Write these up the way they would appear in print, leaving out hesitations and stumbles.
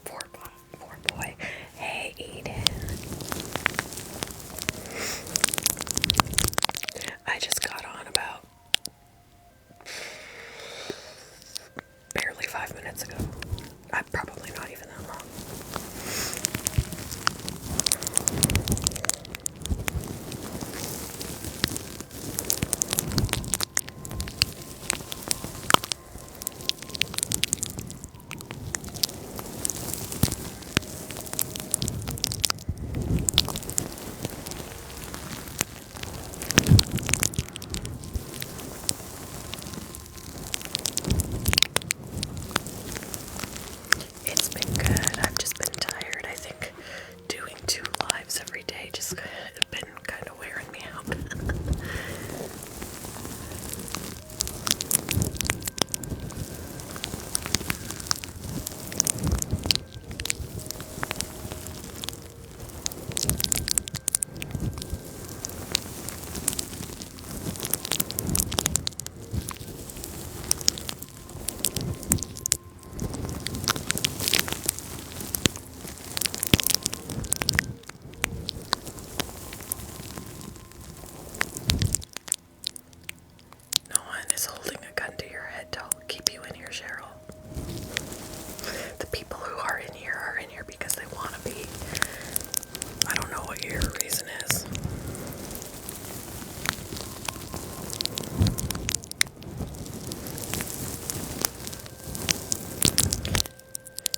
Poor boy. Hey, Eden. I just got on about barely 5 minutes ago. Probably not even that long. It's been good. I've just been tired. I think doing 2 lives every day just been kind of wearing me out. No one is holding a gun to your head to keep you in here, Cheryl. The people who are in here because they want to be. I don't know what your reason is.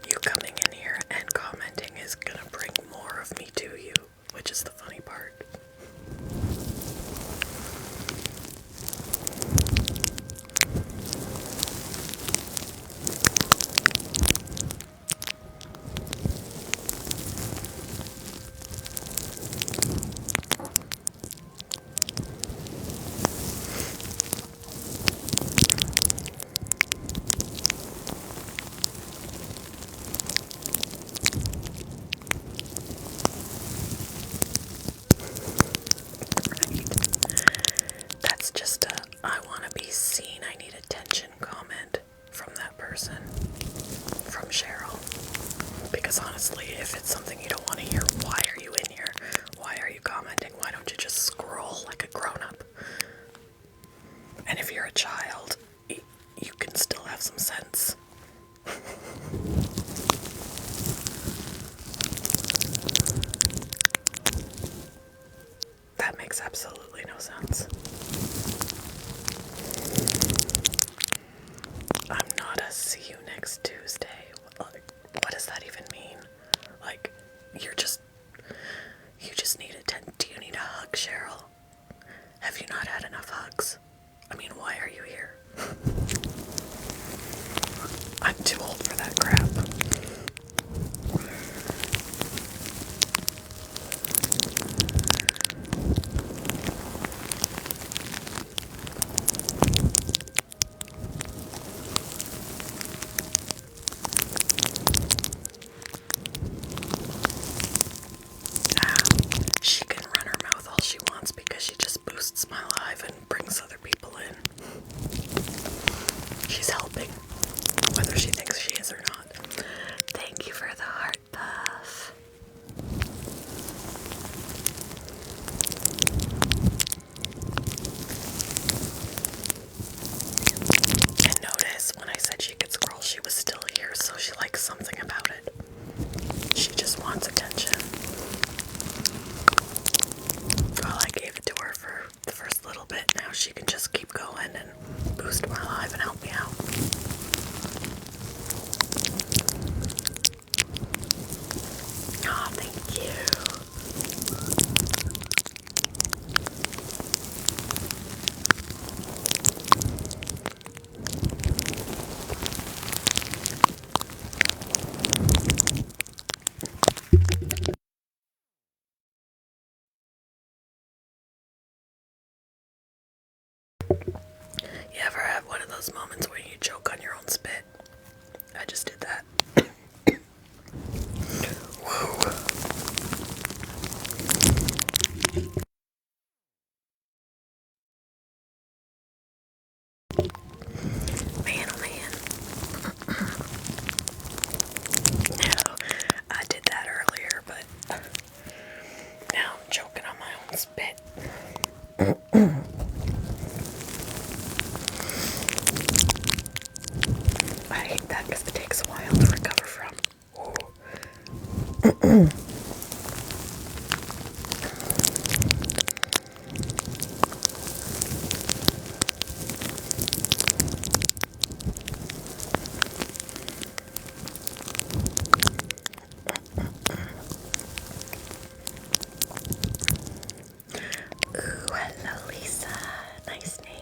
You coming in here and commenting is gonna bring more of me to you, which is the funny part. That's just a I want to be seen, I need attention comment from that person, from Cheryl. Because honestly, if it's something you don't want to hear, why are you in here? Why are you commenting? Why don't you just scroll like a grown-up? And if you're a child, you can still have some sense. That makes absolutely no sense. I'm not a see you next Tuesday. What does that even mean? Like, you just need attention. Do you need a hug, Cheryl? Have you not had enough hugs? I mean, why are you here? I'm too old for that crap. She can run her mouth all she wants because she just boosts my life and brings other people in. She's helping, whether she thinks she is or not. Thank you for the heart puff. And notice when I said she could scroll, she was still here, so she likes something about it. She just wants attention. Well, I gave it to her for the first little bit. Now she can just keep going and boost my life and help me out. Aw, thank you. hello, Lisa. Nice name.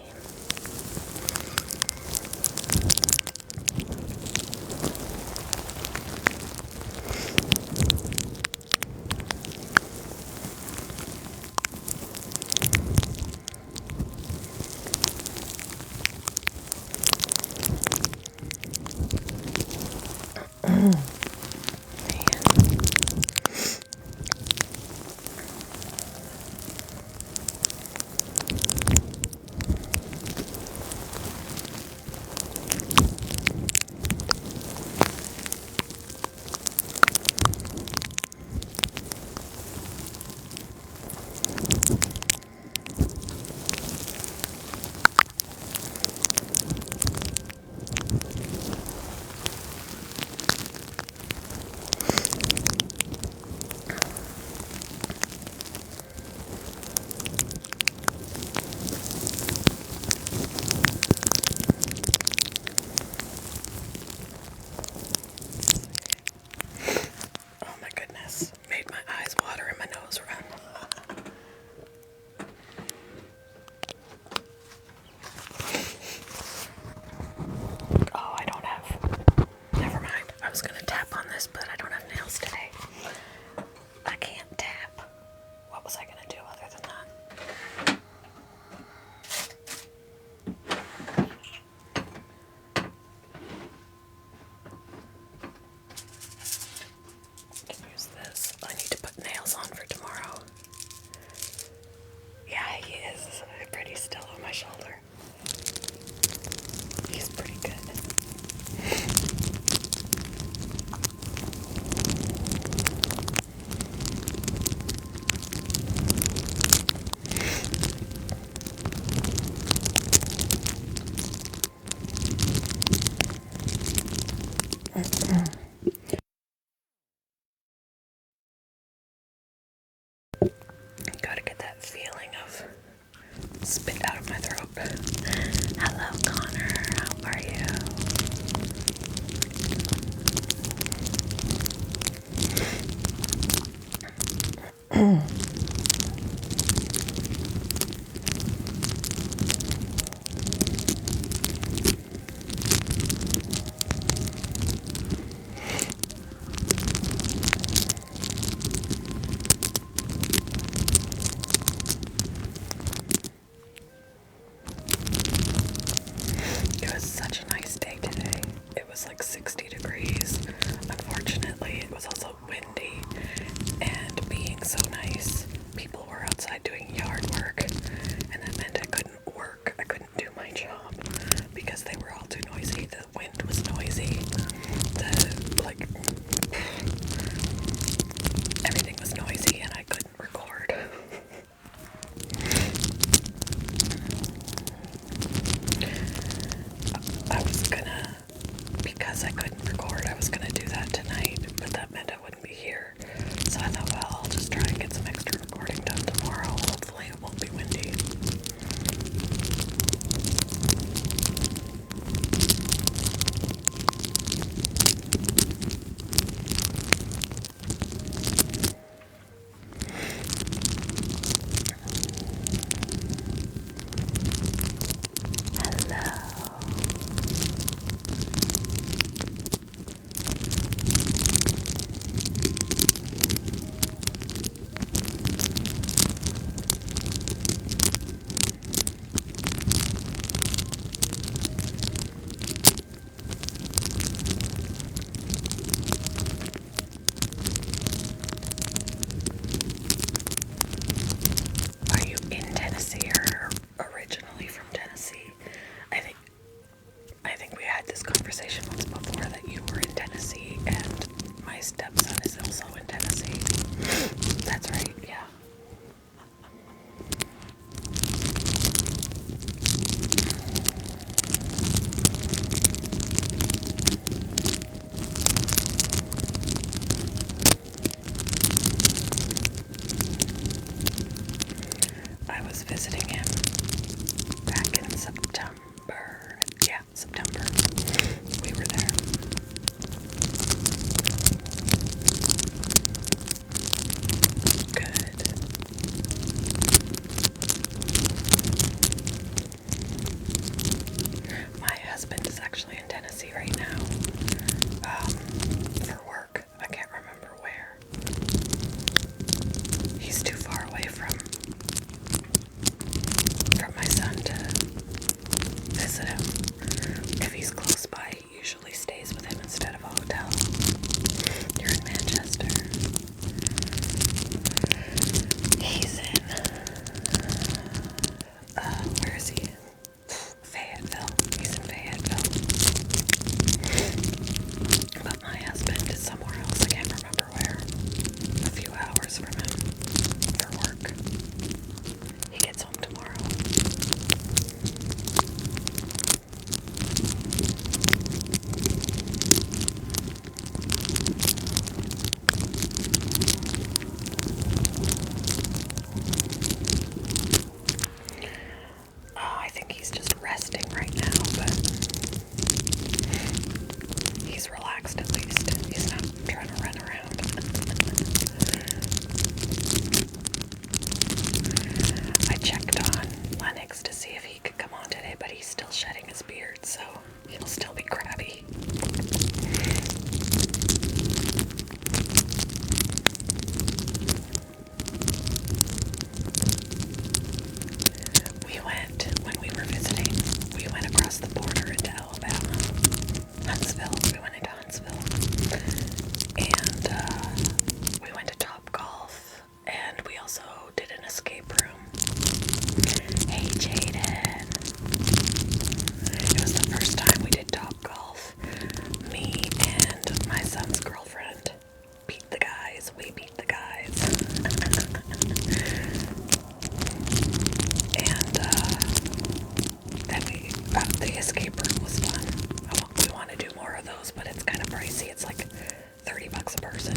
Oh my goodness, made my eyes water and my nose run. Oh, I don't have, never mind. I was gonna tap on this, but I don't have nails today. I can't tap. What was I gonna do other than that? I can use this. I need to put nails on for tomorrow. Yeah, he is pretty still on my shoulder. He's pretty good. Gotta get that feeling of spit out of my throat. Hello, Connor. How are you? It was such a nice day today. It was like 60 degrees. Unfortunately, it was also windy, and being so nice, people were outside doing yard work, and that meant I couldn't work. I couldn't do my job because they were all too noisy. The wind was noisy. Everything was noisy, and I couldn't record. I was gonna, because I couldn't record, I was gonna do that tonight, but that meant I wouldn't be here. So I thought, well, I'll just try and get some extra recording done tomorrow. Hopefully it won't be windy. everyone's girlfriend. Beat the guys. We beat the guys. And then the escape room was fun. We want to do more of those, but it's kind of pricey. It's like $30 a person.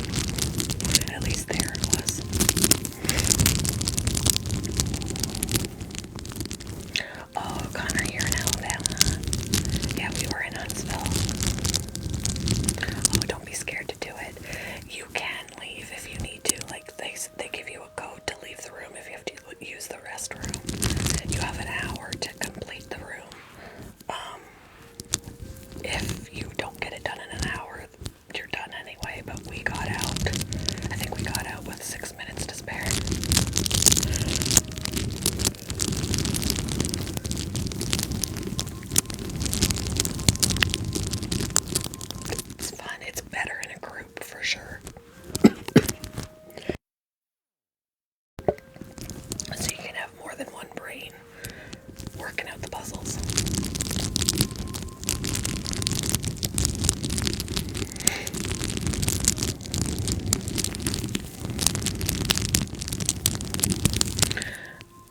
At least there it was. Oh, Connor, you're in Alabama. Yeah, we were in Huntsville. Oh, don't be scared to do it. You can leave if you need to. Like, they give you a code to leave the room if you have to use the restroom. You have an hour to complete the room. If you don't get it done in an hour, you're done anyway, but we got out. I think we got out with 6 minutes to spare. It's fun. It's better in a group for sure. So you can have more than one brain working out the puzzles.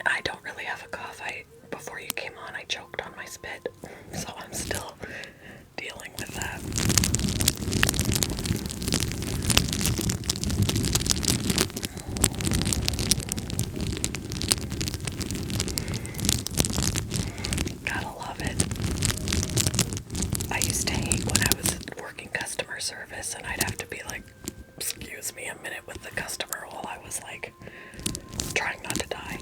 I don't really have a cough. Before you came on, I choked on my spit, so I'm still dealing with that. Gotta love it. I used to hate when I was working customer service and I'd have to be like, excuse me a minute with the customer while I was like trying not to die.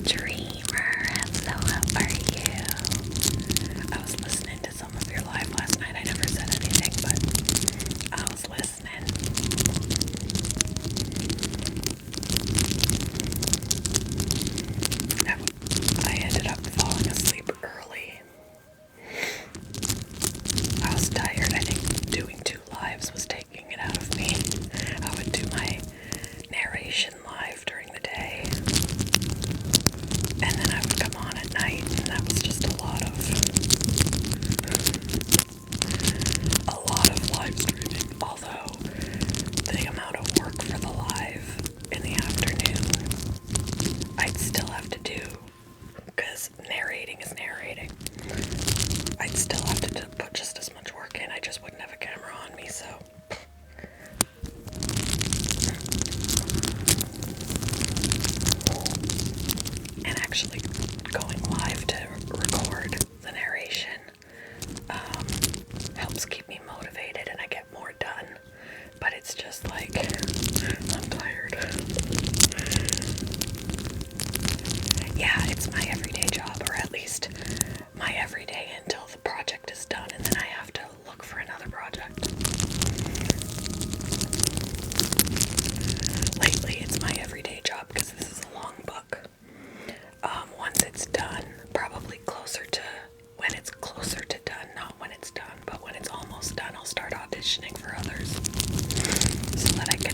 Dreamer, hello, how are you? I was listening to some of your live last night. I never said anything, but I was listening. I ended up falling asleep early. I was tired. I think doing 2 lives was taking it out of me. I would do my narration live during the day, and then I would come on at night, and that was just a lot of live streaming. Although the amount of work for the live in the afternoon, I'd still have to do, because narrating is narrating. I'd still have to put just as much work in. I just wouldn't have a camera on me, so. And actually going live to record the narration helps keep me motivated and I get more done. But it's just like, I'm tired. Yeah, it's my everyday job, or at least my everyday until the project is done, and then I have to look for another project. Lately, it's my everyday job because this is a long book. Once it's done, probably closer to when it's closer to done, not when it's done, but when it's almost done, I'll start auditioning for others so that I can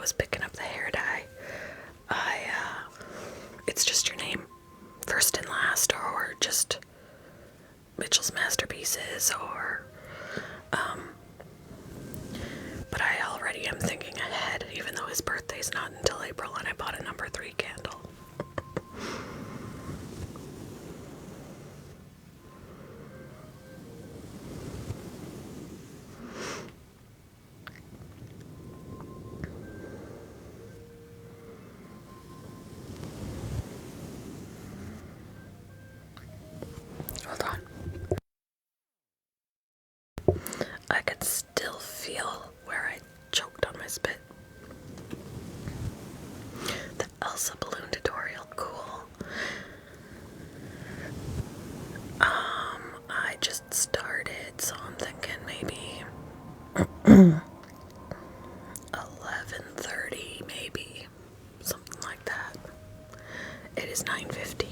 was picking up the hair dye, it's just your name, first and last, or just Mitchell's Masterpieces, or, but I already am thinking ahead, even though his birthday's not until April, and I bought a number 3 candle. Hold on. I could still feel where I choked on my spit. The Elsa balloon tutorial, cool. I just started, so I'm thinking maybe 11:30, maybe something like that. It is 9:15.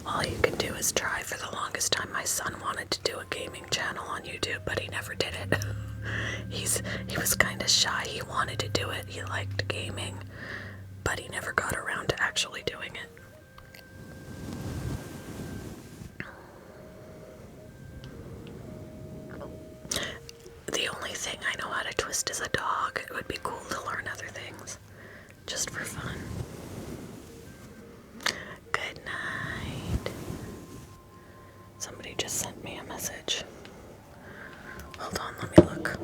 All you can do is try. For the longest time, my son wanted to do a gaming channel on YouTube, but he never did it. He was kind of shy. He wanted to do it. He liked gaming, but he never got around to actually doing it. The only thing I know how to twist is a dog. It would be cool to learn other things, just for fun. Good night. Somebody just sent me a message. Hold on, let me look.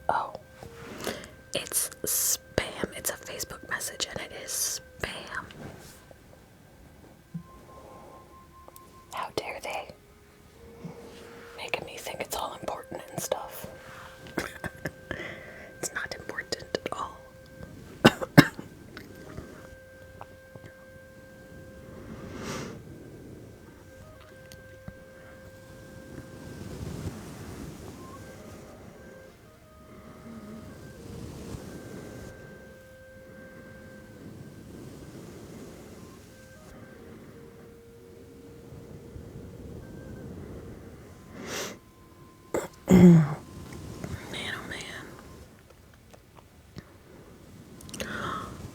Oh, it's spam. It's a Facebook message and it is spam. How dare they? Making me think it's all important and stuff. It's not important at all. Man, oh man.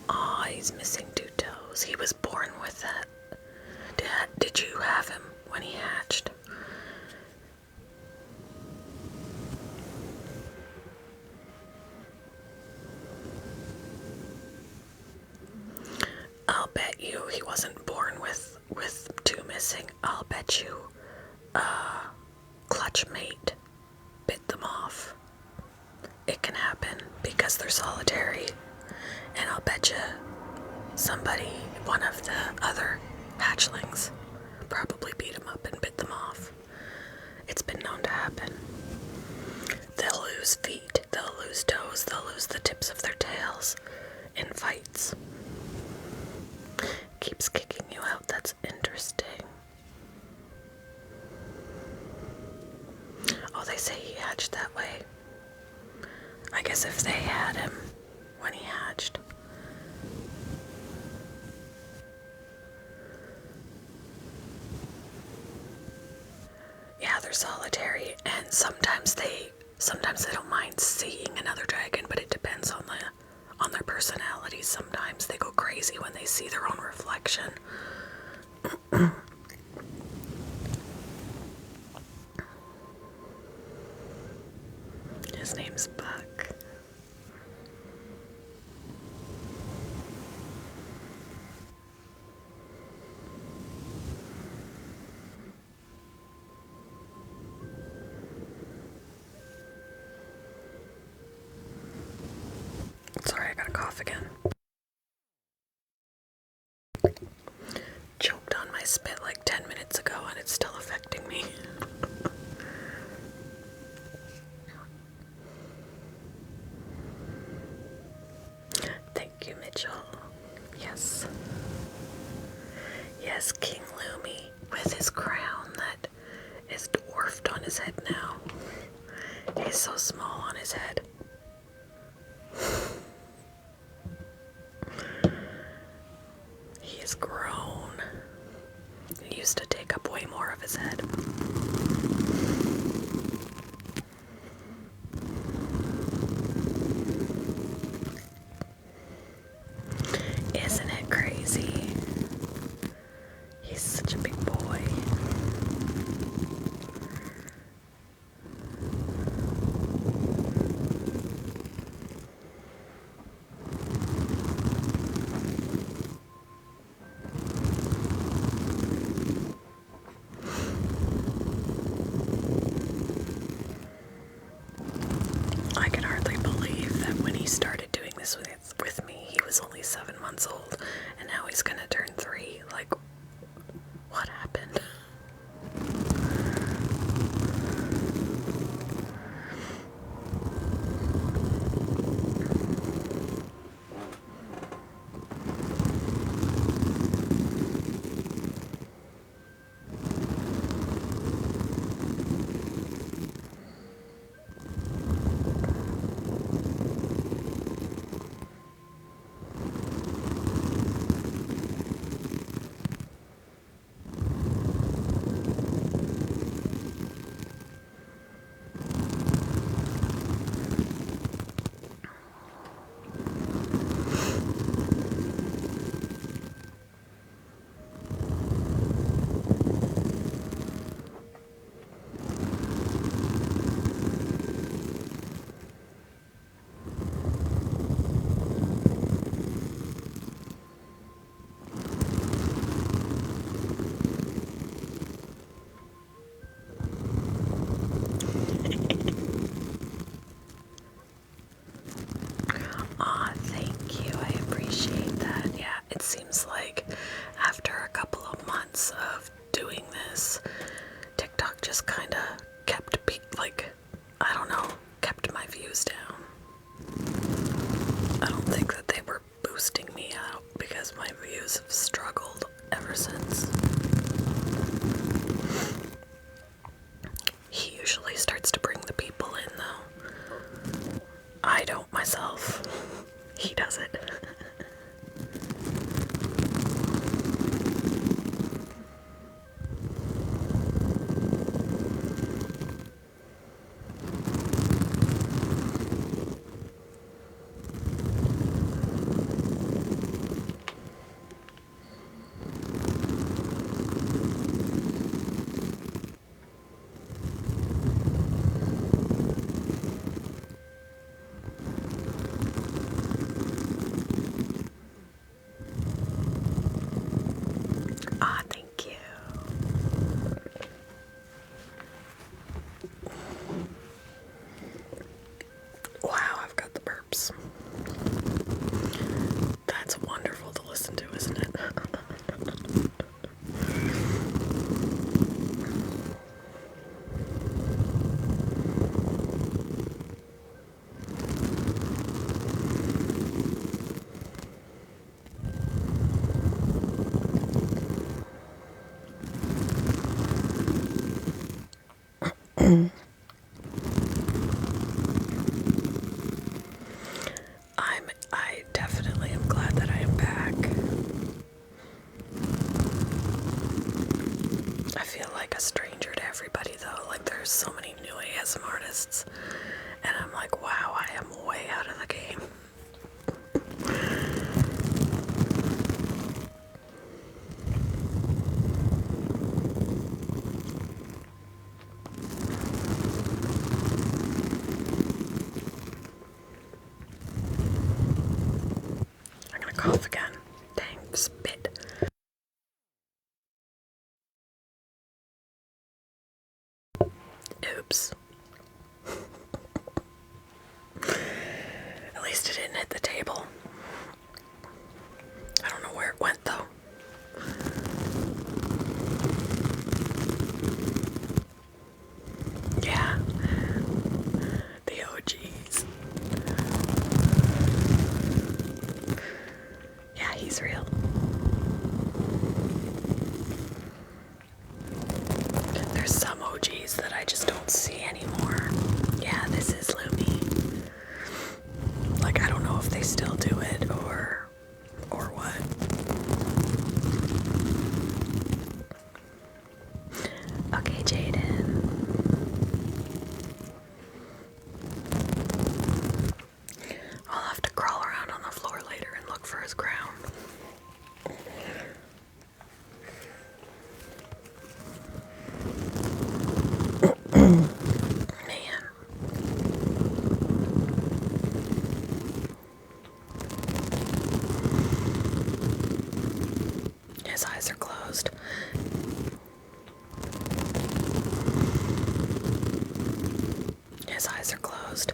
Oh, he's missing 2 toes. He was born with that. Did you have him when he hatched? I'll bet you he wasn't born with 2 missing. I'll bet you clutch mate bit them off. It can happen because they're solitary. And I'll bet you somebody, one of the other hatchlings, probably beat them up and bit them off. It's been known to happen. They'll lose feet, they'll lose toes, they'll lose the tips of their tails in fights. Keeps kicking you out, that's interesting. Oh, they say he hatched that way. I guess if they had him when he hatched. Yeah, they're solitary, and sometimes they don't mind seeing another dragon, but it depends on their personalities. Sometimes they go crazy when they see their own reflection. His name's Buck. Sorry, I got a cough again. Choked on my spit like 10 minutes ago and it's still affecting me. Thank you, Mitchell. Yes. Yes, King Lumi with his crown that is dwarfed on his head now. He's so small on his head. He is grown. He used to take up way more of his head. Isn't it crazy? He's such a big boy. I can hardly believe that when he started doing this with me, he was only 7 months old, and now he's gonna turn 3. Like, what happened? Aw, thank you. I appreciate that. Yeah, it seems like after a couple of months of doing this, TikTok just kind of kept, I don't know, kept my views down. I don't think that they were boosting me out because my views have struggled ever since. He usually starts to bring the people in, though. I don't myself. He does it. Ah, thank you. Wow, I've got the burps. That's wonderful to listen to, isn't it? I definitely am glad that I am back. I feel like a stranger to everybody though. Like there's so many new ASM artists, and I'm like, wow, I am way out of the game. I'm gonna cough again. Dang, spit. Oops. At least it didn't hit the table. I don't know where it went though. Yeah. The OGs. Yeah, he's real. There's some OGs that I just don't see anymore. Yeah, this is closed.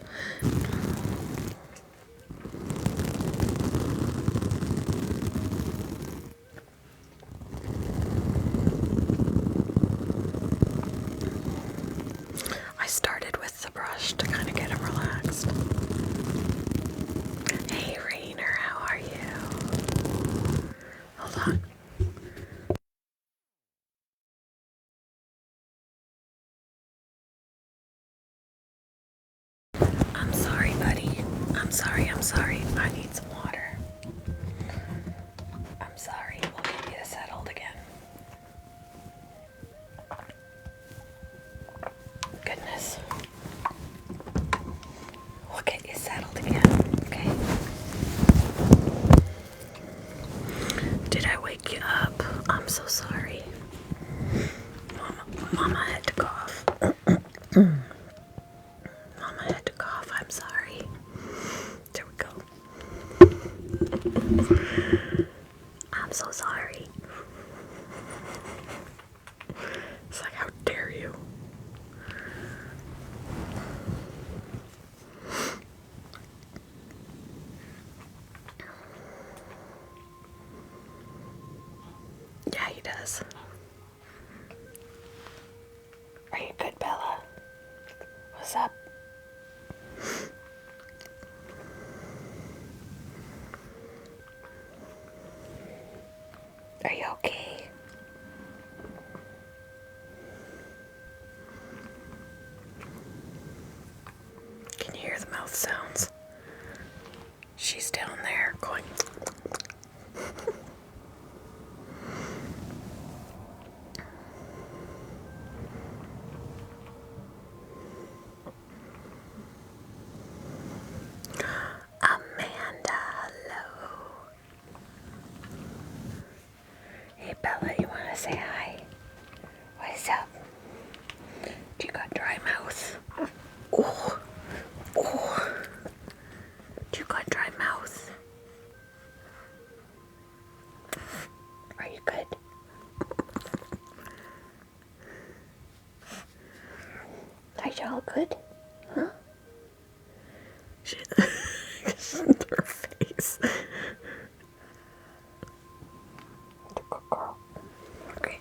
I started with the brush to kind of get him relaxed. Hey Rainer, how are you? Hold on. I'm sorry, buddy. I'm sorry. I need some water. I'm sorry. We'll get you settled again. Goodness. We'll get you settled again, okay? Did I wake you up? I'm so sorry. Mama had to cough. Mama had to cough. I'm sorry. There we go. I'm so sorry. It's like, how dare you? Yeah, he does. Are you good, Bella? What's up? Are you okay? Can you hear the mouth sounds? She's down there going. Amanda, hello. Hey Bella, you wanna say hi? What's up? You got dry mouth? Oh, oh. You got dry mouth? Are you good? Are y'all good? Huh? She, her face. Good girl. Okay.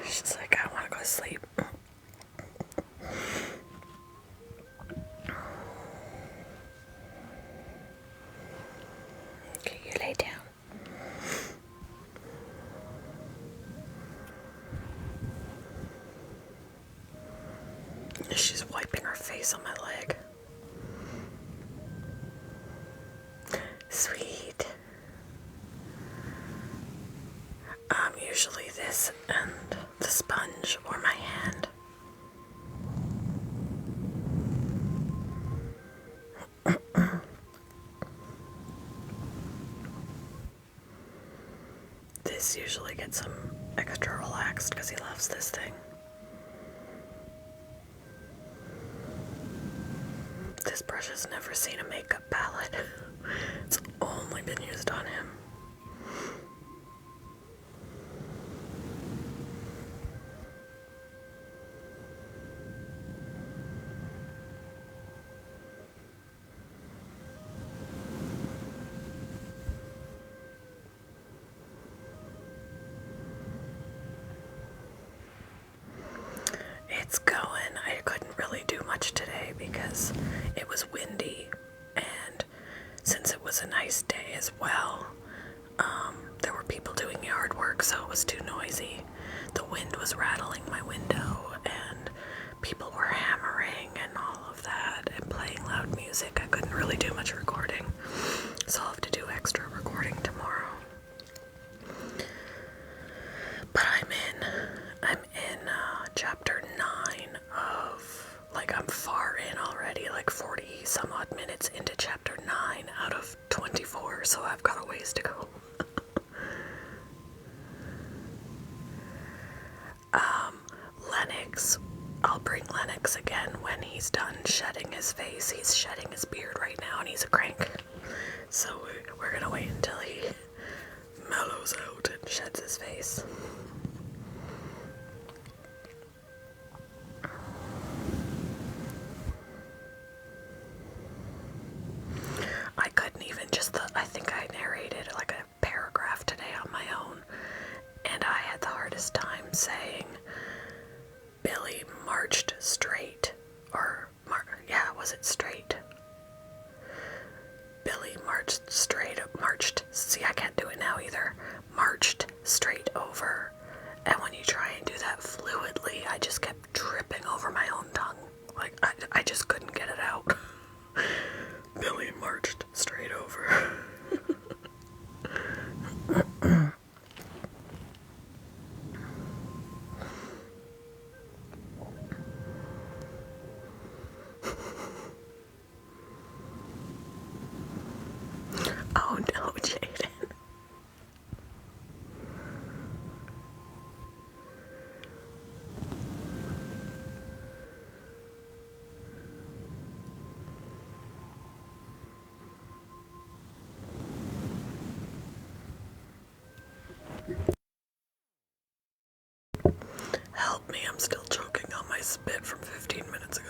She's like, I want to go to sleep. Okay, you lay down. She's wiping her face on my leg. Sweet. Usually this and the sponge or my hand. This usually gets him extra relaxed because he loves this thing. This brush has never seen a makeup palette. It's only been used on him. It's going. I couldn't really do much today because it was windy, and since it was a nice day as well, there were people doing yard work, so it was too noisy. The wind was rattling my window, and people were hammering and all of that, and playing loud music. I couldn't really do much recording, so I'll have to do extra recording tomorrow. But I'm in chapter 9 of, like, I'm far in already, like 40 some odd minutes into chapter 9 out of 24, so I've got a ways to go. Lennox, I'll bring Lennox again when he's done shedding his face. He's shedding his beard right now and he's a crank. So we're gonna wait until he mellows out and sheds his face. just I think I narrated like a paragraph today on my own, and I had the hardest time saying Billy marched straight, or yeah, was it straight? Billy marched straight, see, I can't do it now either, marched straight over, and when you try and do that fluidly, I just kept tripping over my own tongue, like, I just couldn't get it out. Billy marched straight over. Oh no, Jaden. Help me, I'm still choking on my spit from 15 minutes ago.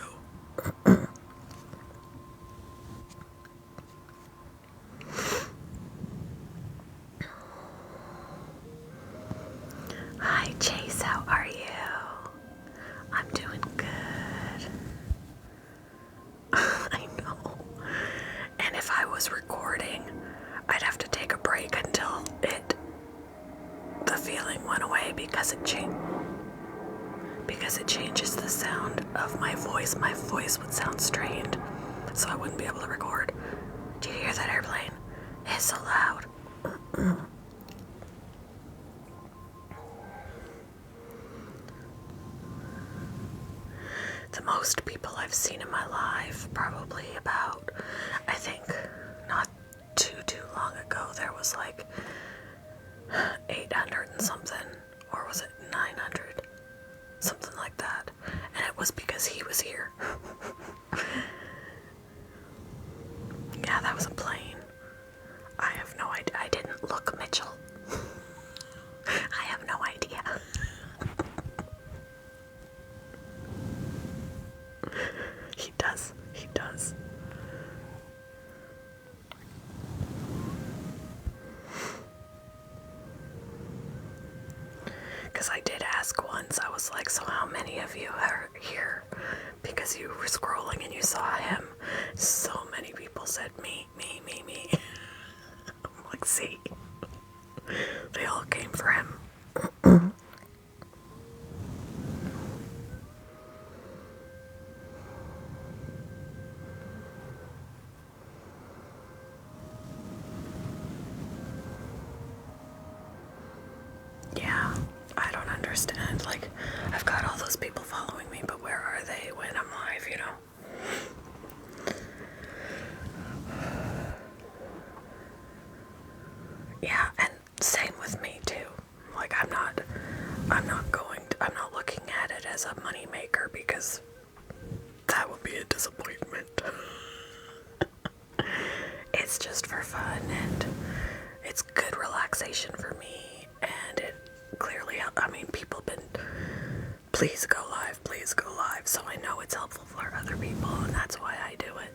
Hi Chase, how are you? I'm doing good. I know. And if I was recording, I'd have to take a break until the feeling went away because it changes the sound of my voice. My voice would sound strained, so I wouldn't be able to record. Do you hear that airplane? It's so loud. The most people I've seen in my life, probably about, I think, not too long ago, there was like 800 and something, or was it 900? Something like that. And it was because he was here. Yeah, that was a plane. I have no idea. I didn't look, Mitchell. I have no idea. He does. He does. Because I did ask once, I was like, so how many of you are here? Because you were scrolling and you saw him. So many people said me. I'm like, see? They all came for him. Yeah, I don't understand. Like, I've got all those people following me, but where are they when I'm live, you know? Yeah, and same with me too. Like, I'm not looking at it as a money maker because that would be a disappointment. It's just for fun and it's good relaxation for me, and it clearly, I mean, people been, please go live, so I know it's helpful for other people, and that's why I do it.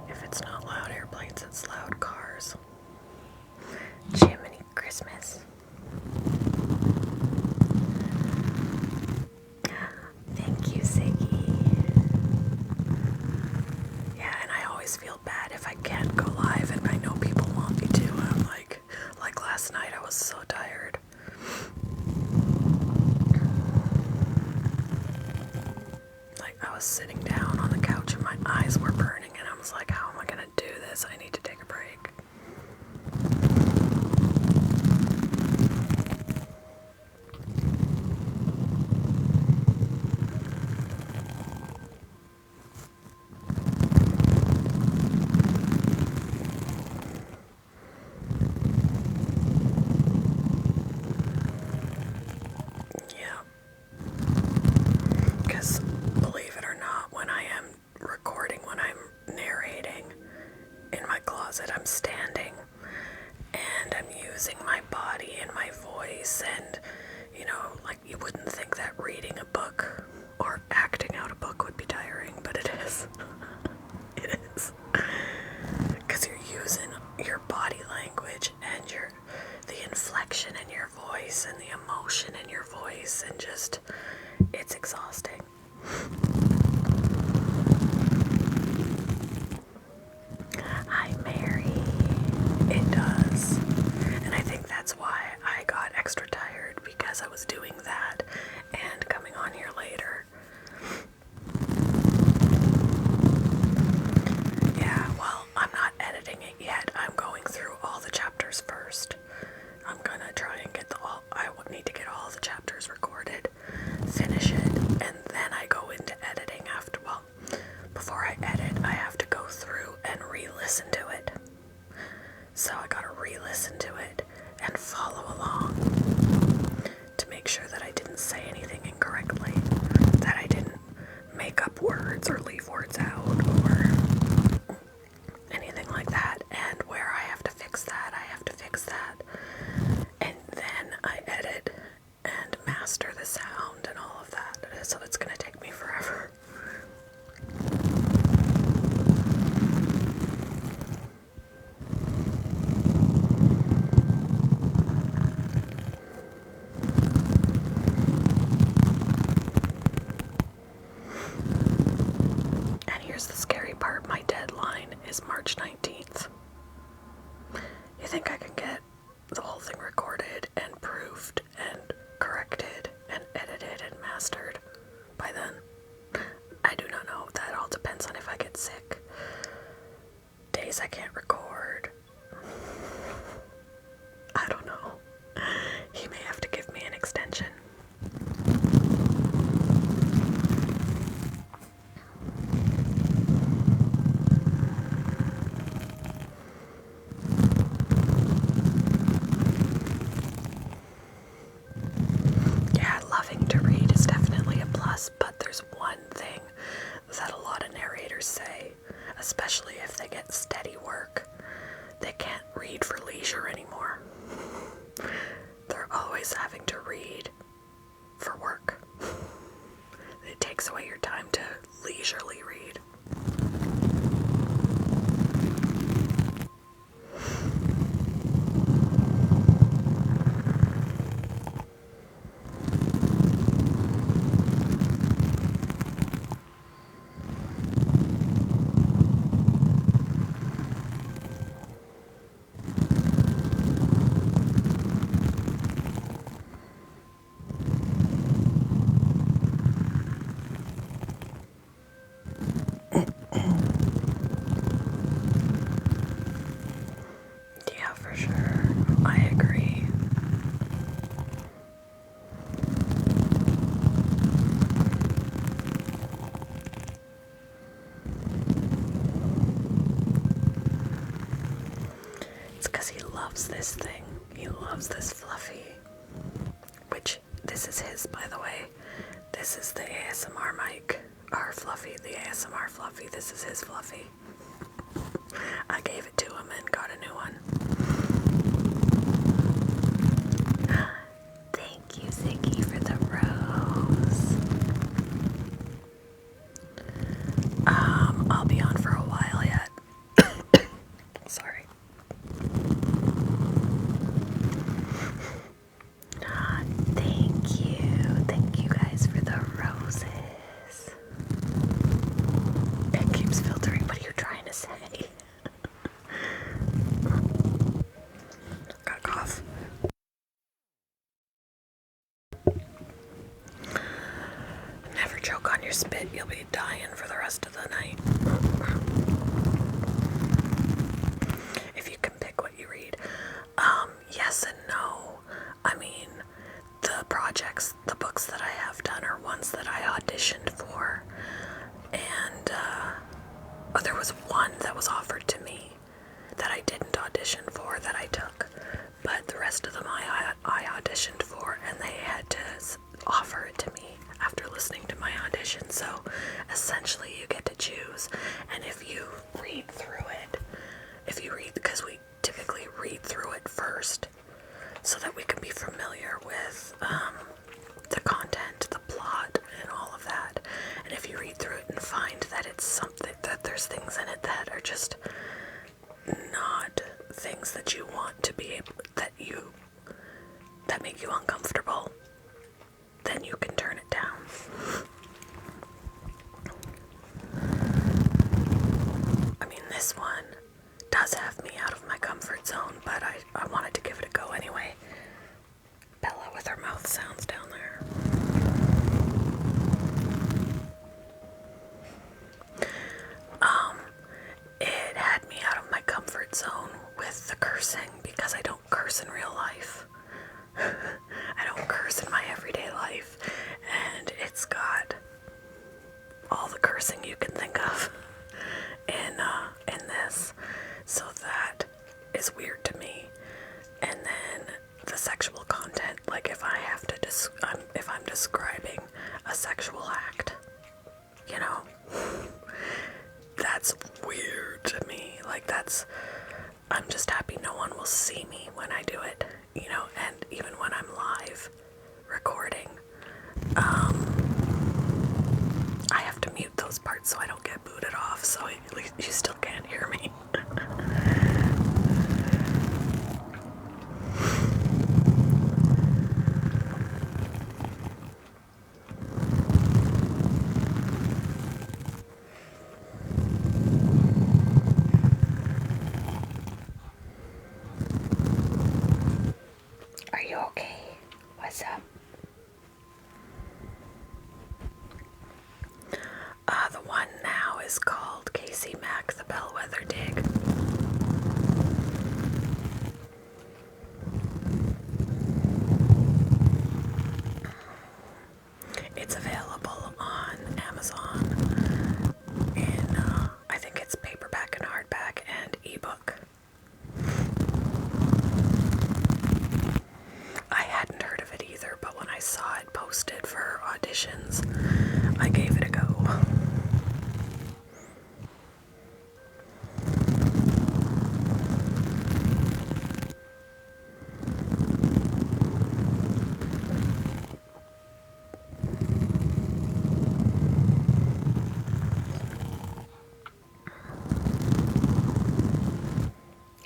If it's not loud airplanes, it's loud cars. Jiminy Christmas. Thank you, Ziggy. Yeah, and I always feel bad if I can't go live and I know people want me to. I'm like last night I was so tired. Like, I was sitting down on the couch and my eyes were burning and I was like, how am I gonna do this? I need to take a break. Yeah. passion in your voice, and just, it's exhausting. Hi, Mary. It does. And I think that's why I got extra tired, because I was doing that and coming on here later. Yeah, well, I'm not editing it yet. I'm going through all the chapters first. I'm gonna try and get I need to get all the chapters recorded, finish it, and then I go into editing after. Well, before I edit, I have to go through and re-listen to it. So I gotta re-listen to it and follow along to make sure that I didn't say anything incorrectly, that I didn't make up words or leave words out or anything like that. And where I have to fix that, I have to fix that. And then I edit and master the sound and all of that. So it's gonna take me forever. And here's the scary part, my deadline is March 19th. You think I can get the whole thing recorded and proofed and corrected and edited and mastered by then? I do not know. That all depends on if I get sick. Days I can't record. I don't know. He may have to give me an extension. Yeah, loving to read is definitely a plus, but there's one thing that a lot of narrators say, especially if they get steady work. They can't read for leisure anymore. They're always having to read for work. It takes away your time to leisurely read. Yeah, for sure. I agree. It's because he loves this thing. He loves this Fluffy. Which, this is his, by the way. This is the ASMR mic. Our Fluffy, the ASMR Fluffy. This is his Fluffy. I gave it to him and got a new one. Thank you, Ziggy, for the rose. I'll be on for a while yet. Sorry. Thank you. Thank you guys for the roses. It keeps filtering. What are you trying to say? Got a cough. Never choke on your spit. You'll be dying for the rest of the night. If you can pick what you read. Yes and no. I mean, the projects, the books that I have done are ones that I auditioned for. And, there was one that was offered to me that I didn't audition for that I took. But the rest of them I auditioned for, and they had to offer it to me after listening to my audition. So essentially you get to choose, and if you read through it, because we typically read through it first so that we can be familiar with the content, the plot, and all of that. And if you read through it and find that it's something, that there's things in it that are just not things that you want to be able, that make you uncomfortable, sounds down there. It had me out of my comfort zone with the cursing because I don't curse in real life. I don't curse in my everyday life, and it's got all the cursing you can think of in this, so that is weird to me. And then the sexual content, like if I have to if I'm describing a sexual act, you know, that's weird to me. Like I'm just happy no one will see me when I do it, you know, and even when I'm live recording, I have to mute those parts so I don't get booted off, so at least you still can't hear me. Are you okay? What's up? The one now is called Casey Mack, the Bellwether Dig. It's available on Amazon in, I think it's paperback and hardback and ebook. I hadn't heard of it either, but when I saw it posted for auditions, I gave it a go.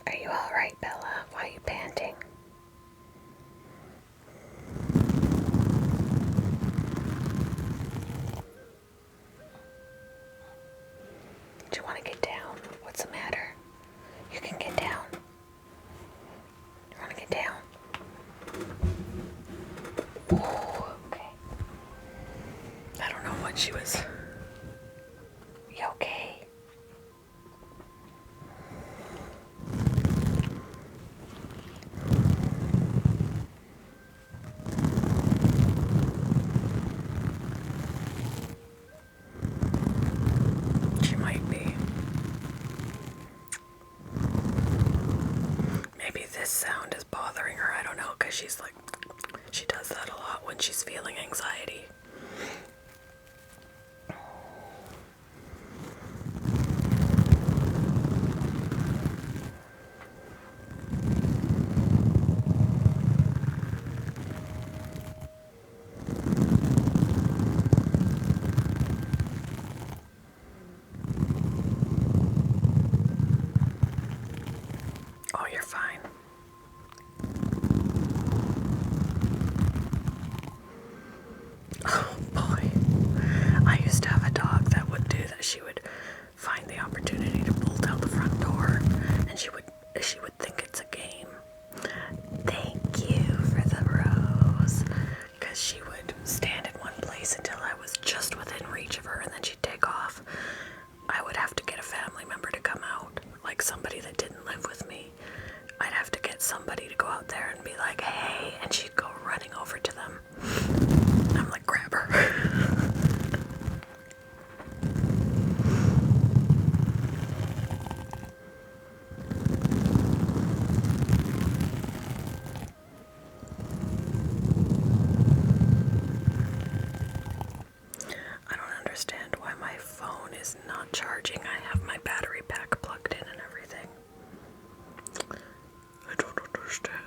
Are you alright, Bella? Why are you panting? Do you want to get down? What's the matter? You can get down. You want to get down? Ooh, okay. I don't know what she was. You okay? She might be. Maybe this sound is bothering her. I don't know, because she's like, she does that a lot when she's feeling anxiety. Oh, you're fine. Oh boy. I used to have a dog that would do that. She would find the opportunity to bolt out the front door, and she would think it's a game. Thank you for the rose. Because she would stand in one place until I was just within reach of her, and then she'd take off. I would have to get a family member to come out, like somebody that didn't live with me. I'd have to get somebody to go out there and be like, hey, and she'd go running over to them. I'm like, grab her. I don't understand why my phone is not charging. I have my battery pack plugged in and everything. I don't understand.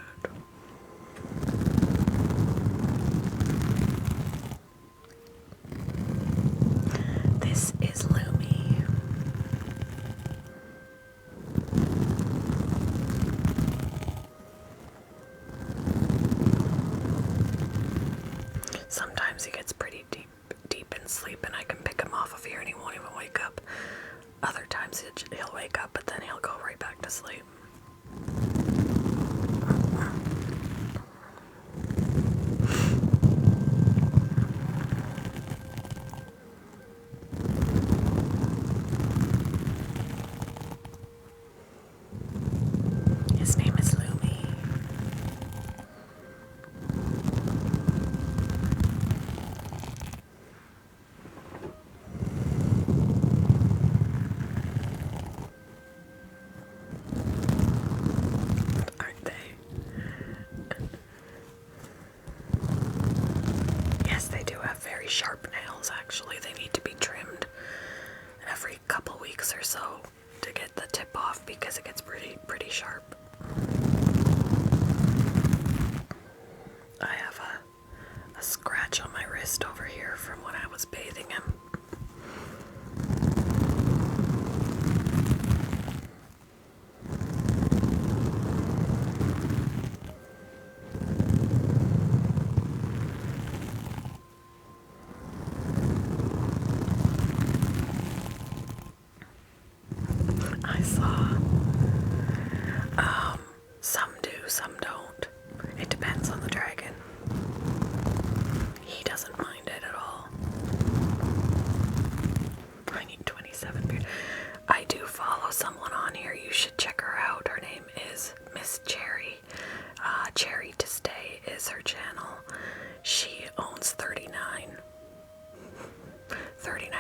This is Lumi. Sometimes he gets pretty deep in sleep, and I can pick him off of here and he won't even wake up. Other times he'll wake up, but then he'll go right back to sleep. very sharp nails, actually. They need to be trimmed every couple weeks or so to get the tip off because it gets pretty sharp. I have a scratch on my wrist over here from when I was bathing him. I saw. Some do, some don't. It depends on the dragon. He doesn't mind it at all. I need 27 beard. I do follow someone on here. You should check her out. Her name is Miss Cherry. Cherry to Stay is her channel. She owns 39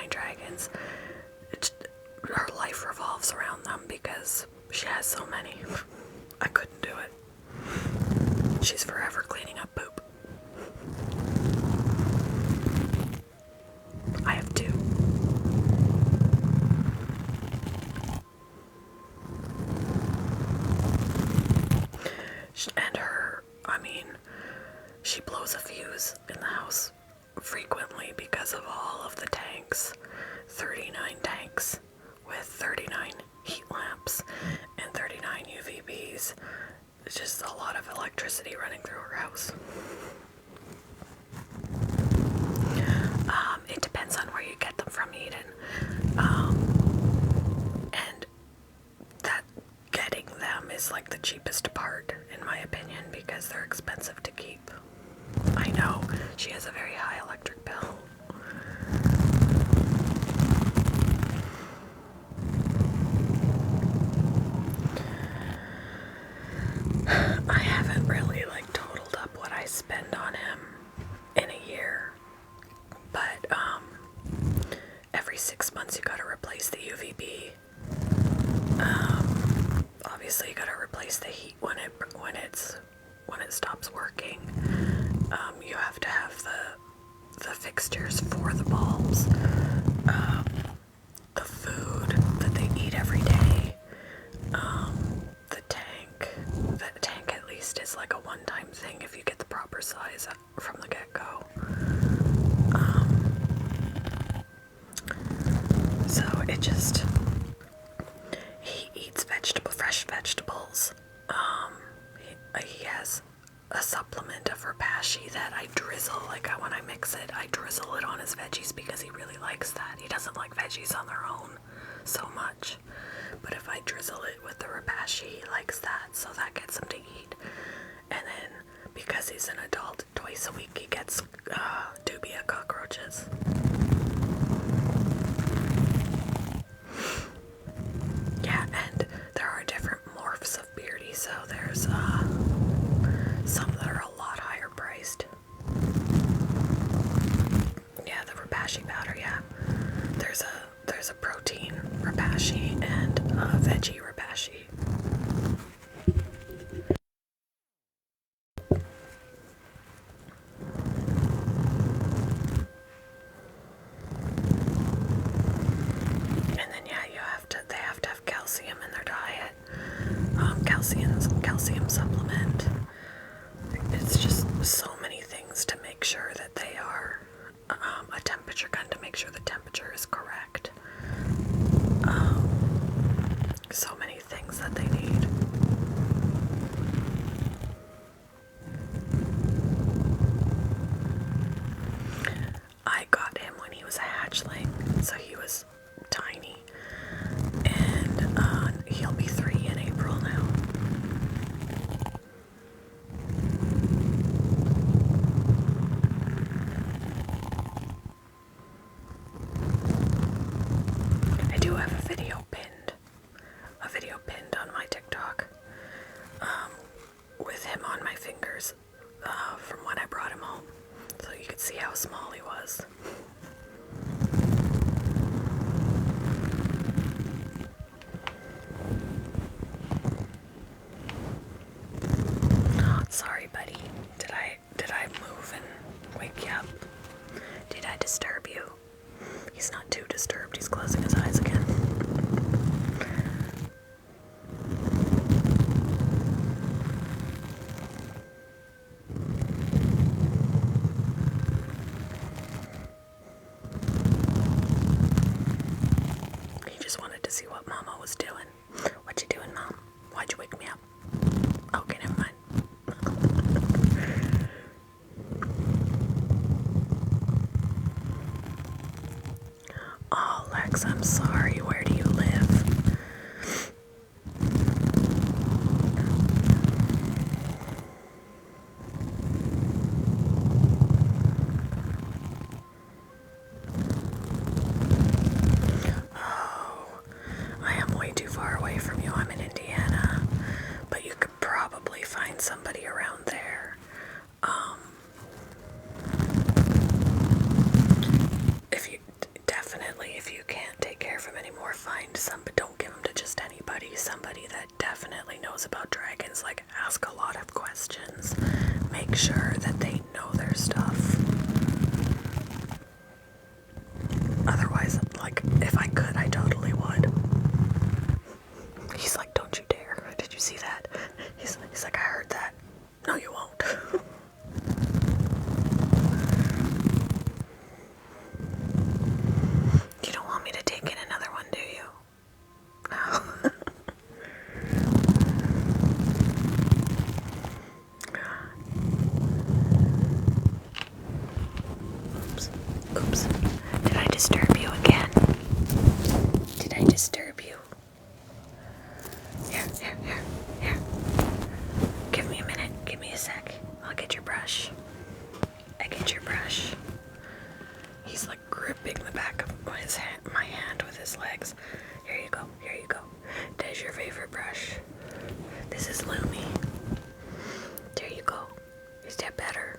dragons. Her life revolves around them because she has so many. I couldn't do it. She's forever cleaning up poop. I have 2. And her, I mean, she blows a fuse in the house frequently because of all of the tanks. 39 tanks with 39 heat lamps and 39 UVBs. It's just a lot of electricity running through her house. It depends on where you get them from, Eden. And that getting them is like the cheapest part, in my opinion, because they're expensive to keep. I know, she has a very high electric bill. I haven't really totaled up what I spend on him in a year, but every 6 months you gotta replace the UVB. Obviously you gotta replace the heat when it stops working. You have to have the fixtures for the bulbs, the food that they eat every day, the tank at least is like a one-time thing if you get the proper size from the get-go. So it just, he eats fresh vegetables. He has a supplement of Repashy that I drizzle, when I mix it, I drizzle it on his veggies because he really likes that. He doesn't like veggies on their own so much, but if I drizzle it with the Repashy, he likes that, so that gets him to eat. And then, because he's an adult, twice a week he gets dubia cockroaches. Yeah, and there are different morphs of Beardy, so there's some that are a lot higher priced. Yeah, the Repashy powder, yeah. There's a protein Repashy and a veggie Repashy. And then they have to have calcium in their diet. Calcium supplement. It's just so many things to make sure that they are a temperature gun to make sure the temperature is correct. So many things that they need. I got him when he was a hatchling, so he was tiny, and he'll be 3 in April now. I do have a video pinned on my TikTok, with him on my fingers, from when I brought him home, so you could see how small he was. Oh, sorry, buddy. Did I move and wake you up? Did I disturb you? He's not too disturbed. He's closing his eyes again. He just wanted to see what Mama was doing. What you doing, Mom? Why'd you wake me up? Okay, never mind. Oh, Lex, I'm sorry. Where do you live? Oh, I am way too far away from you. I'm in Indiana, but you could probably find somebody around there. If you can't take care of him anymore, find some, but don't give him to just anybody. Somebody that definitely knows about dragons. Like, ask a lot of questions. Make sure that they know their stuff. Otherwise, like, if I could, I totally would. He's like, don't you dare. Did you see that? He's like, I heard that. No, you won't. You don't want me to take in another one, do you? No. Oops. Did I disturb you again? Did I disturb you? Here. Give me a minute. Give me a sec. I'll get your brush. I get your brush. He's like gripping the back of my hand with his legs. Here you go. There's your favorite brush. This is Lumi. There you go. Is that better?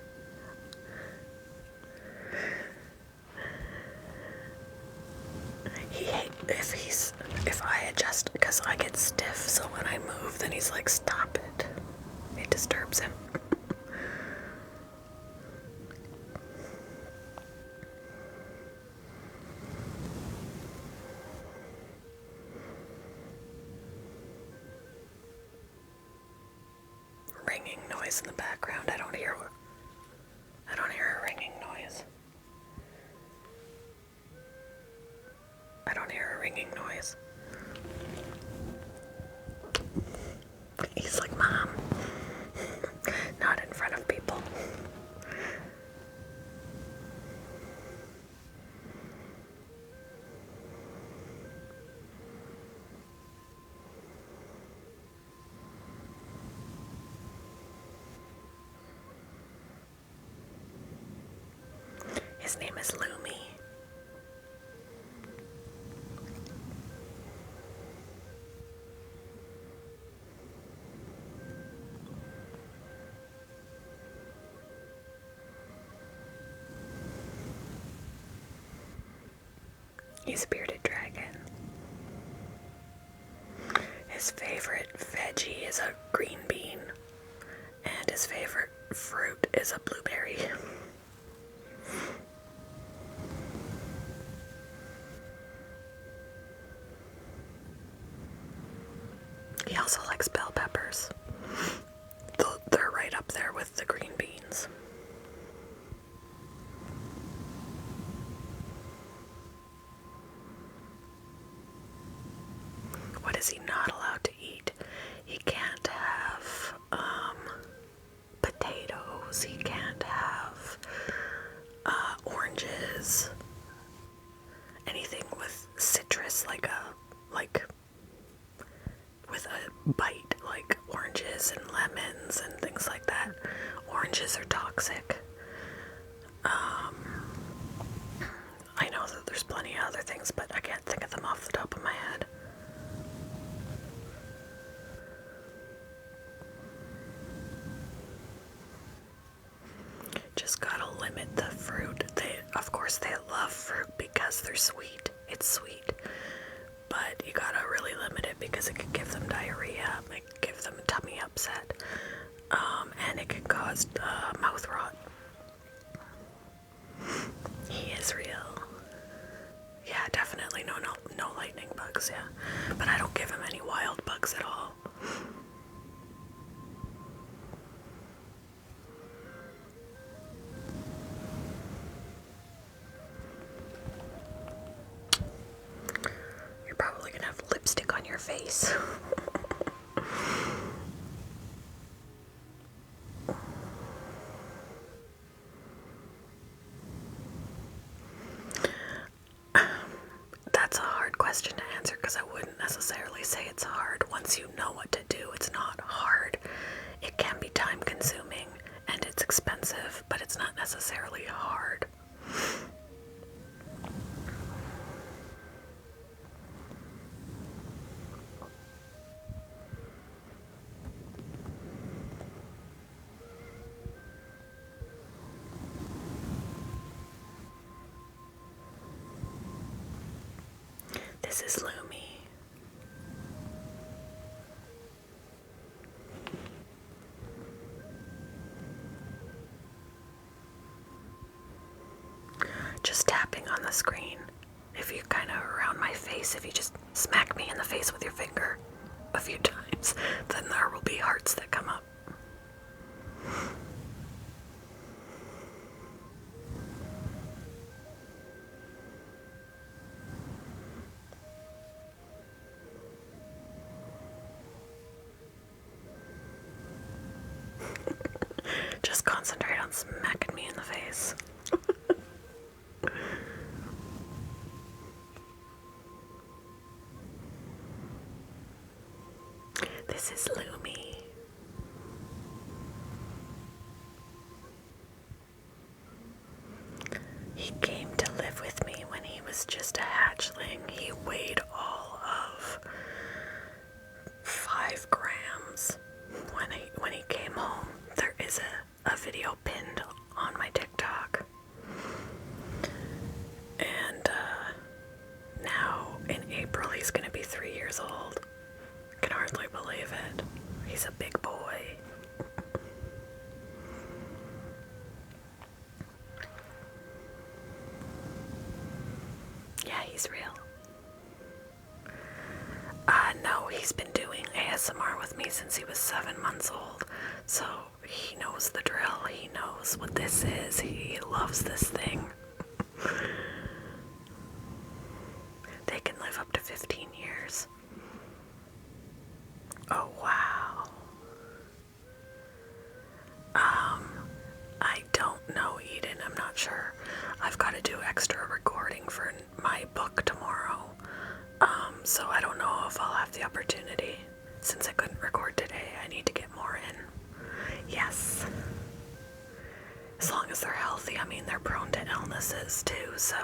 If I adjust, because I get stiff, so when I move, then he's like, stop it. It disturbs him. Ringing noise in the background. I don't hear a ringing noise. I don't hear a ringing noise. He's like, Mom. Not in front of people. His name is Lumi. He's a bearded dragon. His favorite veggie is a green bean, and his favorite fruit is a blueberry. He also likes bell peppers. They're right up there with the green beans. What is he not allowed to eat? He can't have potatoes. He can't have oranges. Anything with citrus, like with a bite, like oranges and lemons and things like that. Oranges are toxic. I know that there's plenty of other things, but I can't think of them off the top of my head. Just gotta limit the fruit. Of course, they love fruit because they're sweet. It's sweet. But you gotta really limit it because it could give them diarrhea, it could give them a tummy upset, and it could cause mouth rot. He is really bugs, yeah. But I don't give him any wild bugs at all. You're probably gonna have lipstick on your face. That's a hard question to answer because I wouldn't necessarily say it's hard. Once you know what to do, it's not hard. It can be time consuming and it's expensive, but it's not necessarily hard. This is Lumi. Just tapping on the screen. If you kind of around my face, if you just smack me in the face with your finger a few times, then there will be hearts that come up. Just concentrate on smacking me in the face. This is Lumi. He came to live with me when he was just a hatchling. He weighed all of 5 grams when he came home. There is a video pinned on my TikTok. And now in April he's gonna be 3 years old. I can hardly believe it. He's a big boy. Yeah, he's real. No, he's been doing ASMR with me since he was 7 months old. So he knows the drill. He knows what this is. He loves this thing. They can live up to 15 years. Oh, wow. I don't know, Eden. I'm not sure. I've got to do extra recording for my book tomorrow. So I don't know if I'll have the opportunity. Since I couldn't record today, I need to get more in. Yes. As long as they're healthy. I mean, they're prone to illnesses too, so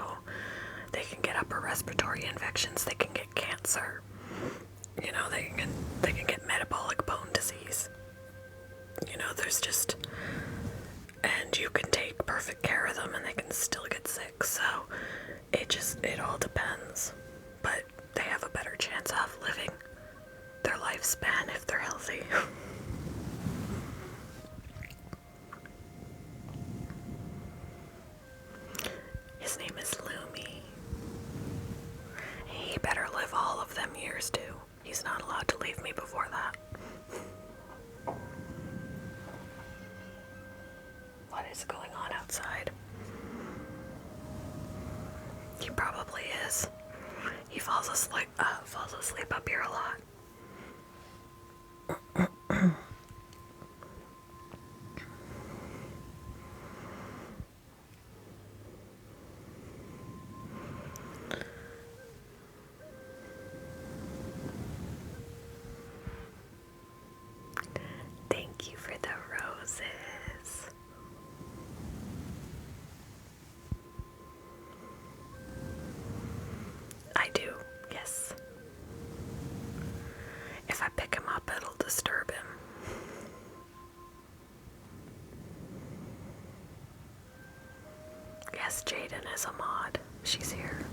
they can get upper respiratory infections, they can get cancer. You know, they can get metabolic bone disease. You know, there's just, and you can take perfect care of them and they can still get sick, so it all depends. But they have a better chance of living their lifespan if they're healthy. His name is Lumi. He better live all of them years too. He's not allowed to leave me before that. What is going on outside? He probably is. He falls asleep up here a lot. Thank you for the roses. I do, yes. If I pick him up, it'll disturb him. Yes, Jaden is a mod. She's here.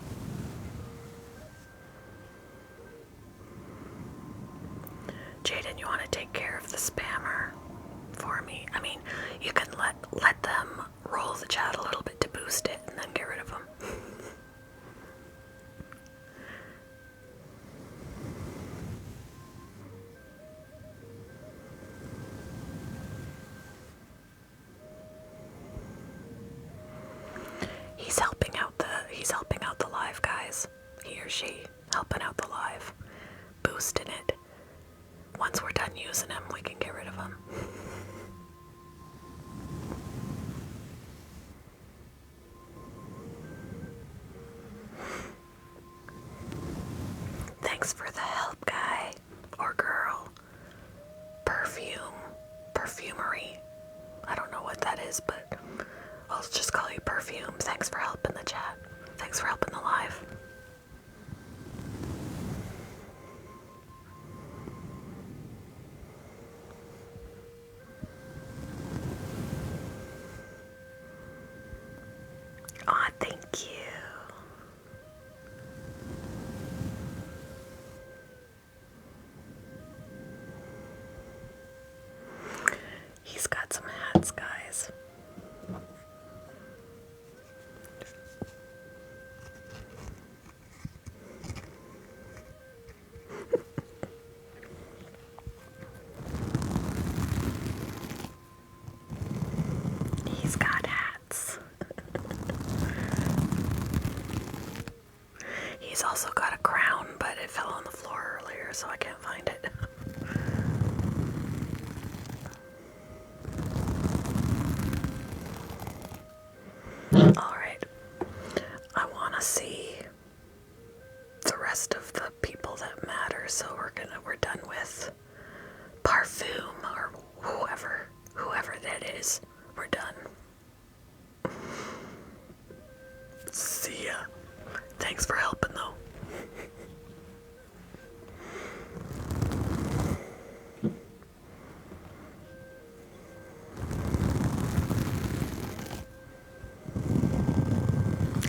Jaden, you want to take care of the spammer for me? I mean, you can let them roll the chat a little bit to boost it and then get rid of them. she helping out the live, boosting it. Once we're done using him, we can get rid of him. Thanks for the help, guy or girl. Perfumery. I don't know what that is, but I'll just call you Perfume. Thanks for helping the chat. Thanks for helping the live. Aw, thank you. He's got some hats, guys. He's got hats. He's also got a crown, but it fell on the floor earlier, so I can't find it. Alright. I want to see the rest of the people that matter, so we're done with Parfum or whoever that is. We're done. See ya. Thanks for helping though.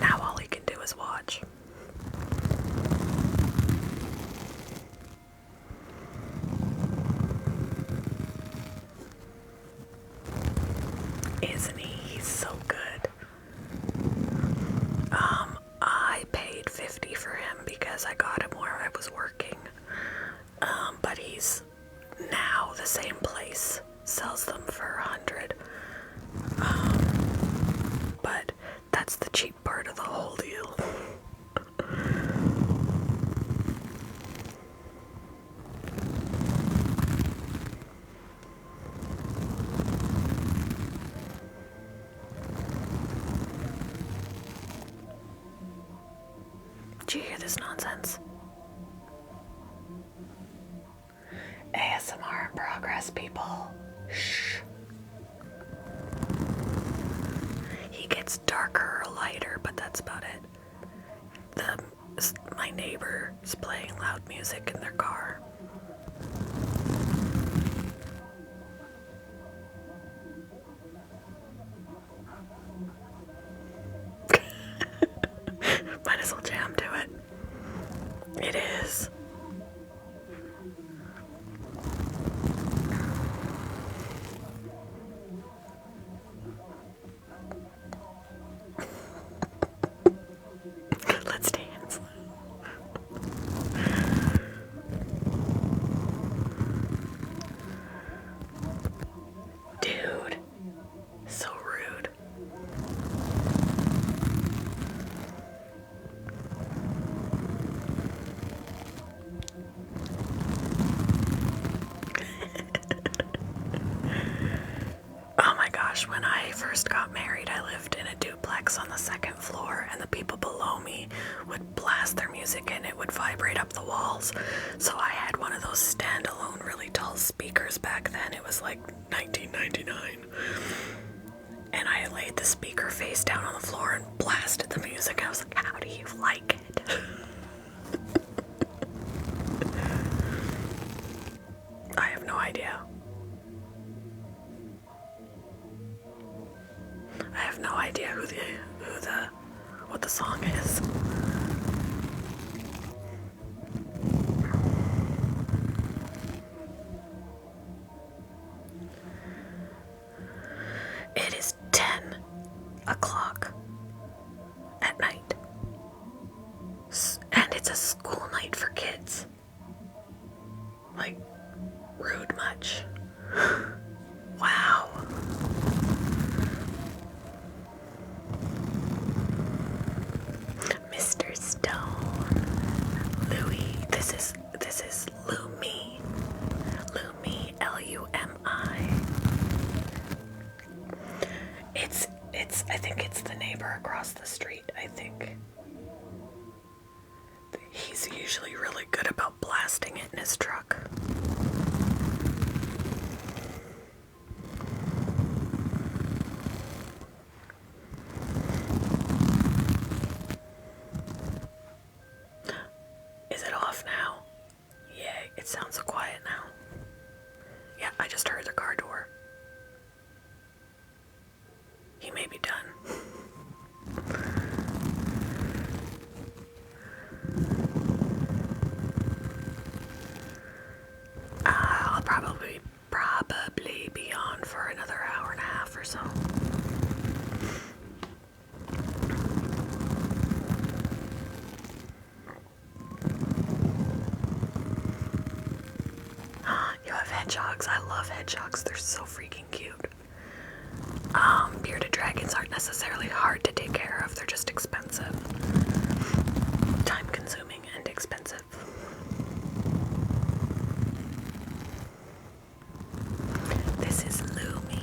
Now all he can do is watch. Isn't he? He's so good. I paid $50 for him because I got him where I was working. But he's now the same place sells them for $100. But that's the cheap part of the whole deal. Did you hear this nonsense? ASMR in progress, people. Shh. He gets darker or lighter, but that's about it. My neighbor is playing loud music in their car. Might as well jam to it. It is. Let's dance. Dude, so rude. Oh my gosh, when I first got married, I lived in a duplex on the second floor, and the people below me would blast their music and it would vibrate up the walls. So I had one of those standalone really tall speakers back then. It was like 1999. And I laid the speaker face down on the floor and blasted the music. I was like, how do you like it? I have no idea. I have no idea what the song is. It is 10 o'clock at night. And it's a school night for kids. Like, rude much. Wow. Miss It's the neighbor across the street, I think. He's usually really good about blasting it in his truck. Is it off now? Yay, it sounds so quiet now. Yeah, I just heard the car door. He may be done. I'll probably be on for another hour and a half or so. You have hedgehogs. I love hedgehogs. They're so freaking cute. Bearded dragons aren't necessarily hard to take care of. They're just expensive. Time consuming and expensive. This is Lumi.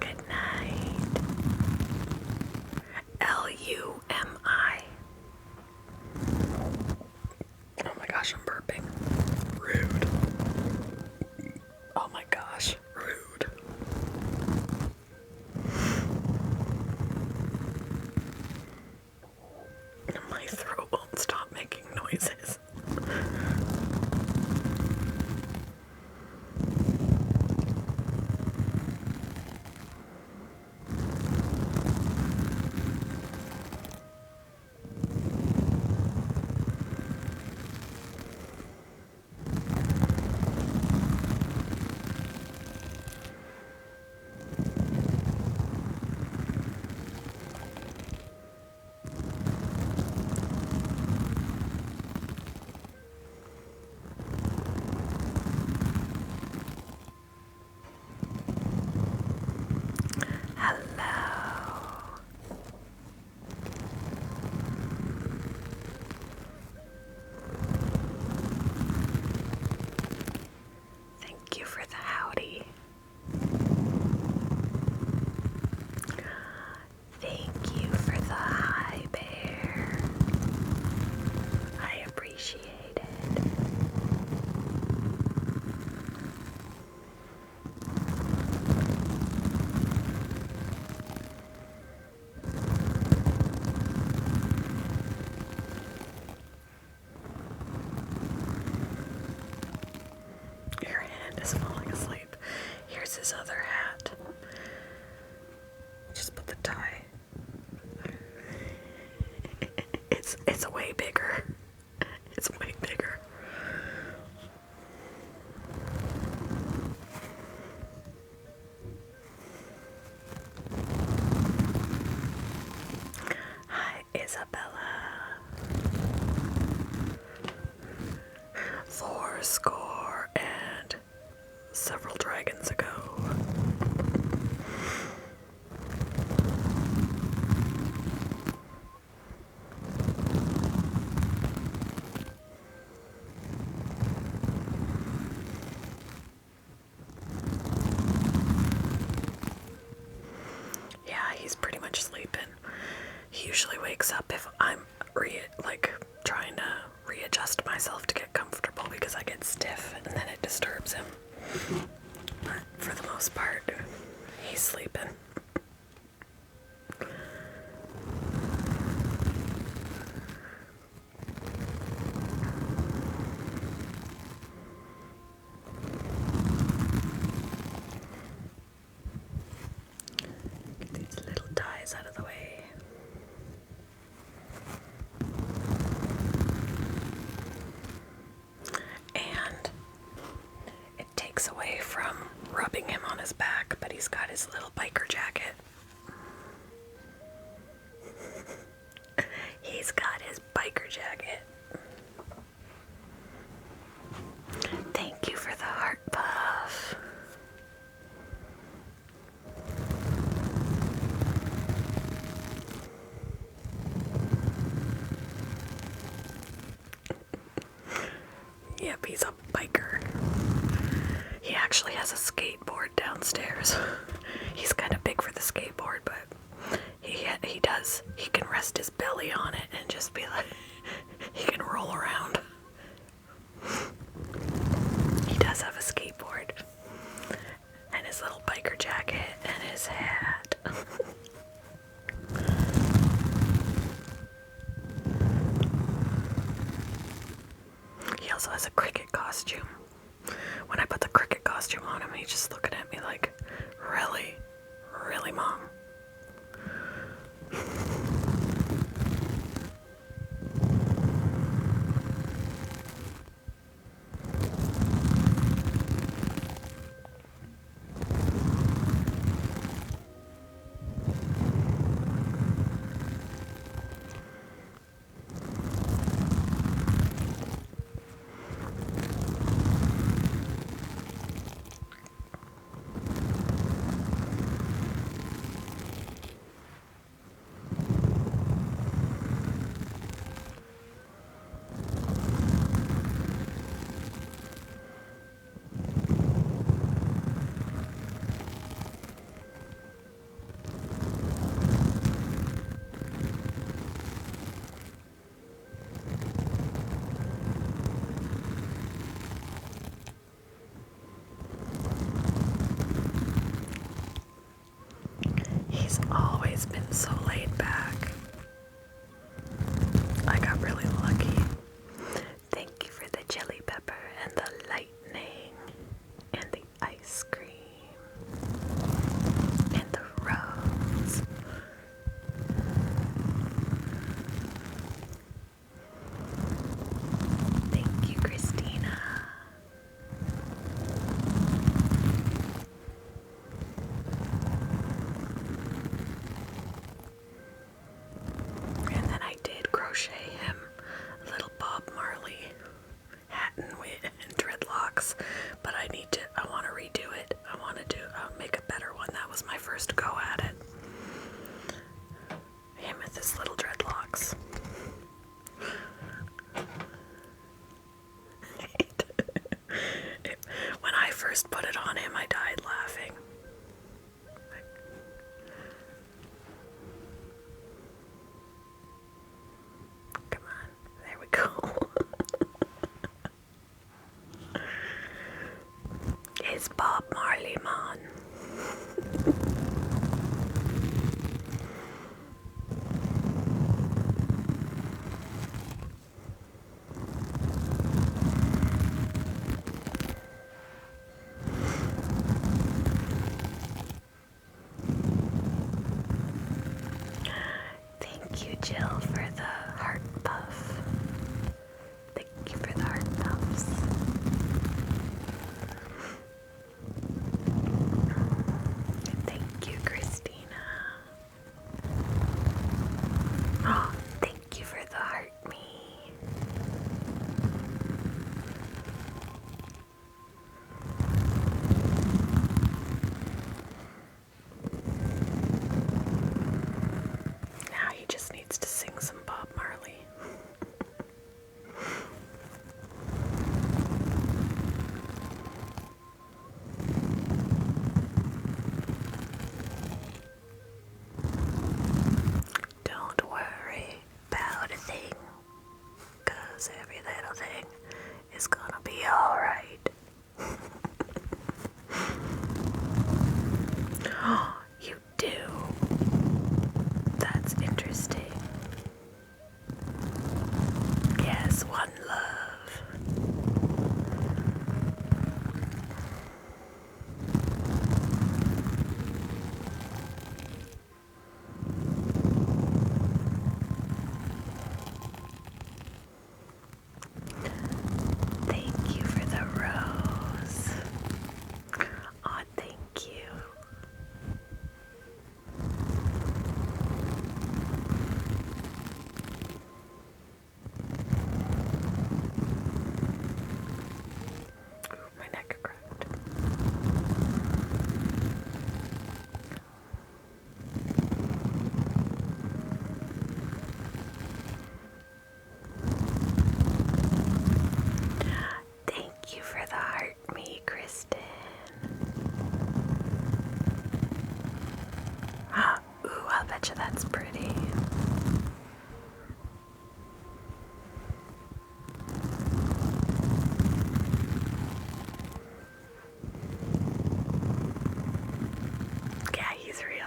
Good night. Lumi. Oh my gosh, I'm burping. Rude. Oh my gosh, rude. My throat won't stop making noises. Thank you for the howdy. Thank you for the hi, bear. I appreciate it. Your hand is falling asleep. Here's his other hat. Just put the tie. It's way bigger. It's way bigger. Hi, Isabella. 4 and several dragons ago. Yeah, he's pretty much sleeping. He usually wakes up if I'm trying to readjust myself to get comfortable because I get stiff and then it disturbs him. But for the most part, he's sleeping. Get these little ties out of the way. And it takes away from rubbing him on his back, but he's got his little biker jacket. He's got his biker jacket. Thank you for the heart puff. He's a biker. He actually has a skateboard downstairs. He's kind of big for the skateboard, but he does. He can rest his belly on it and just be like, he can roll around. He does have a skateboard and his little biker jacket and his hat. He also has a cricket costume. When I put the cricket costume on him, he's just looking at me like, really? Really, Mom? He's always been so laid back. I got really lucky. Thank you for the chili pepper and the lightning and the ice cream and the rose. Thank you, Christina. And then I did crochet him a little Bob Marley hat and dreadlocks, but I want to redo it. I want to make a better one. That was my first go at it. Him with his little dreadlocks. When I first put it on him, I died laughing. Come on, there we go. It's Bob Marley, man. Thank you, Jill, for the heart puff. Thank you for the heart puffs. Thank you, Christina. Oh, thank you for the heart me. Now he just needs to sing some Bob Marley. bet you that's pretty. Yeah, he's real.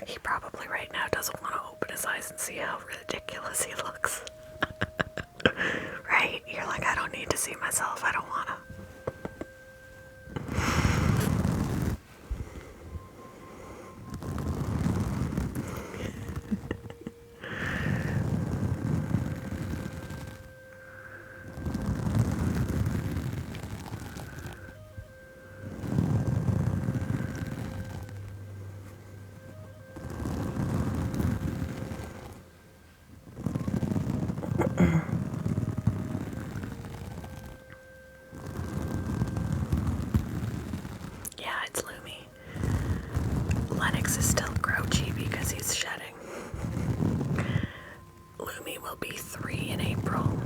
He probably right now doesn't want to open his eyes and see how ridiculous he looks. Right? You're like, I don't need to see myself. I don't want to. Yeah, it's Lumi. Lennox is still grouchy because he's shedding. Lumi will be 3 in April.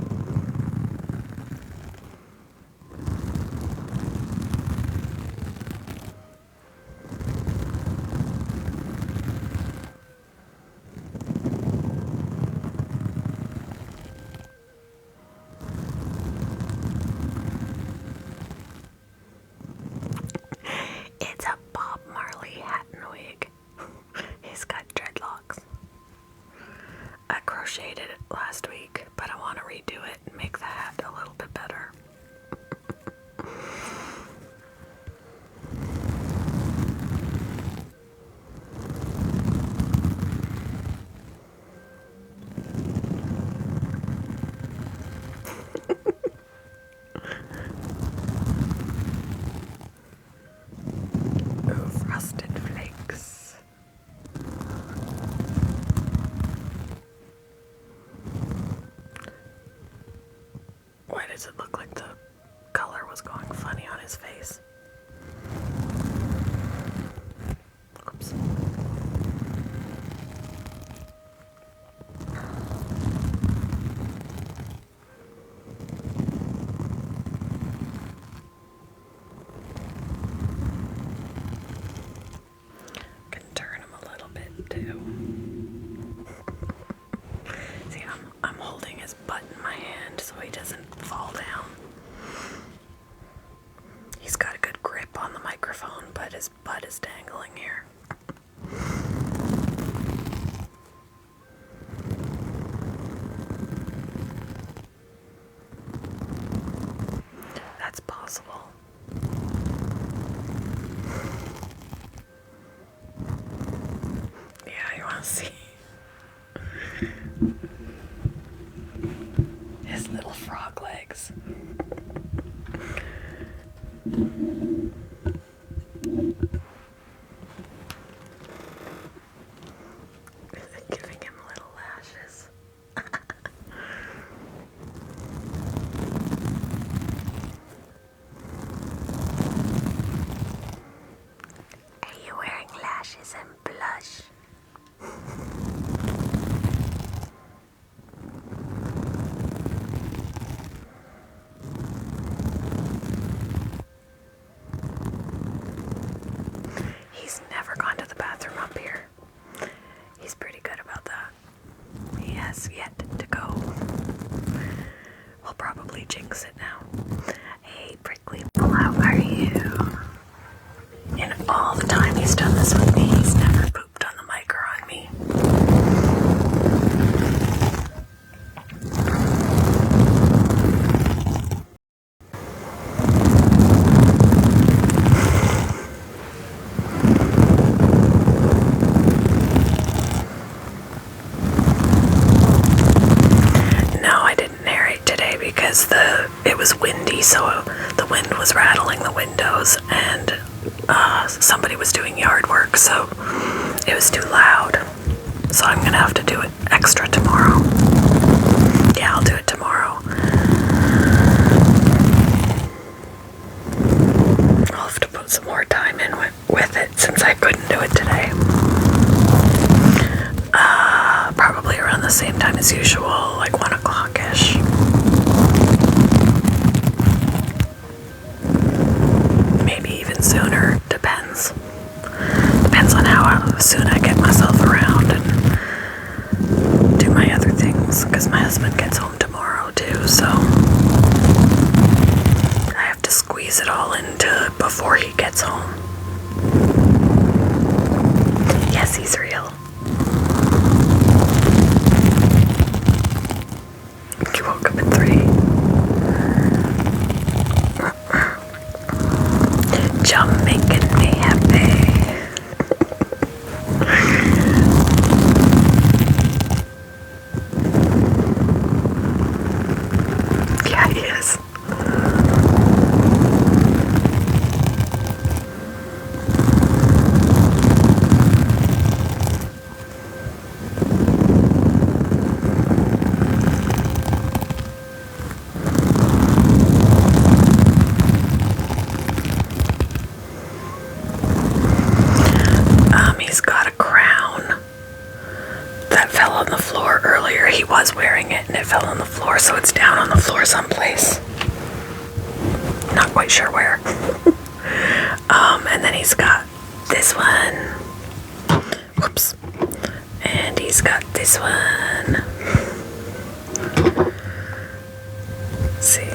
It's a Bob Marley hat and wig. He's got dreadlocks. I crocheted it last week, but I want to redo it and make the hat a little bit better. Ooh, frosted flakes. Why does it look like the color was going funny on his face? Oops. Can turn him a little bit too. See, I'm holding his butt in my hand so he doesn't fall down. He's got a good grip on the microphone, but his butt is dangling here. That's possible. Yeah, you want to see his little frog legs. Giving him little lashes. Are you wearing lashes and blush? He's never gone to the bathroom up here. He's pretty good about that. He has yet to go. We'll probably jinx it now. Hey, Prickly Bull, how are you? In all the time he's done this with me, he's never pooped on the mic or on me. No, I didn't narrate today because it was windy, so the wind was rattling the windows, and somebody was doing yard work, so it was too loud. So I'm gonna have to do it extra tomorrow. Yeah, I'll do it tomorrow. I'll have to put some more time in with it since I couldn't do it today. Probably around the same time as usual, like 1 o'clock-ish. Maybe even sooner, depends. Depends on how soon wearing it and it fell on the floor, so it's down on the floor someplace. Not quite sure where. And then he's got this one. Whoops. And he's got this one. Let's see.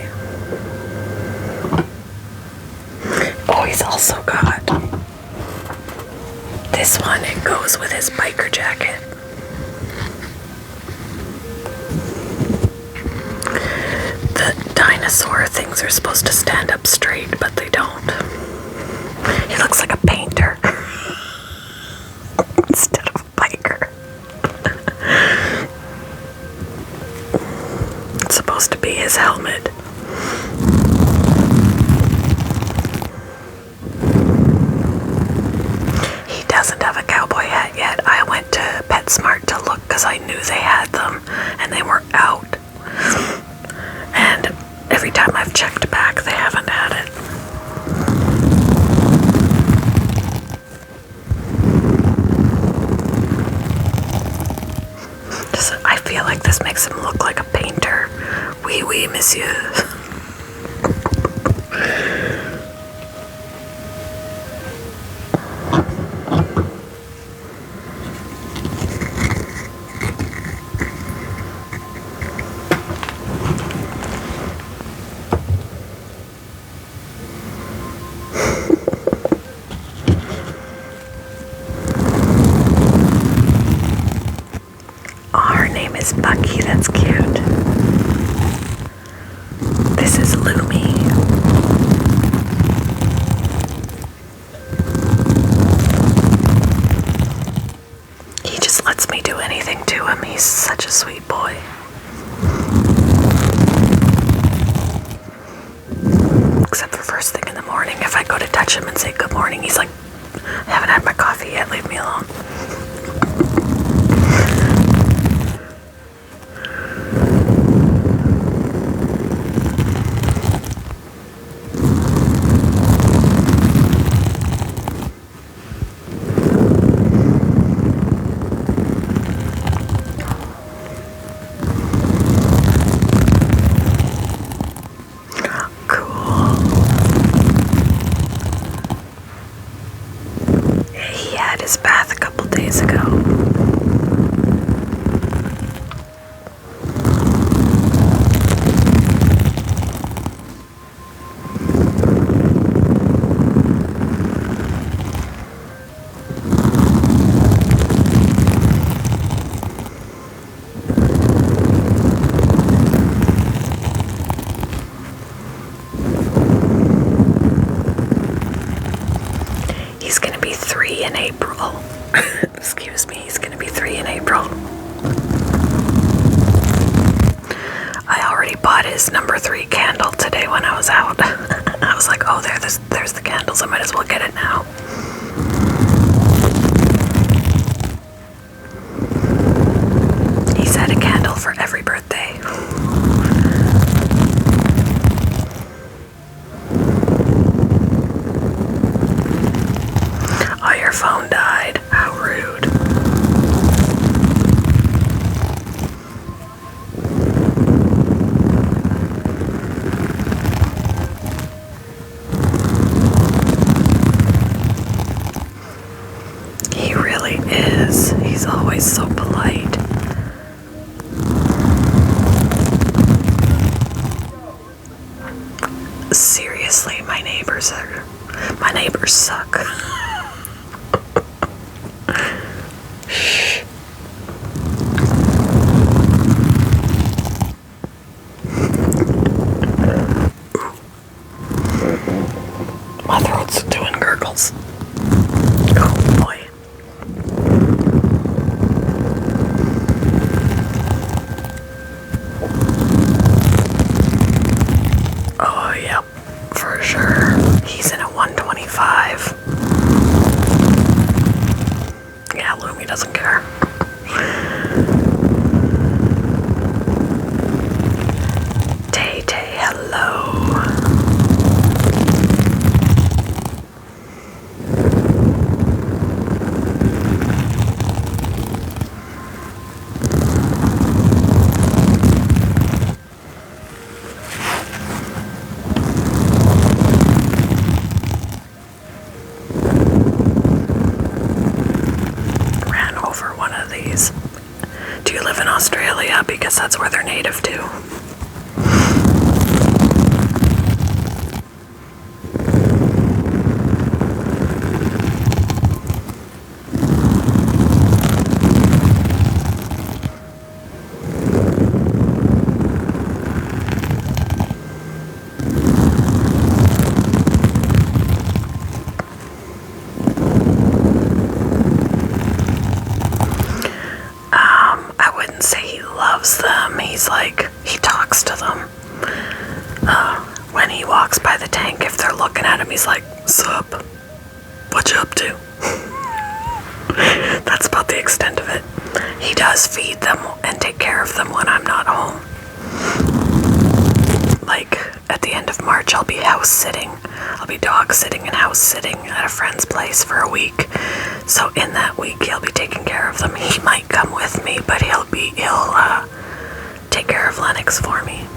Oh, he's also got this one. It goes with his biker jacket. The dinosaur things are supposed to stand up straight, but they don't. He looks like a painter instead of a biker. It's supposed to be his helmet. He doesn't have a cowboy hat yet. I went to PetSmart to look because I knew they had them and they were out. And every time I've checked back, they haven't had it. I feel like this makes him look like a painter. Oui, oui, monsieur. Her name is Bucky, that's cute. This is Lumi. He just lets me do anything to him. He's such a sweet boy. Except for first thing in the morning, if I go to touch him and say good morning, he's like, I haven't had my coffee yet, leave me alone. He had his bath a couple days ago. He's gonna be 3 in April. Excuse me, he's gonna be 3 in April. I already bought his number 3 candle today when I was out. I was like, oh, there's the candles, I might as well get it now. He's had a candle for every birthday. Oh, your phone died. How rude. He really is. He's always so polite. Seriously, my neighbors suck. Shh. My throat's doing gurgles. Oh boy. Oh, yep, for sure. He's in a 125. Yeah, Lumi doesn't care. Tay-Tay, hello. one of these. Do you live in Australia? Because that's where they're native to. I wouldn't say he loves them. He's like, he talks to them. When he walks by the tank, if they're looking at him, he's like, "Sup? What you up to?" That's about the extent of it. He does feed them and take care of them when I'm not home. Like, at the end of March, I'll be house sitting. I'll be dog sitting and house sitting at a friend's place for a week. So in that week, he'll be taking care of them. He might come with me, but he'll take care of Lennox for me.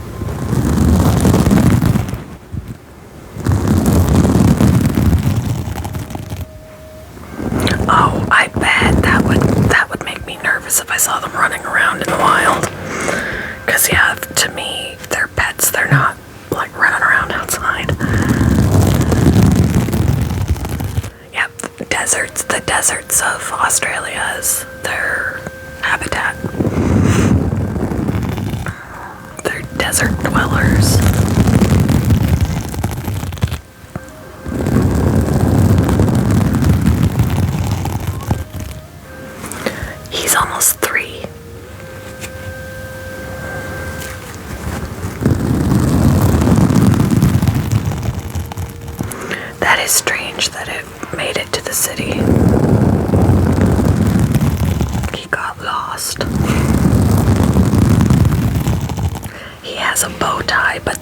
Oh, I bet that would make me nervous if I saw them running around in the wild. 'Cause yeah, to me, they're pets. They're not like running around outside. Yep, the deserts of Australia is their habitat. They're desert dwellers. He's almost 3. That is strange that it made it to the city. He got lost. He has a bow tie, but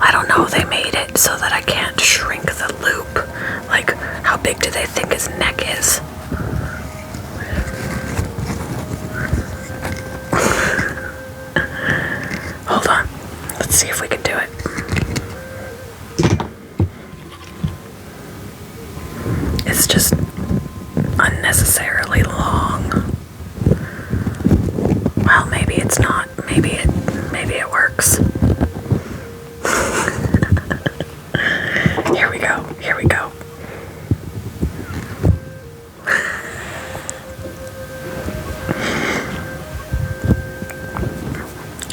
I don't know, they made it so that I can't shrink the loop. Like, how big do they think his neck is? Hold on. Let's see if we can do it. It's just unnecessarily long. Well, maybe it's not. Maybe it works. Here we go. Here we go.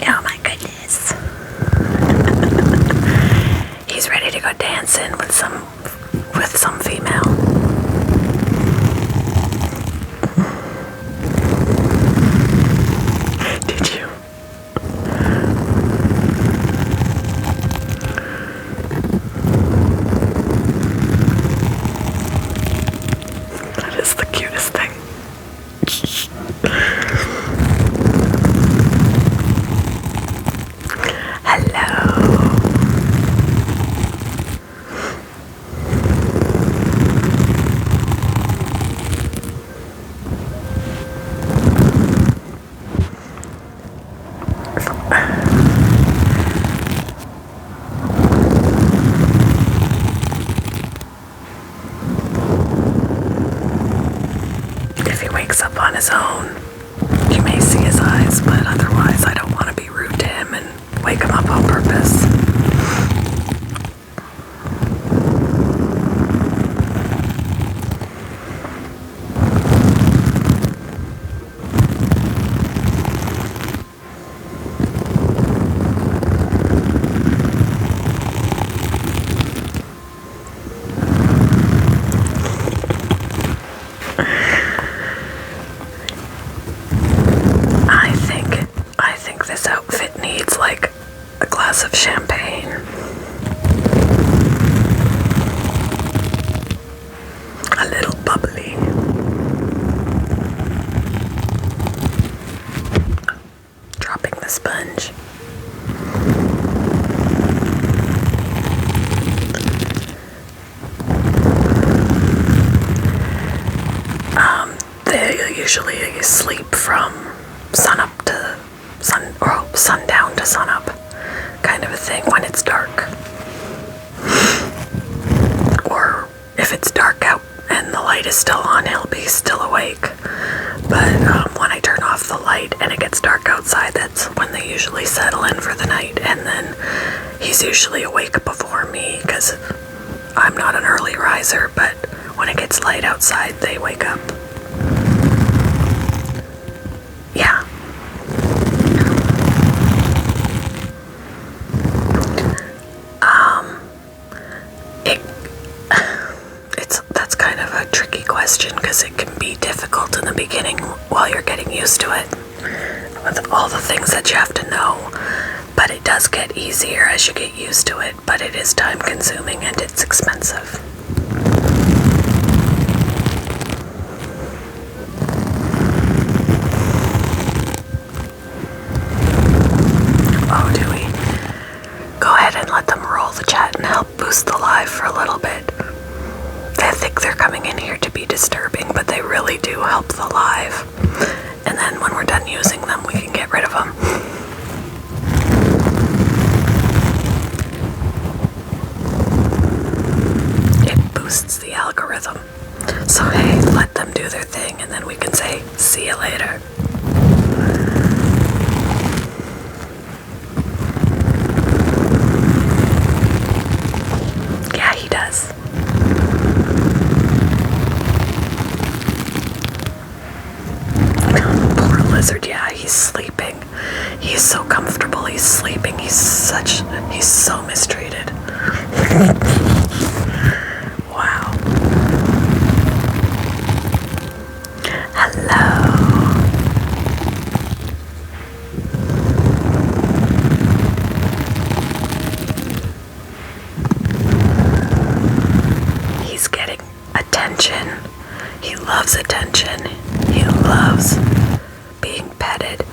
Oh my goodness. He's ready to go dancing with some female. Did you? That is the cutest thing. Hello. If he wakes up on his own, you may see his eyes, but otherwise I don't want to be rude to him and wake him up on purpose. I think this outfit needs like a glass of champagne. A little bubbly. Dropping the sponge. They usually sleep from sundown to sunup, kind of a thing when it's dark. Or if it's dark out and the light is still on, he'll be still awake. But light and it gets dark outside, that's when they usually settle in for the night. And then he's usually awake before me because I'm not an early riser, but when it gets light outside, they wake up. Yeah. That's kind of a tricky question because it can be difficult in the beginning while you're getting used to it with all the things that you have to know, but it does get easier as you get used to it, but it is time consuming and it's expensive. Oh, do we? Go ahead and let them roll the chat and help boost the live for a little bit. They think they're coming in here to be disturbing, but they really do help the live. And then when we're done using them, we can get rid of them. It boosts the algorithm. So hey, let them do their thing, and then we can say, see you later. Yeah, he does. Poor lizard, yeah, he's sleeping. He's so comfortable, he's sleeping. He's so mistreated. Wow. Hello. He's getting attention. He loves attention. He loves being petted.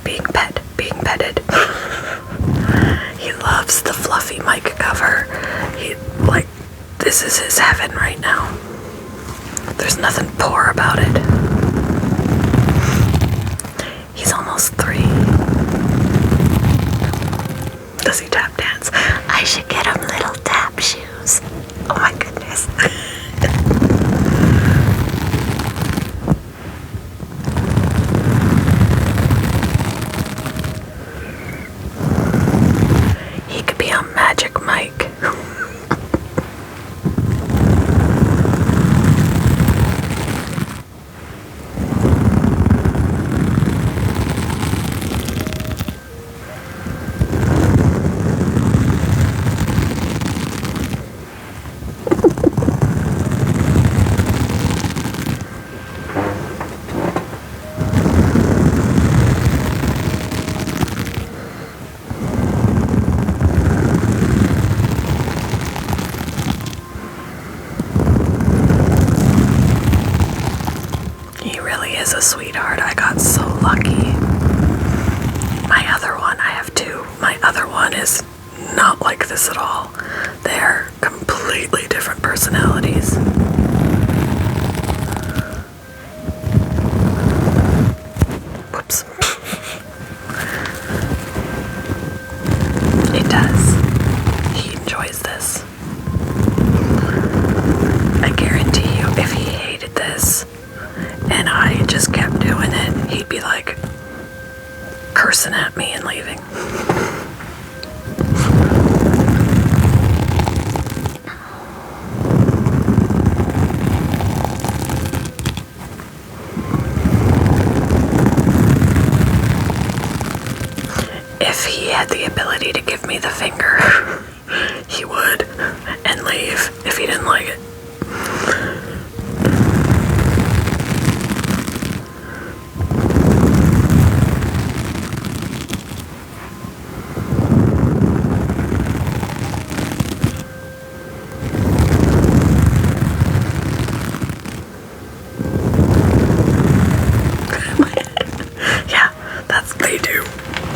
Being petted. He loves the fluffy mic cover. This is his heaven right now. There's nothing poor about it. He's almost 3. Does he tap dance? I should get him little tap shoes. Oh my goodness. He could be on Magic Mike. A sweetheart. I got so lucky. My other one, I have 2. My other one is not like this at all. They're completely different personalities. Whoops. It does. He enjoys this. I guarantee you, if he hated this, and I just kept doing it, he'd be like cursing at me and leaving. If he had the ability to give me the finger, he would, and leave if he didn't like it.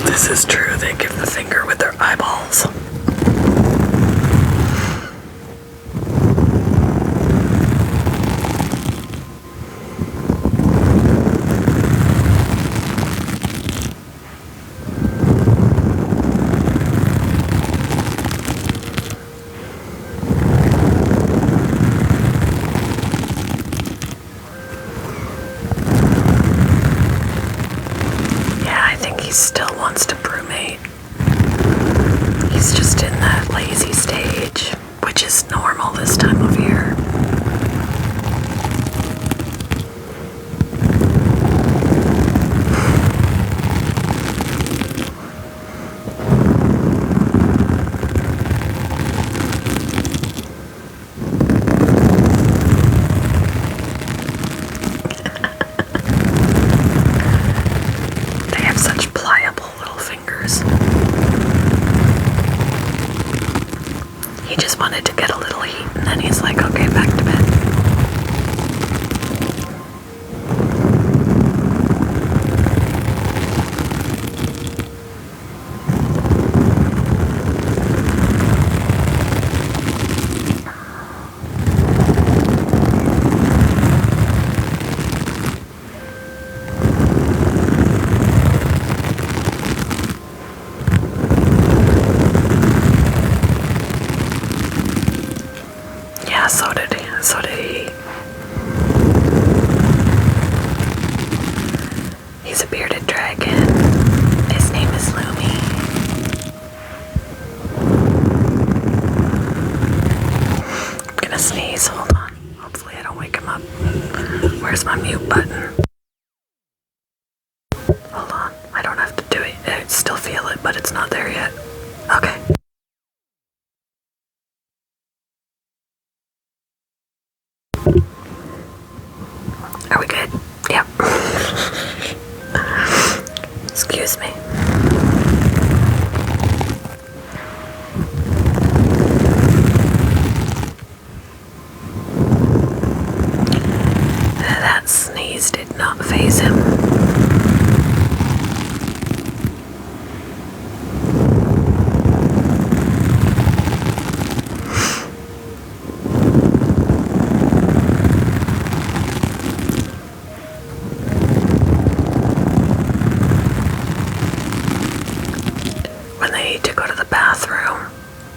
This is true, they give the finger with their eyeballs. still wants to brewmate. He's just in that lazy stage, which is normal this time of year. They have such pliable little fingers. He just wanted to get a little heat and then he's like, okay, back to bed. Yeah, so did he. He's a bearded dragon. His name is Lumi. I'm gonna sneeze, hold on. Hopefully I don't wake him up. Where's my mute button? Hold on, I don't have to do it. I still feel it, but it's not there yet. Okay. Are we good? Yep. Excuse me. That sneeze did not faze him. When they need to go to the bathroom,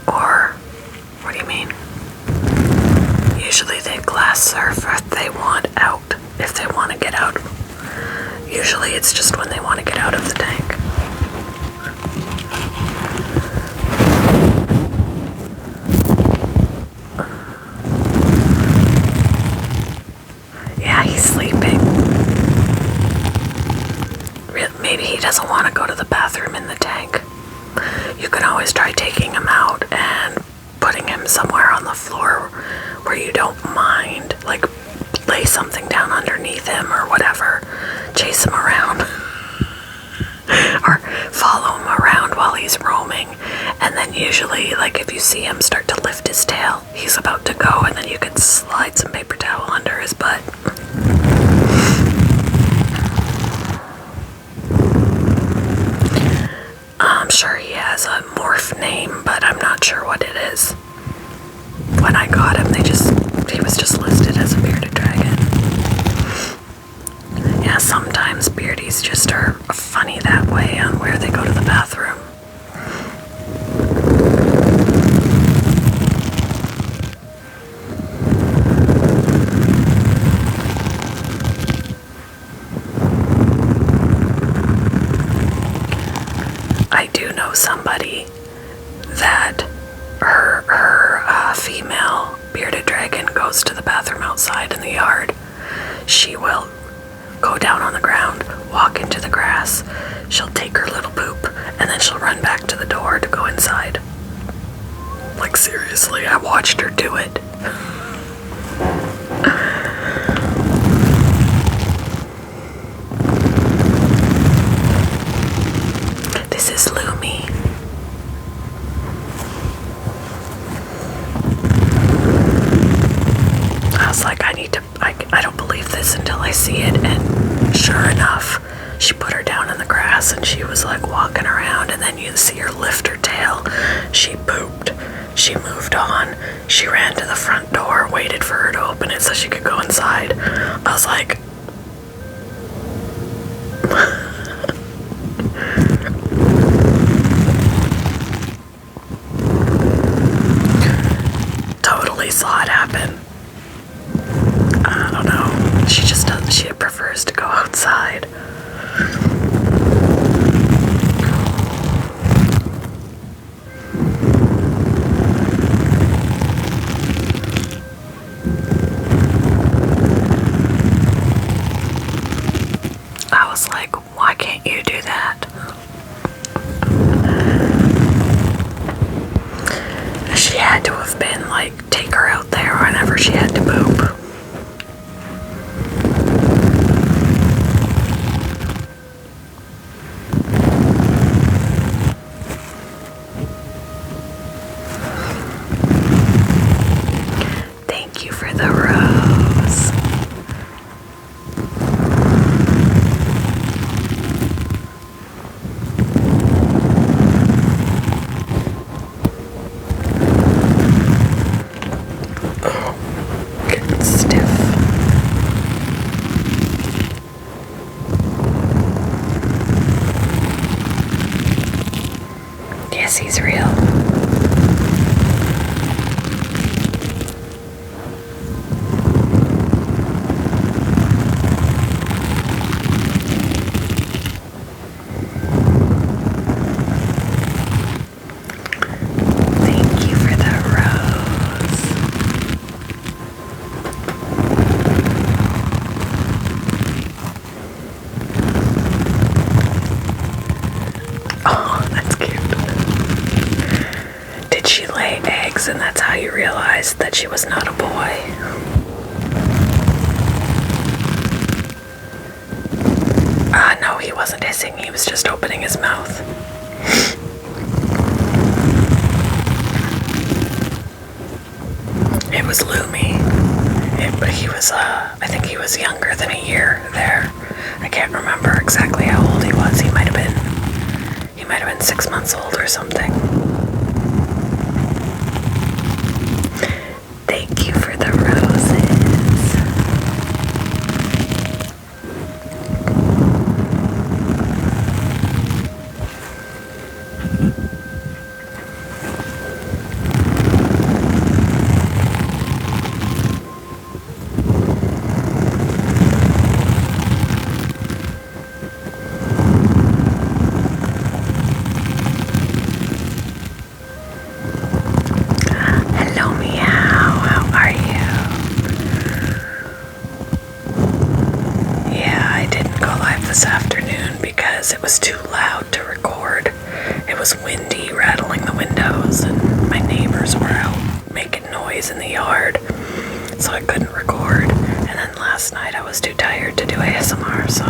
or what do you mean? Usually they glass surf if they want out, if they want to get out. Usually it's just when they want to get out of the tank. Yeah, he's sleeping. Maybe he doesn't want to go to the bathroom in the tank. You can always try taking him out and putting him somewhere on the floor where you don't mind. Like, lay something down underneath him or whatever. Chase him around. Or follow him around while he's roaming. And then usually, like, if you see him start to lift his tail, he's about to go, and then you can slide some paper towel under his butt. I'm sure he has a morph name, but I'm not sure what it is. When I got him, he was just listed as a bearded dragon. Yeah, sometimes beardies just are funny that way on where they go to the bathroom. I do know somebody that her female bearded dragon goes to the bathroom outside in the yard. She will go down on the ground, walk into the grass, she'll take her little poop, and then she'll run back to the door to go inside. Like, seriously, I watched her do it. This is Lumi. I was like, I don't believe this until I see it, and sure enough, she put her down in the grass and she was like walking around, and then you see her lift her tail. She pooped. She moved on. She ran to the front door, waited for her to open it so she could go inside. I was like, totally saw it happen. I don't know. She prefers to go outside. before she had to poop. Thank you for the rose. Oh, getting stiff. Yes, he's real. Thank you for the rose. Oh, that's cute. Did she lay eggs and that's how you realized that she was not a boy? No, he wasn't hissing, he was just opening his mouth. It was Lumi. But he was, I think he was younger than a year there. I can't remember exactly how old he was. He might have been 6 months old or something. Thank you for the roses. Hello, Meow. How are you? Yeah, I didn't go live this afternoon because it was too loud to record. It was windy, rattling the windows, and my neighbors were out making noise in the yard, so I couldn't record. And then last night I was too tired to do ASMR, so...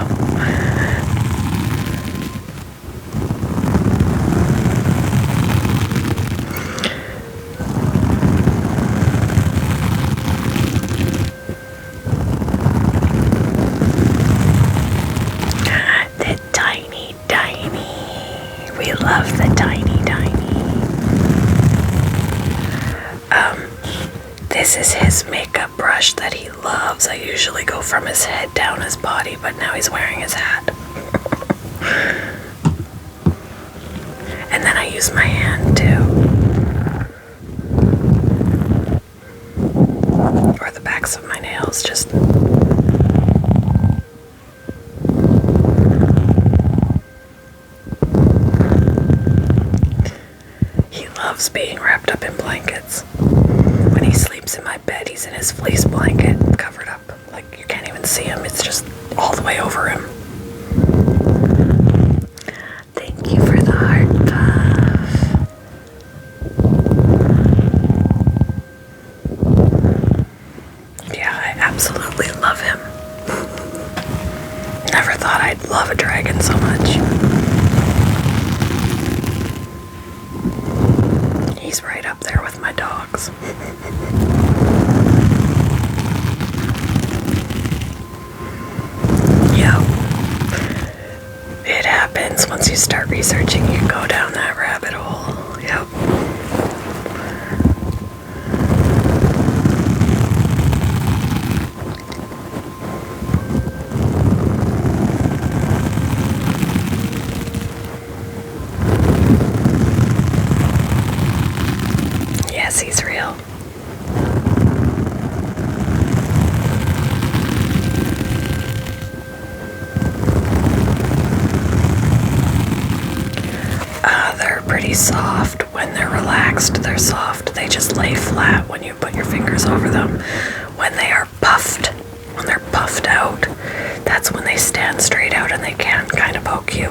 The tiny. We love the tiny. This is his makeup brush that he loves. I usually go from his head down his body, but now he's wearing his hat. And then I use my hand too. Or the backs of my nails, just... He loves being wrapped up in blankets. When he sleeps in my bed, he's in his fleece blanket, covered up. Like, you can't even see him. It's just all the way over him. Thank you for the heart puff. Yeah, I absolutely love him. Never thought I'd love a dragon so much. He's right up there with my dogs. Yep. It happens once you start researching, you go down that rabbit hole. Yep. Yes, he's real. They're pretty soft. When they're relaxed, they're soft. They just lay flat when you put your fingers over them. When they are puffed, when they're puffed out, that's when they stand straight out and they can kind of poke you.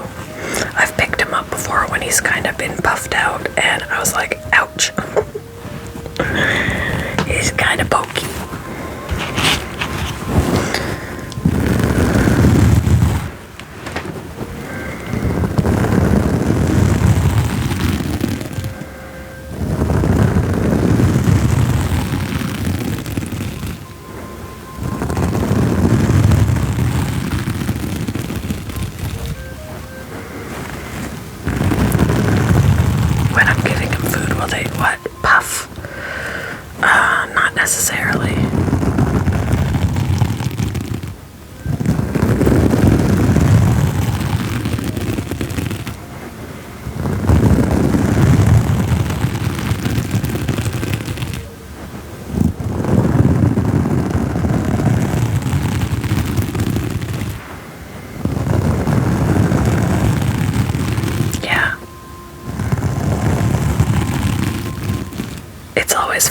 I've picked him up before when he's kind of been puffed out, and I was like, ouch. He's kind of pokey.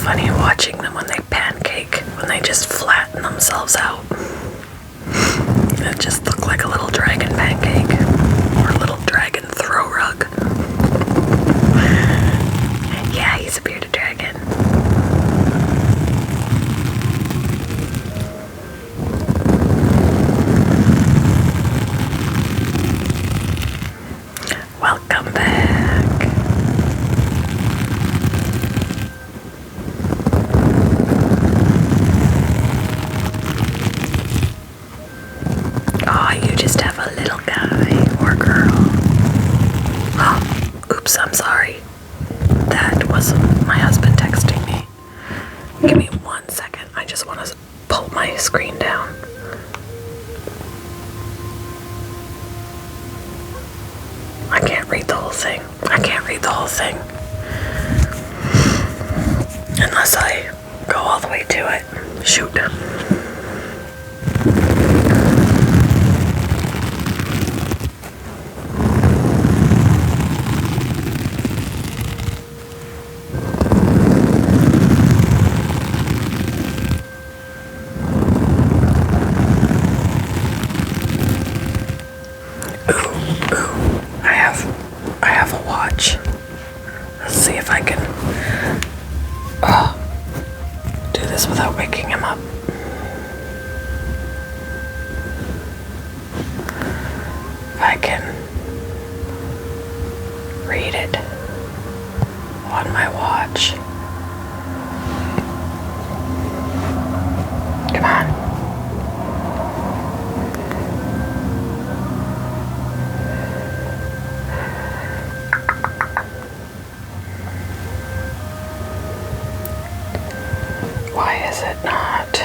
funny watching them when they pancake, when they just flatten themselves out. It just look like a little dragon pancake or a little dragon throw rug. Yeah, he's a bearded dragon. Welcome back. Aw, you just have a little guy or girl. Oh, oops, I'm sorry. That was my husband texting me. Give me 1 second. I just want to pull my screen down. I can't read the whole thing. I can't read the whole thing. Unless I go all the way to it. Shoot. I have a watch. Let's see if I can do this without waking him up. If I can read it on my watch. Come on. Why is it not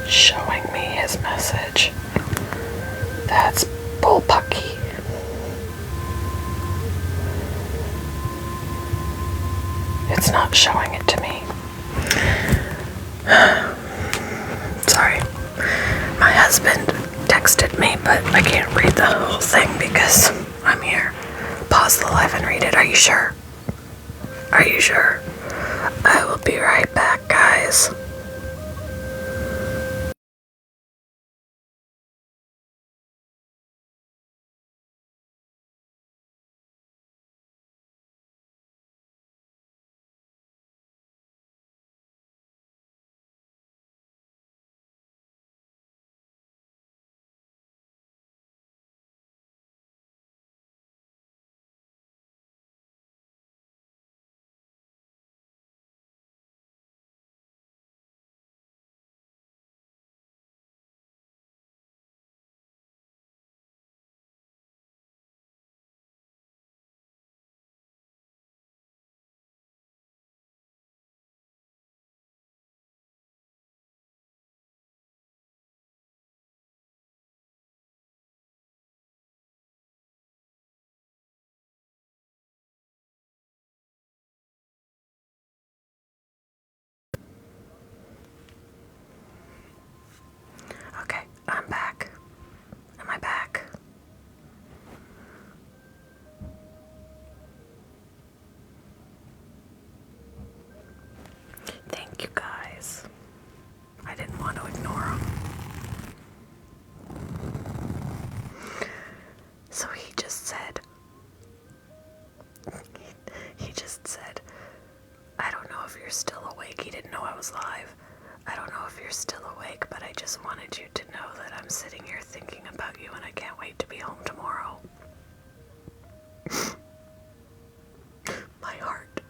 showing me his message? That's bullpucky. It's not showing it to me. Sorry. My husband texted me, but I can't read the whole thing because I'm here. Pause the live and read it. Are you sure? Are you sure? I will be right back, guys. Okay, I'm back. Am I back? Thank you, guys. I didn't want to ignore him. So he just said, I don't know if you're still awake. He didn't know I was live. I don't know if you're still awake, but I just wanted you to know that I'm sitting here thinking about you and I can't wait to be home tomorrow. My heart.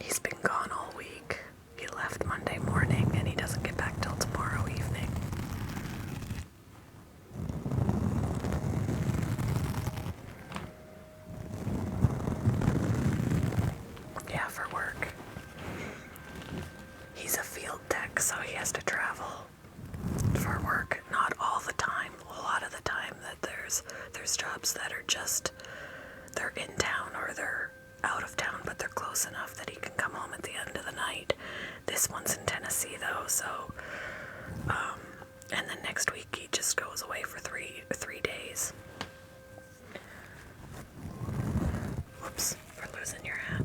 He's been gone all week. He left Monday morning and he doesn't get back till tomorrow evening. Yeah, for work. He's a field tech, so he has to travel for work. Not all the time. A lot of the time that there's jobs that are just, they're in town or they're out of town, but they're close enough that he can come home at the end of the night. This one's in Tennessee though, so And then next week he just goes away for three days. Whoops, for losing your hat.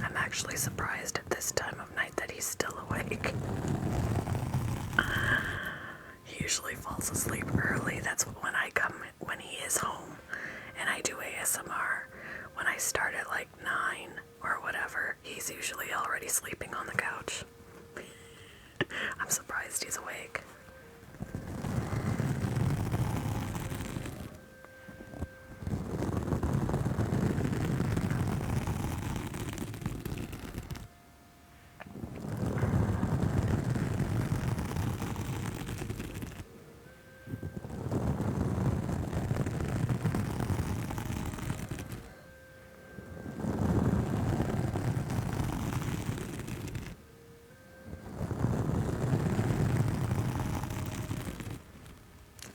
I'm actually surprised at this time of night that he's still awake. He usually falls asleep early. That's when I come, when he is home, and I do ASMR. When I start at like 9 or whatever, he's usually already sleeping on the couch. I'm surprised he's awake.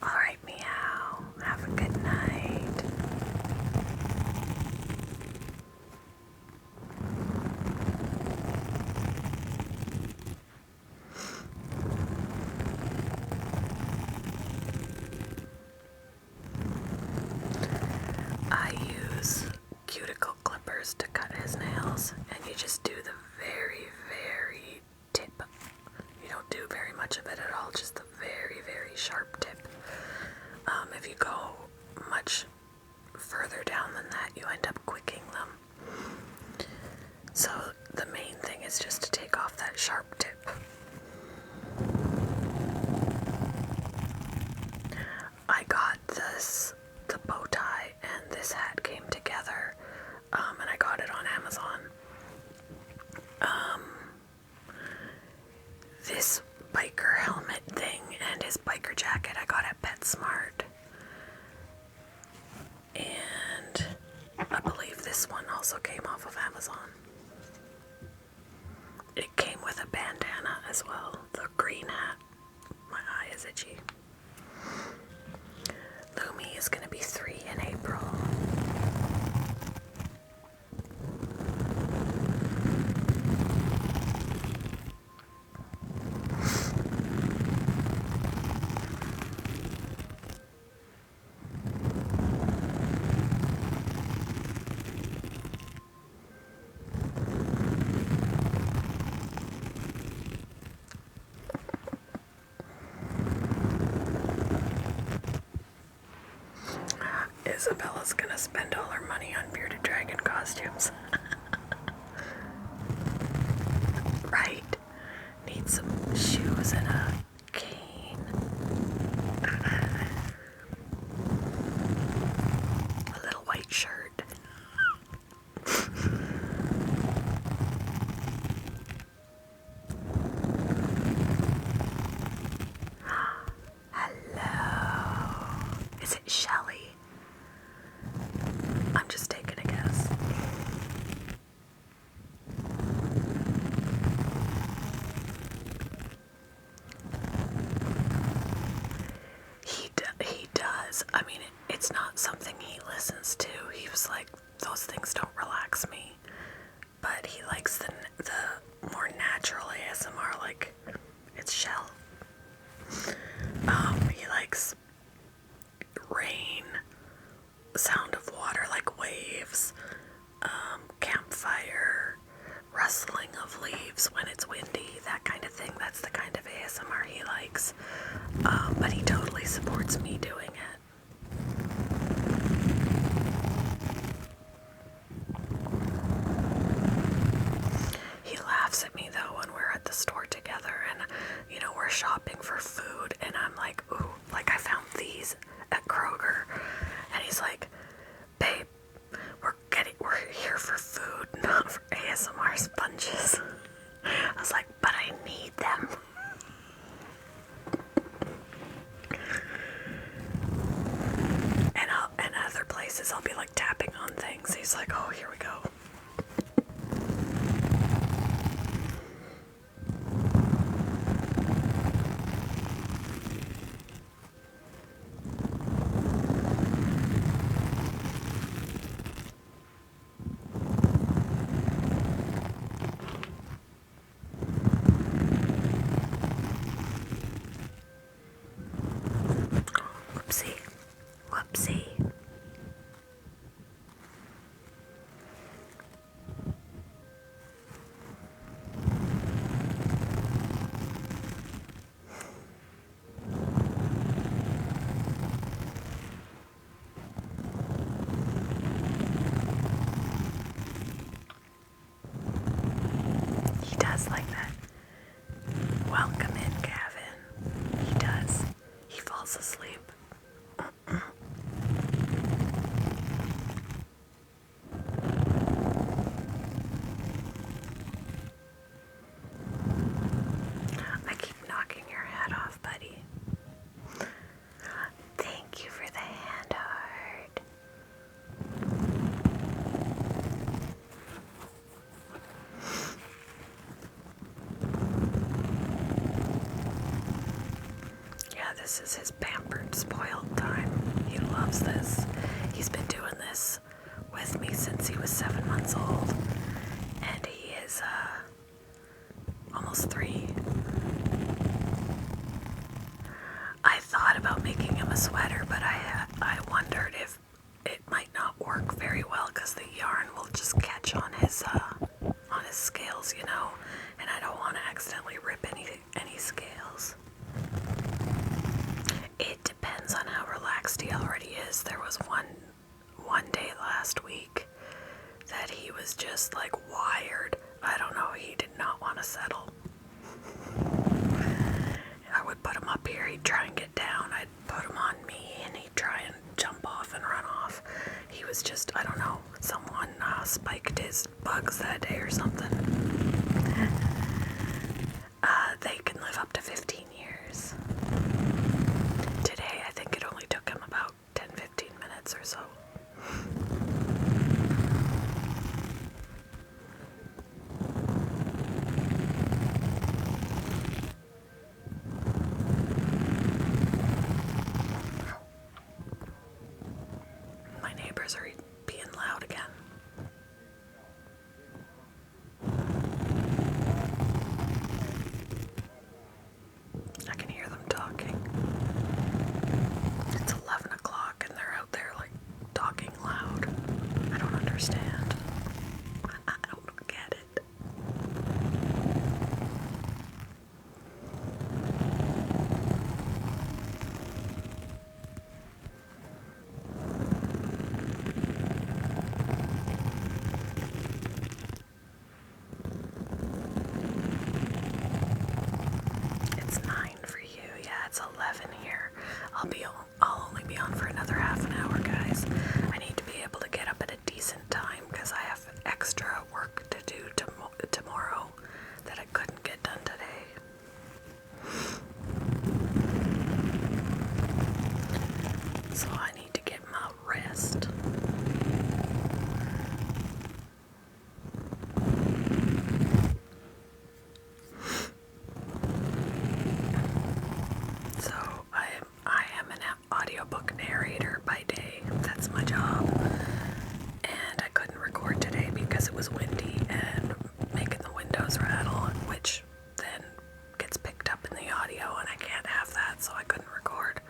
Alright, meow. Have a good night. I use cuticle clippers to cut his nails, and you just do the very, very tip. You don't do very much of it at all, just the very, very sharp tip. If you go much further down than that, you end up quicking them. So the main thing is just to take off that sharp tip. I got the bow tie and this hat came together, and I got it on Amazon. This biker helmet thing and his biker jacket I got at PetSmart. And I believe this one also came off of Amazon. It came with a bandana as well, the green hat. My eye is itchy. Lumi is going to be 3 in April. Isabella's gonna spend all her money on bearded dragon costumes. Right. Need some shoes and a cane. A little white shirt. Hello. Is it Shelly? I'm just taking a guess. He does. I mean, it's not something he listens to. He was like, those things don't relax me. But he likes the more natural ASMR, like it's Shell. He likes rain, sound of water like waves, campfire, rustling of leaves when it's windy, that kind of thing. That's the kind of ASMR he likes. But he totally supports me doing it. He laughs at me though when we're at the store together and, you know, we're shopping for food and I'm like, ooh, like I found these at Kroger. And he's like, babe, we're here for food, not for ASMR. ASMR sponges. I was like, but I need them. And other places I'll be like tapping on things. He's like, oh, here we go. Whoopsie. Whoopsie. He does like that. Welcome in, Gavin. He does. He falls asleep. I keep knocking your hat off, buddy. Thank you for the hand heart. Yeah, this is his pampered, spoiled time. He loves this. He's been doing this with me since he was 7 months old. And he is, almost 3. I thought about making him a sweater, but I wondered if it might not work very well because the yarn will just catch on his scales, you know, and I don't want to accidentally rip any scales. It depends on how relaxed he already is. There was one day last week that he was just like wired. I don't know, he did not want to settle. I would put him up here, he'd try and get down. I'd put him on me and he'd try and jump off and run off. He was just, I don't know, someone spiked his bugs that day or something. They can live up to 15 years. Today, I think it only took him about 10-15 minutes or so. My neighbors are being loud again. I can hear them talking. It's 11 o'clock and they're out there like talking loud. I don't understand. I don't get it. It's 9 for you. Yeah, it's 11 here. I'll only be on for another half an hour, guys. I need to be able to get up at a decent time because I have extra work to do tomorrow that I couldn't get done today. So I need to get my rest. So I am an audiobook narrator by day. That's my job. And I couldn't record today because it was windy and making the windows rattle, which then gets picked up in the audio, and I can't have that, so I couldn't record.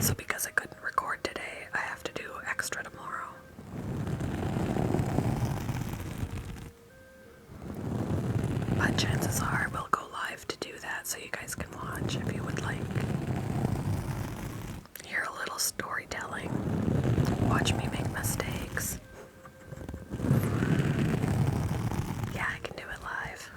So because I couldn't record today, I have to do extra tomorrow. But chances are we'll go live to do that, so you guys can watch if you would like. Hear a little storytelling. Watch me make mistakes. Yeah, I can do it live.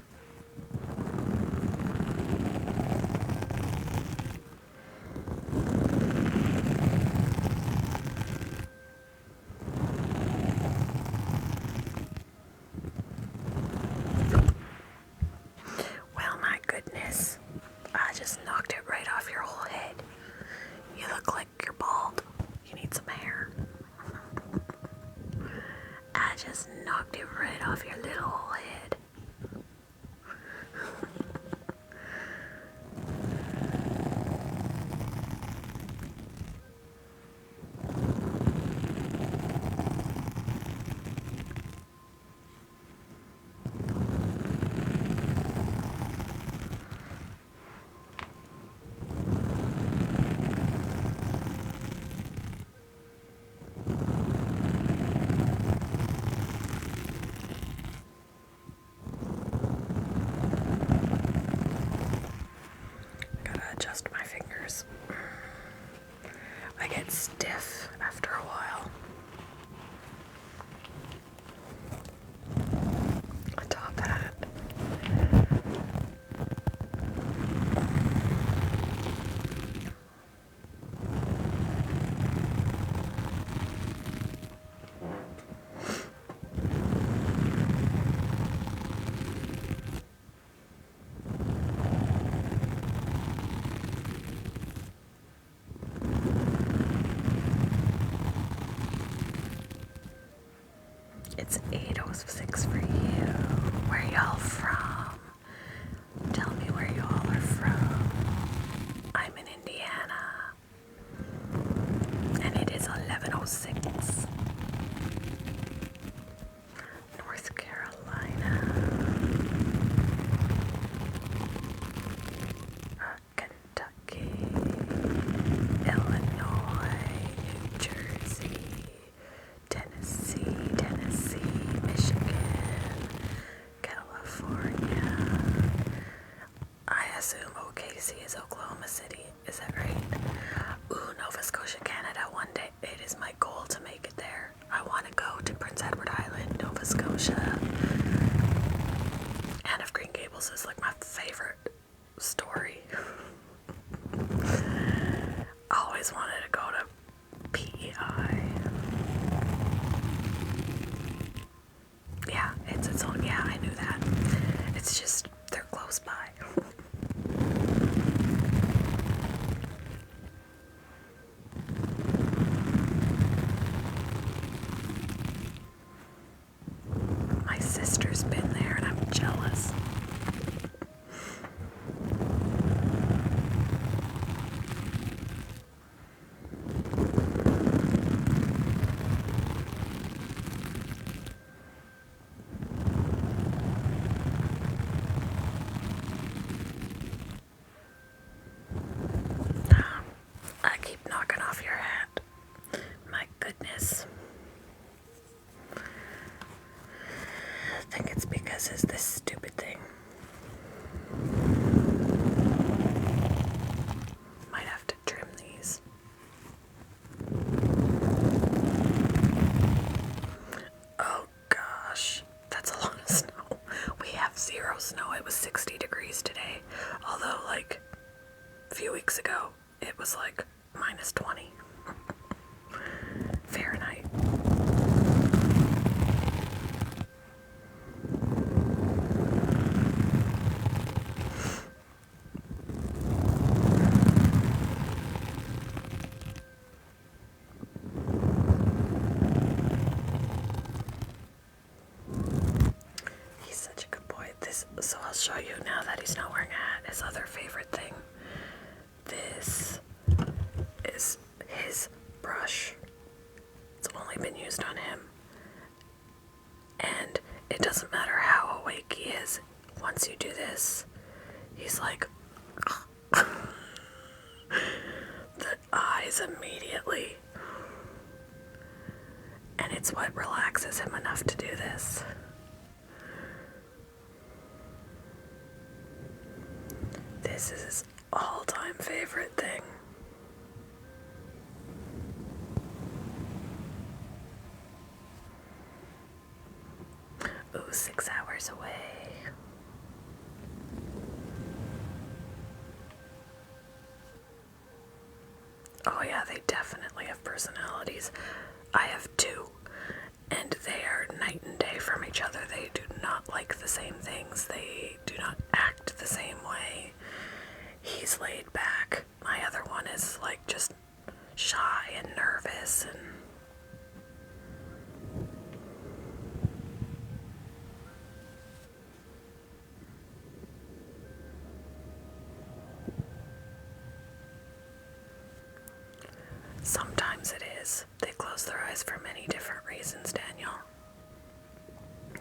get stiff after a while. Atop that. It's 8:06 for you. Where y'all from? Tell me where y'all are from. I'm in Indiana. And it is 11:06. North Carolina. Kentucky. Illinois. New Jersey. Tennessee, Michigan, California. I assume OKC is Oklahoma City. Is that right? Ooh, Nova Scotia, Canada. One day, it is my goal to make it there. I want to go to Prince Edward Island, Nova Scotia. Anne of Green Gables is like my favorite story. I always wanted to go to PEI. Yeah, it's its own. Yeah, I knew that. It's just, they're close by. My sister's been there and I'm jealous. I keep knocking off your hat. My goodness. I think it's because it's this stupid thing. Might have to trim these. Oh gosh, that's a lot of snow. We have 0 snow. It was 60 degrees today. Although, like, a few weeks ago, it was like -20 Fahrenheit. He's such a good boy. So I'll show you now that he's not wearing a hat. His other favorite thing. This is his brush. It's only been used on him. And it doesn't matter how awake he is. Once you do this, he's like... the eyes immediately. And it's what relaxes him enough to do this. This is his all-time favorite thing. Ooh, 6 hours away. Oh yeah, they definitely have personalities. I have 2, and they are night and day from each other. They do not like the same things. They do not act the same way. He's laid back. My other one is like just shy and nervous and... Sometimes it is. They close their eyes for many different reasons, Daniel.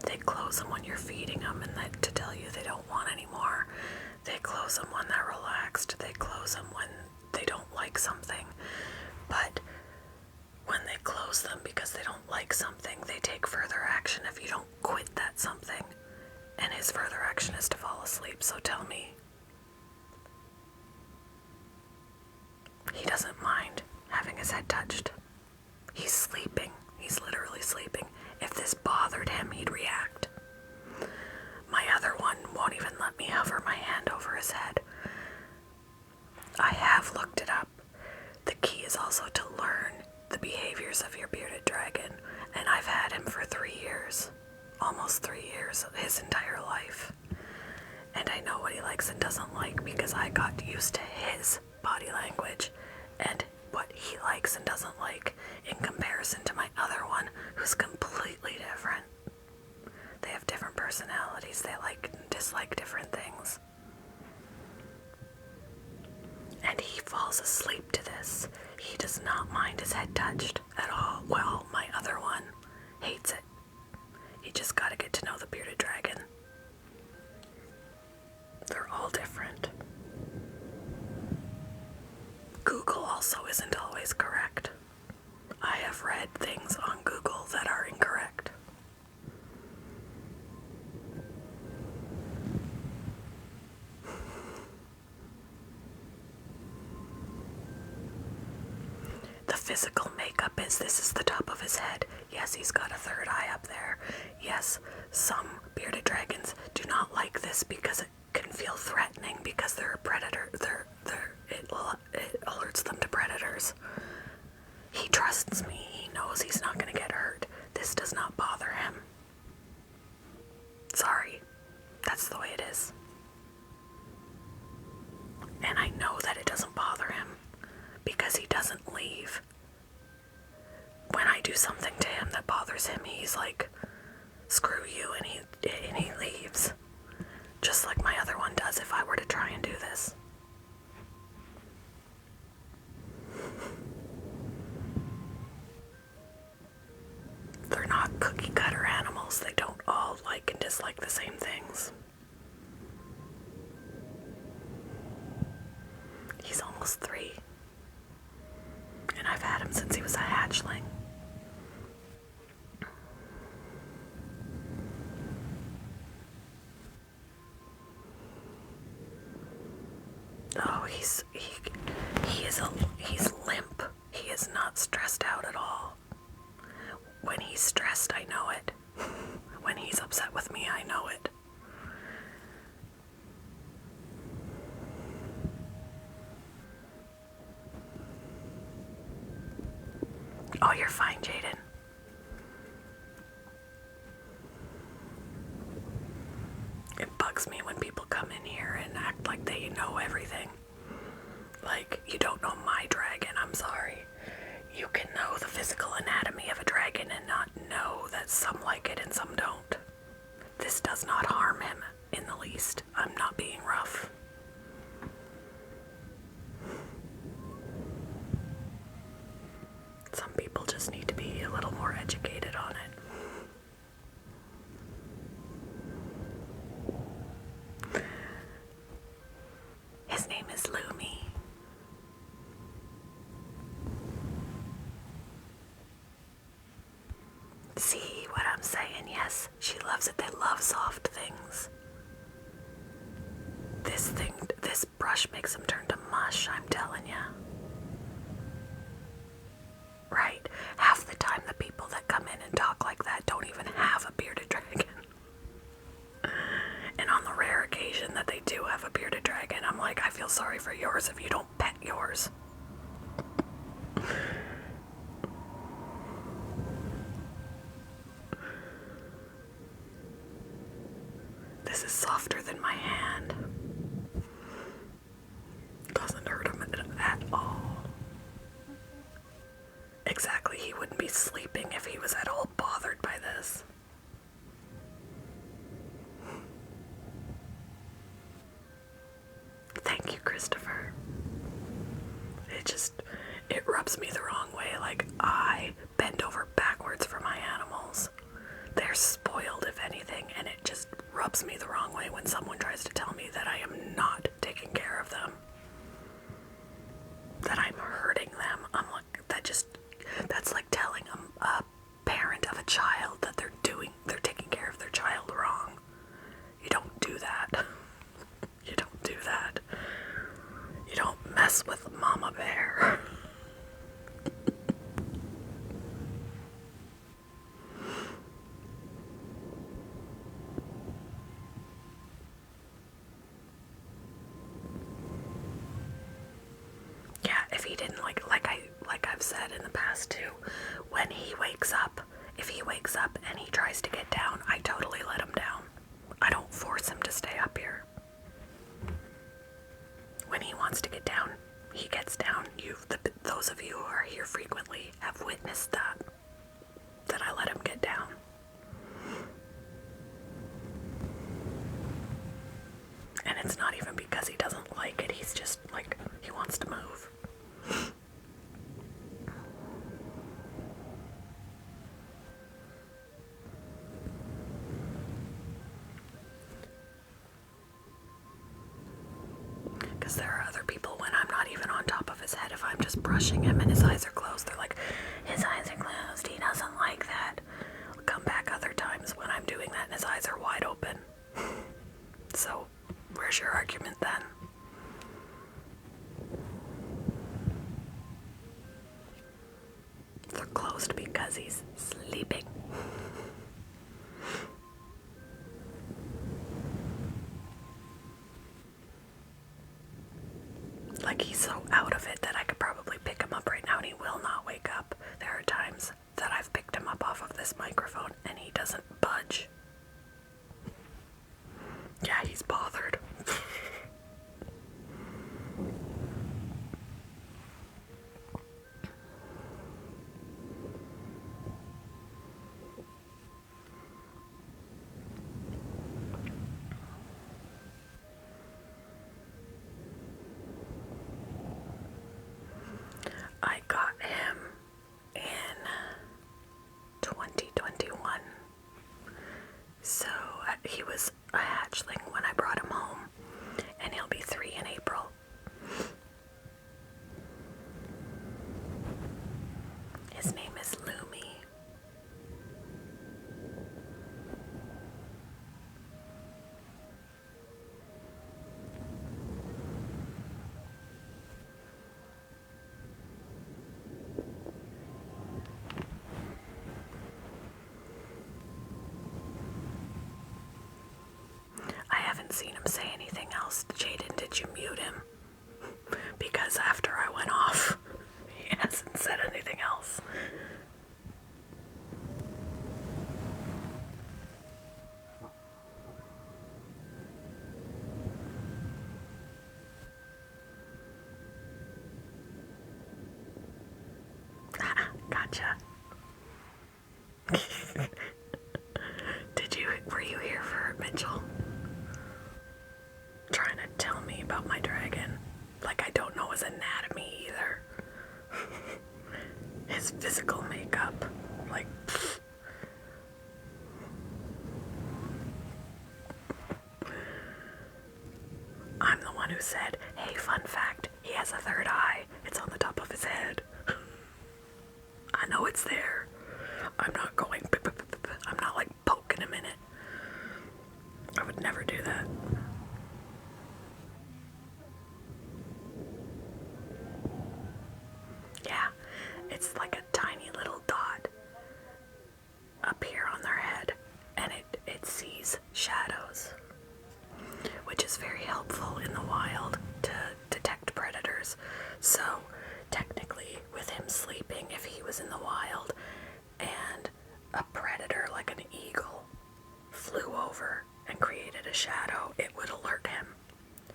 They close them when you're feeding them and to tell you they don't want any more. They close them when they're relaxed. They close them when they don't like something. But when they close them because they don't like something, they take further action if you don't quit that something. And his further action is to fall asleep. So tell me, he doesn't mind having his head touched. He's sleeping. He's literally sleeping. If this bothered him, he'd react. My other one won't even let me hover my hand over his head. I have looked it up. The key is also to learn the behaviors of your bearded dragon, and I've had him for 3 years. Almost 3 years, his entire life. And I know what he likes and doesn't like because I got used to his body language and what he likes and doesn't like in comparison to my other one who's completely different. They have different personalities. They like and dislike different things. And he falls asleep to this. He does not mind his head touched at all. Well, my other one hates it. You just gotta get to know the bearded dragon. They're all different. Google also isn't always correct. I have read things on Google that are incorrect. The physical makeup is this is the top of his head. Yes, he's got a third eye up there. Yes, some bearded dragons do not like this because it can feel threatening because they're a predator. It alerts them to predators. He trusts me. He knows he's not going to get hurt. This does not bother him. Sorry. That's the way it is. And I know that it doesn't bother him because he doesn't leave. When I do something to him that bothers him, he's like, screw you, and he leaves. Just like my other one does if I were to try and do this. They're not cookie cutter animals. They don't all like and dislike the same things. He's almost 3. And I've had him since he was a hatchling. Oh, he's limp. He is not stressed out at all. When he's stressed, I know it. When he's upset with me, I know it. Oh, you're fine, Jaden. It bugs me when people come in here and act like they know everything. Like, you don't know my dragon, I'm sorry. You can know the physical anatomy of a dragon and not know that some like it and some don't. This does not harm him in the least. I'm not being rough. Some people just need to be a little more educated on it. His name is Lumi. See what I'm saying? Yes, she loves it. They love soft things. This brush makes him turn to mush, I'm telling ya. Right. Half the time the people that come in and talk like that don't even have a bearded dragon. And on the rare occasion that they do have a bearded dragon, I'm like, I feel sorry for yours if you don't pet yours. This is softer than my hand. Doesn't hurt him at all. Exactly, he wouldn't be sleeping if he was at all bothered by this. Thank you, Christopher. It rubs me the wrong way. Like, I bend over backwards for my animals. They're spoiled, if anything, and it just rubs me the wrong way when someone tries to tell me that I am not taking care of them. That I'm hurting them. I'm like, that's like telling a parent of a child that they're taking care of their child wrong. You don't do that. You don't do that. You don't mess with Mama Bear. he didn't like I've said in the past too, when he wakes up, if he wakes up and he tries to get down, I totally let him down. I don't force him to stay up here. When he wants to get down, he gets down. Those of you who are here frequently have witnessed that I let him get down. And it's not even because he doesn't like it, he's just like, he wants to move. Because there are other people when I'm not even on top of his head, if I'm just brushing him and his eyes are closed, they're like, his eyes are closed, he doesn't like that. I'll come back other times when I'm doing that and his eyes are wide open. So, where's your argument then? They're closed because he's sleeping. Like, he's so out of it that I could probably pick him up right now and he will not wake up. There are times that I've picked him up off of this microphone and he doesn't budge. Yeah, he's bothered. I got him in 2021. So he was a hatchling when I brought him home, and he'll be 3 in April. His name is Lumi. I haven't seen him say anything else. Jaden, did you mute him? Because after I went off, he hasn't said anything else. Gotcha. Were you here for Mitchell? Trying to tell me about my dragon. Like I don't know his anatomy either. His physical makeup. Like, pfft. I'm the one who said, hey, fun fact, he has a third eye. It's on the top of his head. I know it's there. I'm not going, I'm not like poking him in it. I would never do that. Yeah, it's like a tiny little dot up here on their head, and it sees shadows, which is very helpful in the wild to detect predators. So technically, with him sleeping, if he was in the wild and a predator like an eagle flew over and created a shadow, it would alert him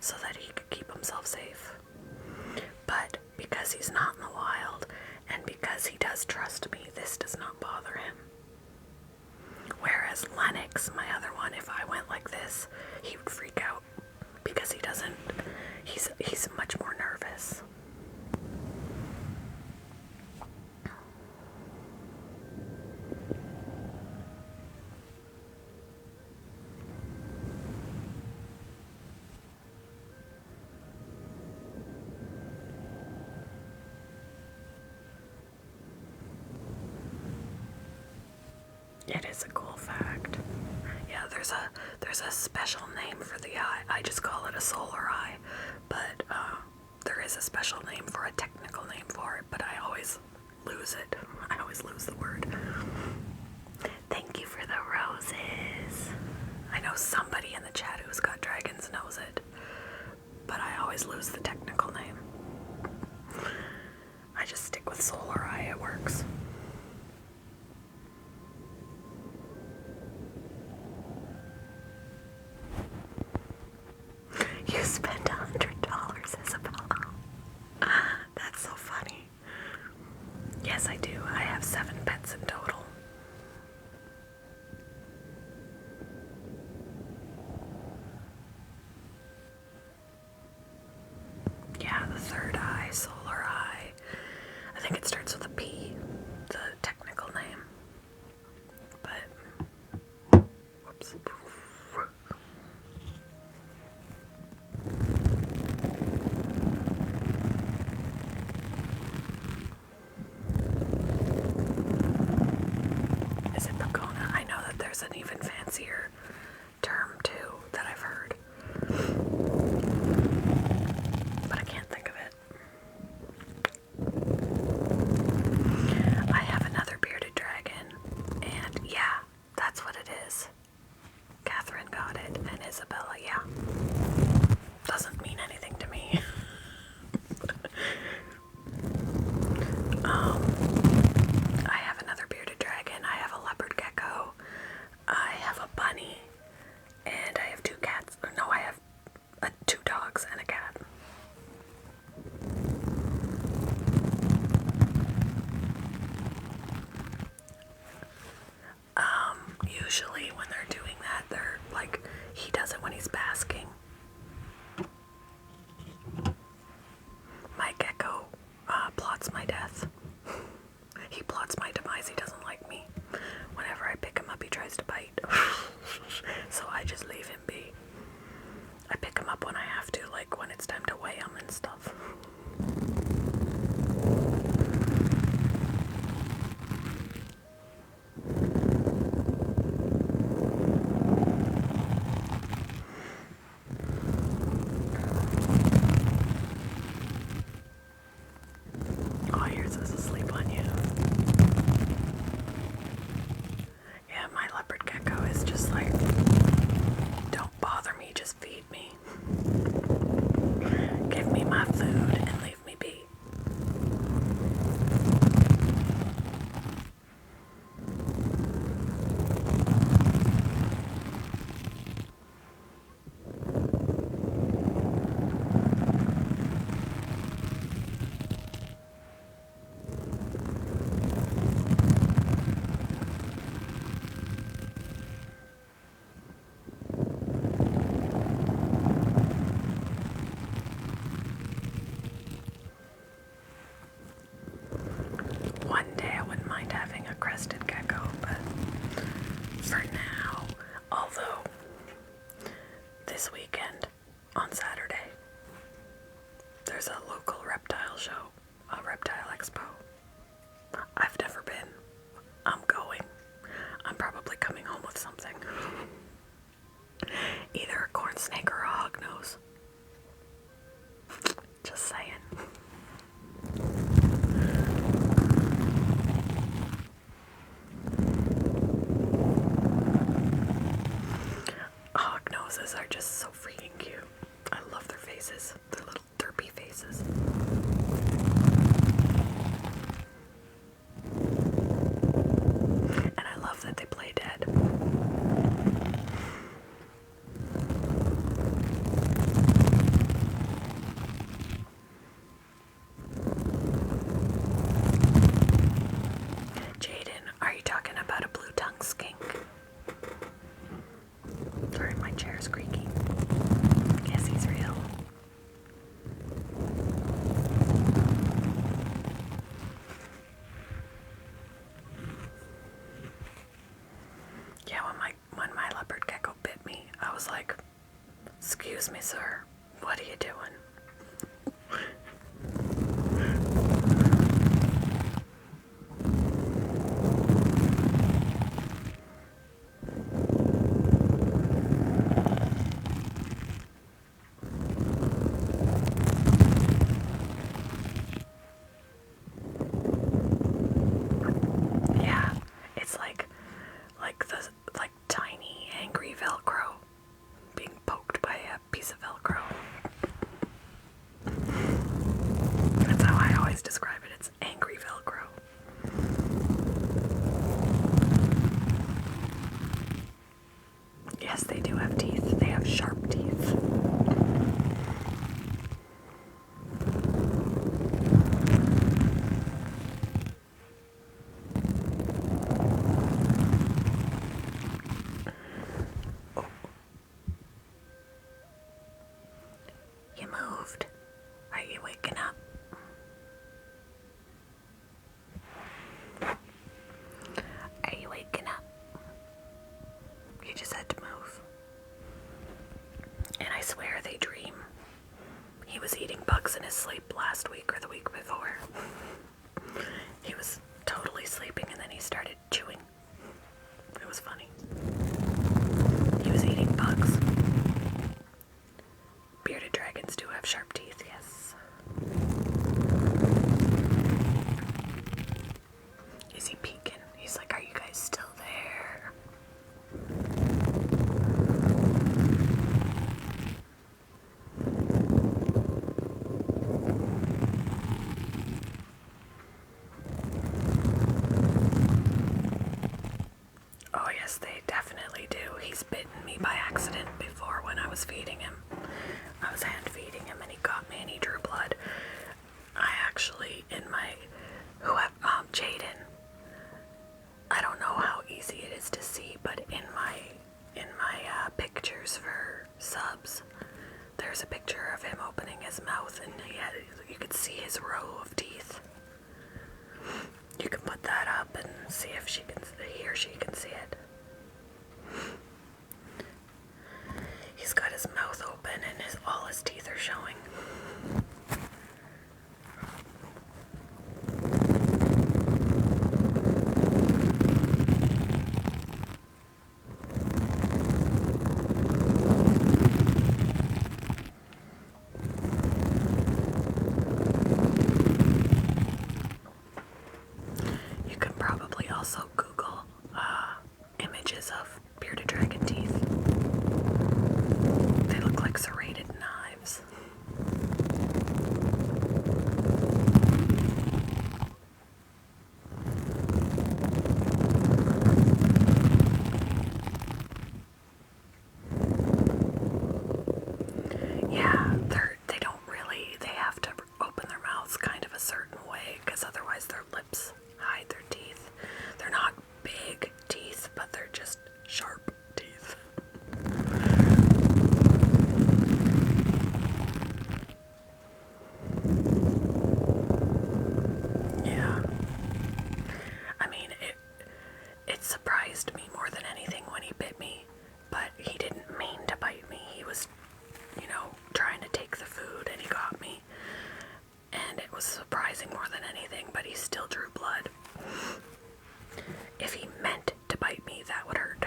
so that he could keep himself safe. But because he's not in the wild and because he does trust me, this does not bother him. Whereas Lennox, my other one, if I went like this, he would freak out because he doesn't, he's much more nervous. It is a cool fact. Yeah, there's a special name for the eye. I just call it a solar eye, but there is a special name for a technical name for it, but I always lose it. I always lose the word. Thank you for the roses. I know somebody in the chat who's got dragons knows it, but I always lose the technical name. with Solar Eye it works. You spent $100, Isabella. That's so funny. Yes, I do. I have 7 pets in total. Yeah, the third eye, Solar Eye. I think it starts with a P, the technical name. But, whoops. Is it Pocona? I know that there's an even fancier term too that I've heard, but I can't think of it. I have another bearded dragon, and yeah, that's what it is. Catherine got it, and Isabella, yeah. Doesn't mean anything to me. I have another bearded dragon, I have a leopard gecko, I have a bunny, and I have 2 cats. No, I have 2 dogs and a cat. Usually when they're doing that, they're like, he does it when he's basking. My gecko plots my death. He plots my demise. He doesn't like me. Whenever I pick him up, he tries to bite. So I just leave him be. I pick him up when I have to, like when it's time to weigh him and stuff. Oh, yours is asleep on you. Yeah, my leopard gecko is just like, don't bother me, just feed me. Give me my food and leave me be. One day I wouldn't mind having a crested gecko, but for now, although this weekend on Saturday there's a local reptile show, a reptile expo. I've never been. I'm going. I'm probably coming home with something. Either a corn snake or a hognose. Just saying. Hognoses are just so freaking cute. I love their faces. Their little derpy faces. And I love that they play dead. Jaden, are you talking about a blue-tongued skink? Sorry, my chair's creaking. Yes, he's real. Yeah, when my leopard gecko bit me, I was like, "Excuse me, sir, what are you doing?" Yeah, it's like tiny angry Velcro being poked by a piece of Velcro. That's how I always describe it. It's angry Velcro. his sleep last week or the week before. He was totally sleeping and then he started chewing. It was funny. He was eating bugs. Bearded dragons do have sharp teeth, yes. Is he peeking? He's like, are you guys still there? Oh yes, they definitely do. He's bitten me by accident before when I was feeding him. I was hand feeding him and he got me and he drew blood. I actually, Jaden, I don't know how easy it is to see, but in my pictures for subs, there's a picture of him opening his mouth and you could see his row of teeth. You can put that up and see if he or she can see it. He's got his mouth open and all his teeth are showing. You can probably also Google images of bearded dragon teeth. They look like serrated knives. Yeah, they have to open their mouths kind of a certain way because otherwise their lips hide their teeth. They're not big teeth, but they're just sharp teeth. Yeah. I mean, it surprised me more than anything when he bit me, but he didn't mean to bite me. He was, trying to take the food and he got me. And it was surprising more than anything, but he still drew blood. If he meant to bite me, that would hurt.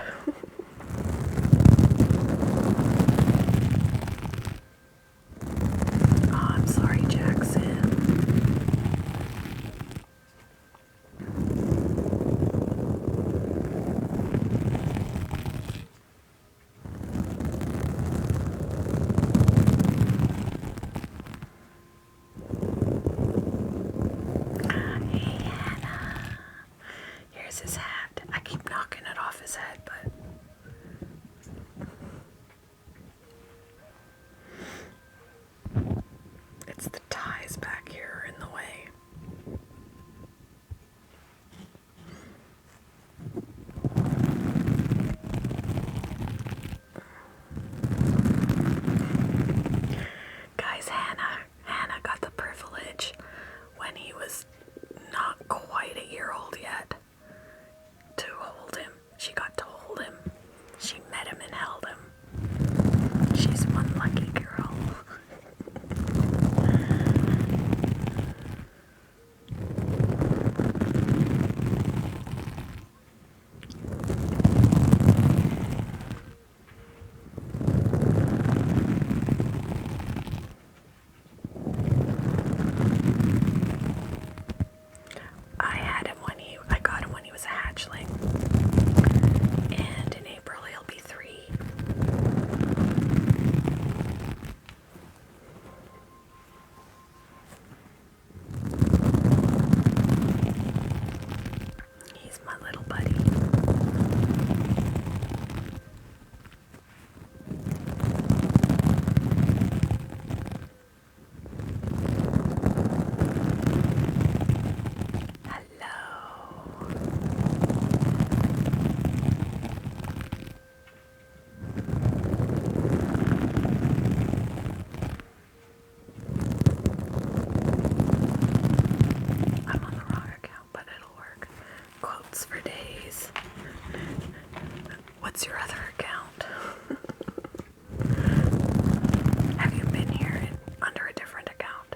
Oh, I'm sorry, Jackson. Hey, Hannah. Here's his hat. I keep knocking it off his head, but... it's the ties back here in the way. Guys, Hannah got the privilege when he was not quite a year old yet to hold him. She got to hold him. She met him and held him. She's one lucky girl. I got him when he was a hatchling. And in April he'll be 3. He's my little buddy. I'm on the wrong account, but it'll work. Quotes for days. What's your other account? Have you been here under a different account?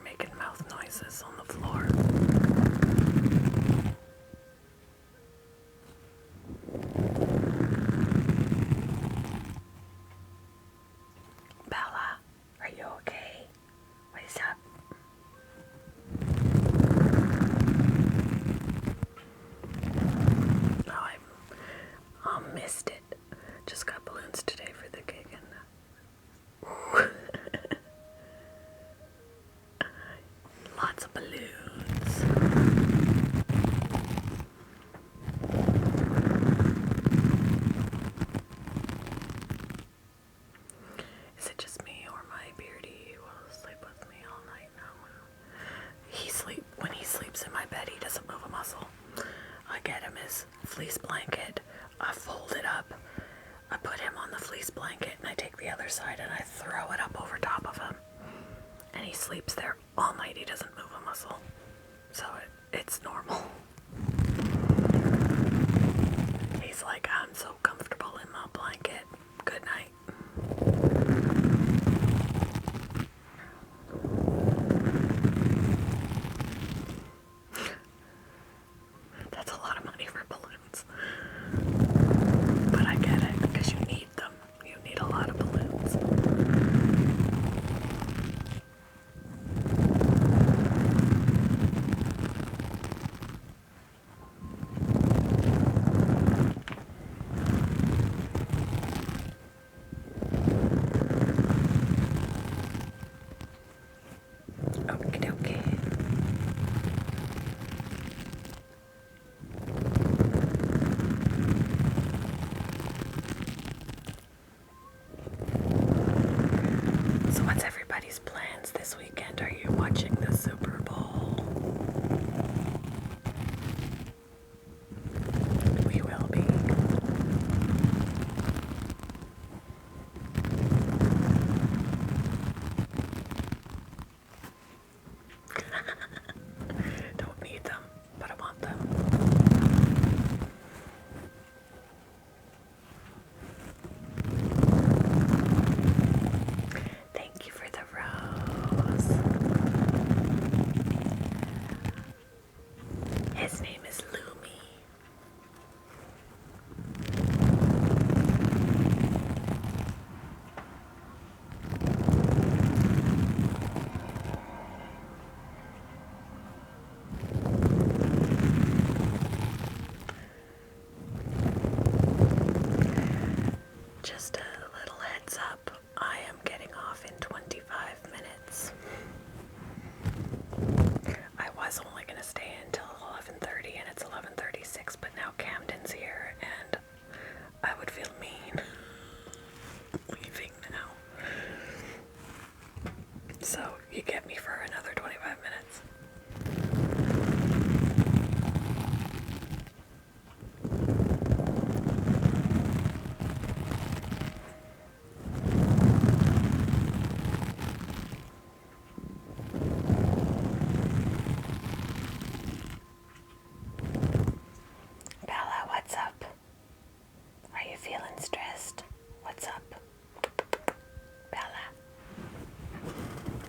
making mouth noises on the floor. Bella, are you okay? What is up? Oh, I missed it. Just got balloons today for the gig and lots of balloons. Is it just me or my beardy will sleep with me all night now? When he sleeps in my bed, he doesn't move a muscle. I get him his fleece blanket, I fold it up, I put him on the fleece blanket, and I take the other side and I throw it up over top of him. And he sleeps there all night. He doesn't move a muscle. So it's normal. He's like, I'm so comfortable in my blanket. Good night. That's a lot of money for balloons. But I get it, because you need them. You need a lot of balloons. Okie dokie. So what's everybody's plans this weekend? Are you watching the Super Bowl? We will be. Don't need them, but I want them. Thank you for the rose. His name is Lumi. Just a little heads up, I am getting off in 25 minutes. I was only going to stay until 11:30 and it's 11:36, but now Camden's here and I would feel mean leaving now. So you get me for another 25 minutes. Bella, what's up? Are you feeling stressed? What's up? Bella?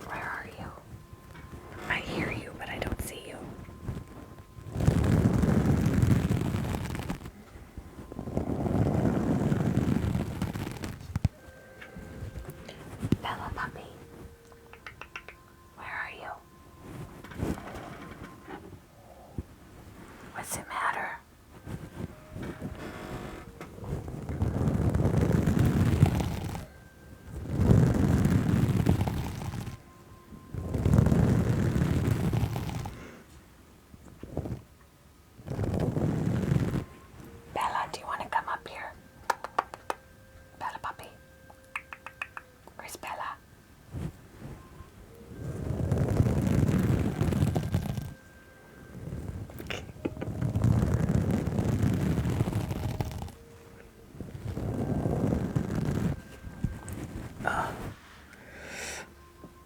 Where are you? I hear you, but I don't see you. Bella puppy. Where are you? What's the matter? Bella, do you want to come up here? Bella puppy. Where's Bella?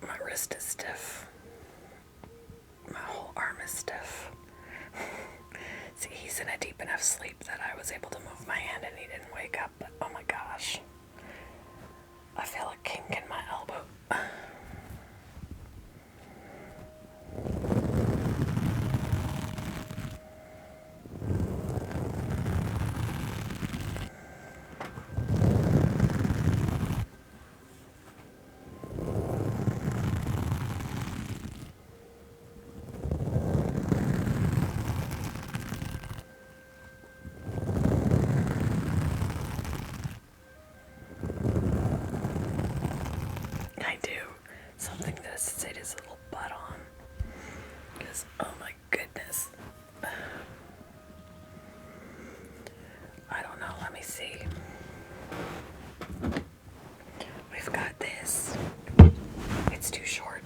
My wrist is stiff. My whole arm is stiff. See, he's in a deep enough sleep that I was able to move my hand and he didn't wake up, but oh my gosh. I feel a kink in my elbow. this. Oh my goodness. I don't know. Let me see. We've got this. It's too short.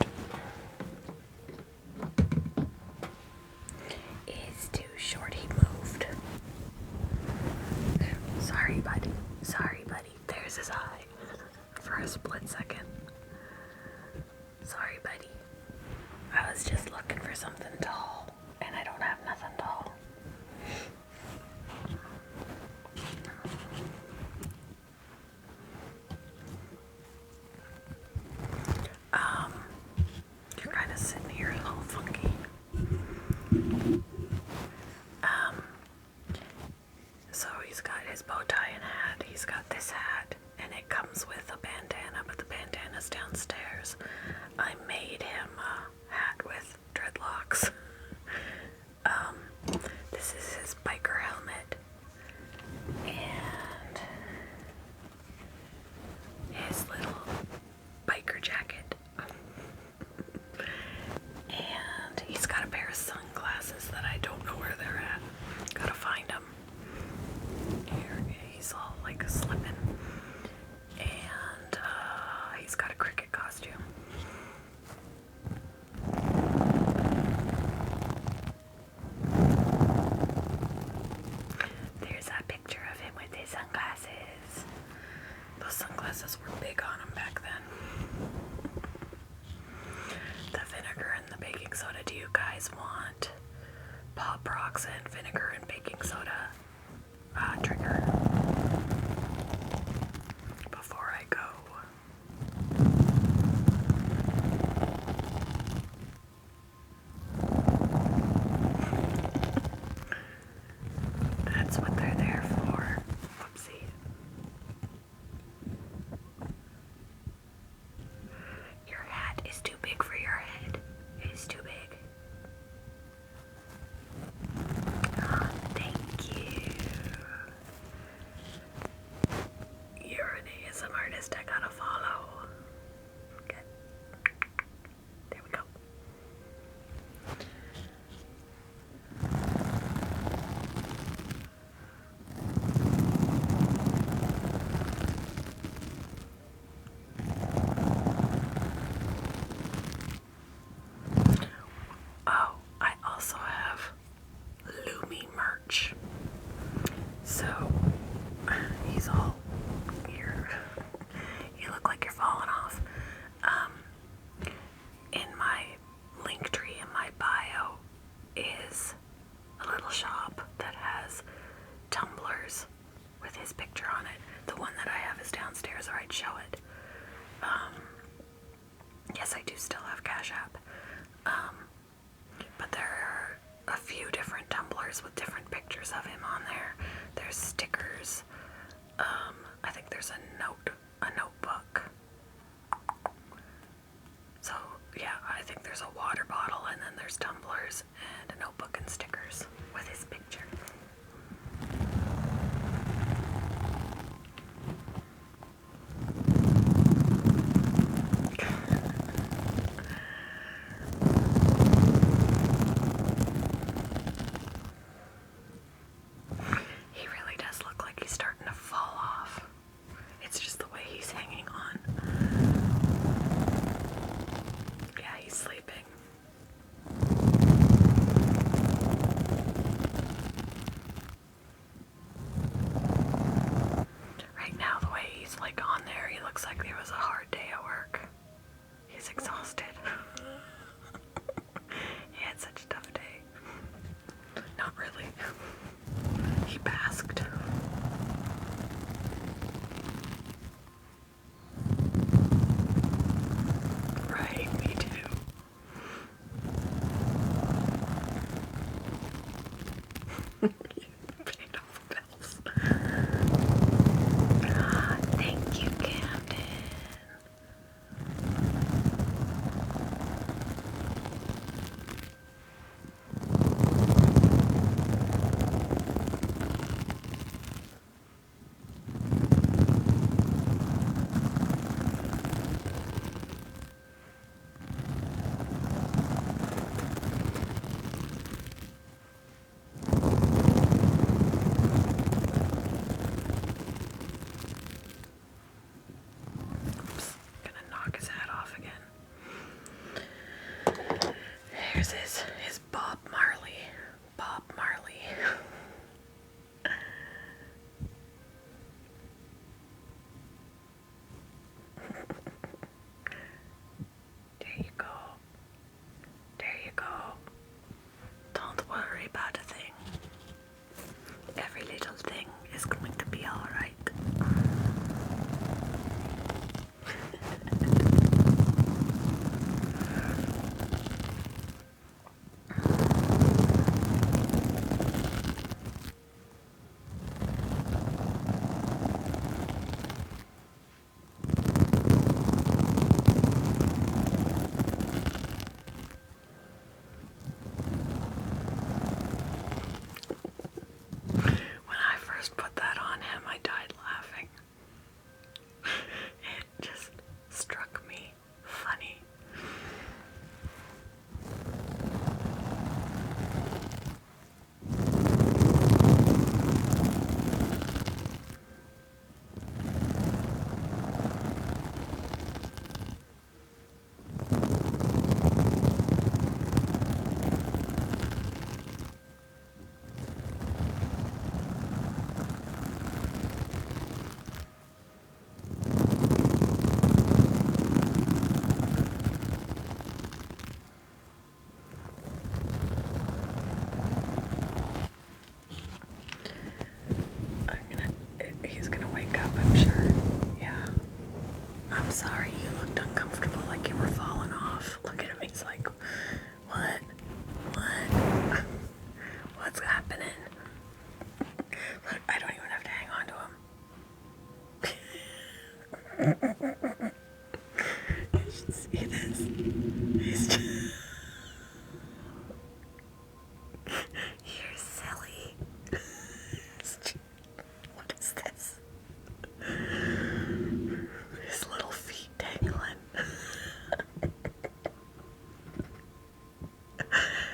It's too short. He moved. Sorry, buddy. Sorry, buddy. There's his eye. For a split second. Sorry, buddy. I was just looking for something tall, and I don't have nothing tall. You're kind of sitting here a little funky. So he's got his bow tie and hat. He's got this hat, and it comes with a bandana, but the bandana's downstairs. I made him a hat with dreadlocks. This is his biker helmet. And his little biker jacket. And he's got a pair of sunglasses that I don't know where they're at. Gotta find them. Here, he's all like slipping. And he's got a cricket costume. There's a picture of him with his sunglasses. Those sunglasses were big on him back then. The vinegar and the baking soda. Do you guys want Pop Rocks and vinegar and baking soda trigger before I go? That's what they're there for. Whoopsie. Your hat is too big for your head. It is too big. Oh, thank you. You're an ASM artist I gotta follow. Okay. There we go. Oh, I also have Lumi merch. So, he's all here. You look like you're falling off. In my link tree in my bio is a little shop that has tumblers with his picture on it. The one that I have is downstairs, or I'd show it. Yes, I do still have Cash App. But there are a few different tumblers with different pictures of him on there. There's stickers. I think there's a notebook. So, yeah, I think there's a water bottle, and then there's tumblers and a notebook and stickers with his picture. He really does look like he's starting to fall off. It's just the way he's hanging on. Yeah, he's sleeping. Right now, the way he's like on there, he looks like there was a hard day at work. He's exhausted. He had such a tough day. Not really. He basked. Right, me too. Paid off bills. Thank you, Camden.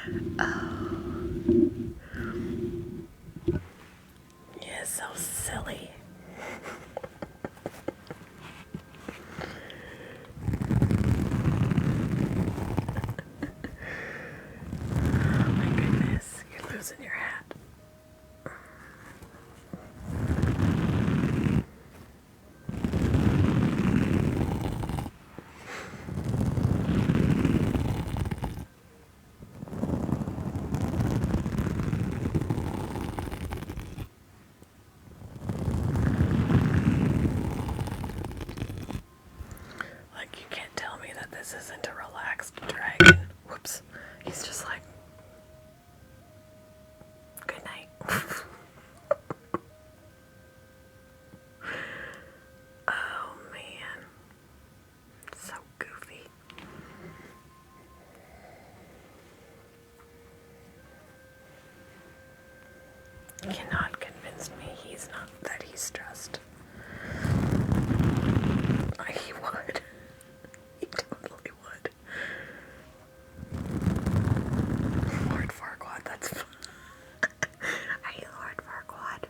You're so silly. Oh my goodness, you're losing your hat. Like, you can't tell me that this isn't a relaxed dragon. Whoops. He's just like, good night. Oh man. So goofy. Cannot convince me that he's stressed. He would. He totally would. Lord Farquaad, that's fun. Are you Lord Farquaad?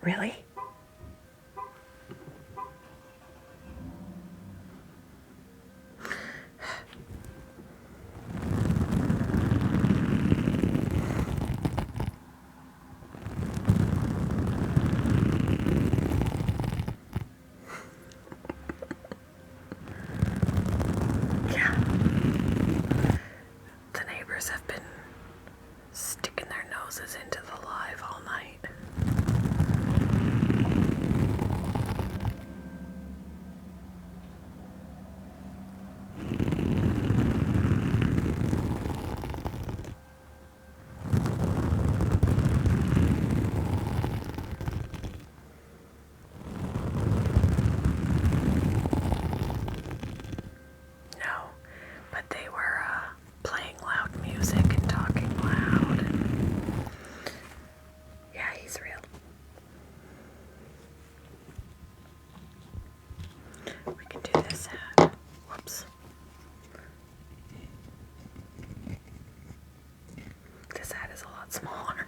Really? Yeah. The neighbors have been sticking their noses into the live all night. No, but they were playing loud music and talking loud. And yeah, he's real. We can do this hat. Whoops. This hat is a lot smaller.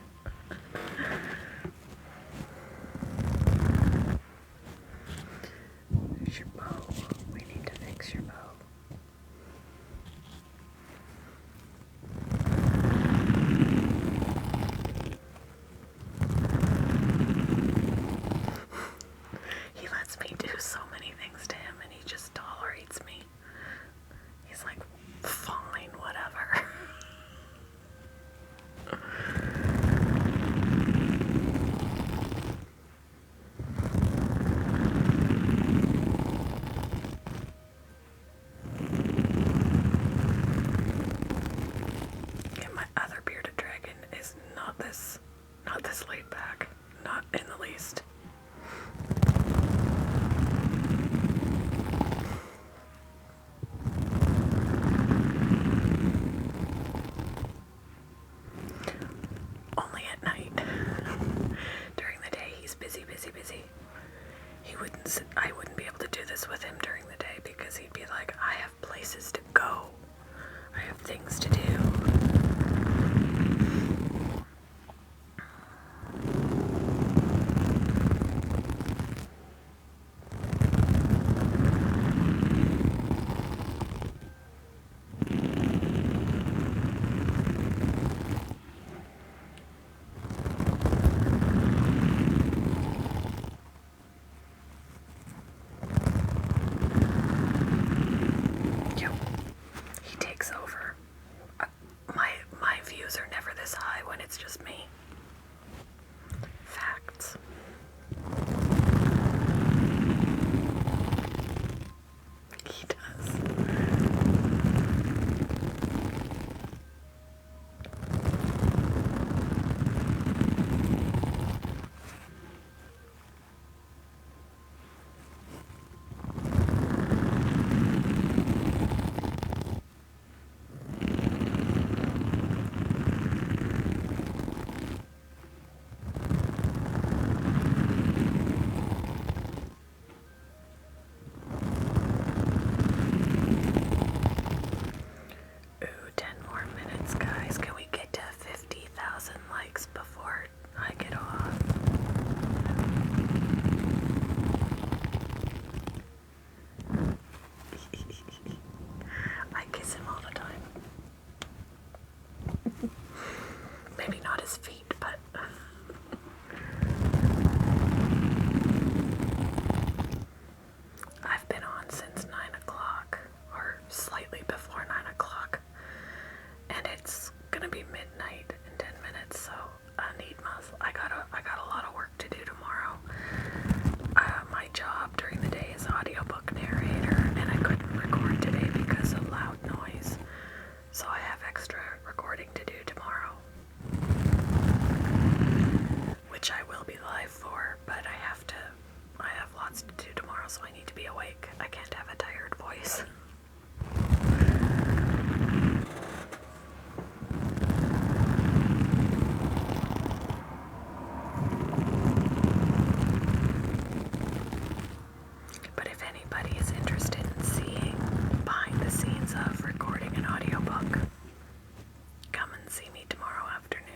There's your bow. We need to fix your bow. He lets me do so many things to him and he just tolerates me. He's like, fine, whatever. And my other bearded dragon is not this laid back. Not in the least. Only at night. During the day, he's busy, busy, busy. I wouldn't be able to do this with him during the day because he'd be like, I have places to go. I have things to do. Yep. He takes over. My views are never this high when it's just me. Facts. He does. his feet, but I've been on since 9 o'clock, or slightly before 9 o'clock, and it's gonna be midnight in 10 minutes, so I need I got a lot of work to do tomorrow. My job during the day is audiobook narrator, and I couldn't record today because of loud noise, so I have extra recording to do tomorrow, which I will be live for, but I have lots to do tomorrow, so I need to be awake. I can't have a tired voice. But if anybody is interested in seeing behind the scenes of recording an audiobook, come and see me tomorrow afternoon.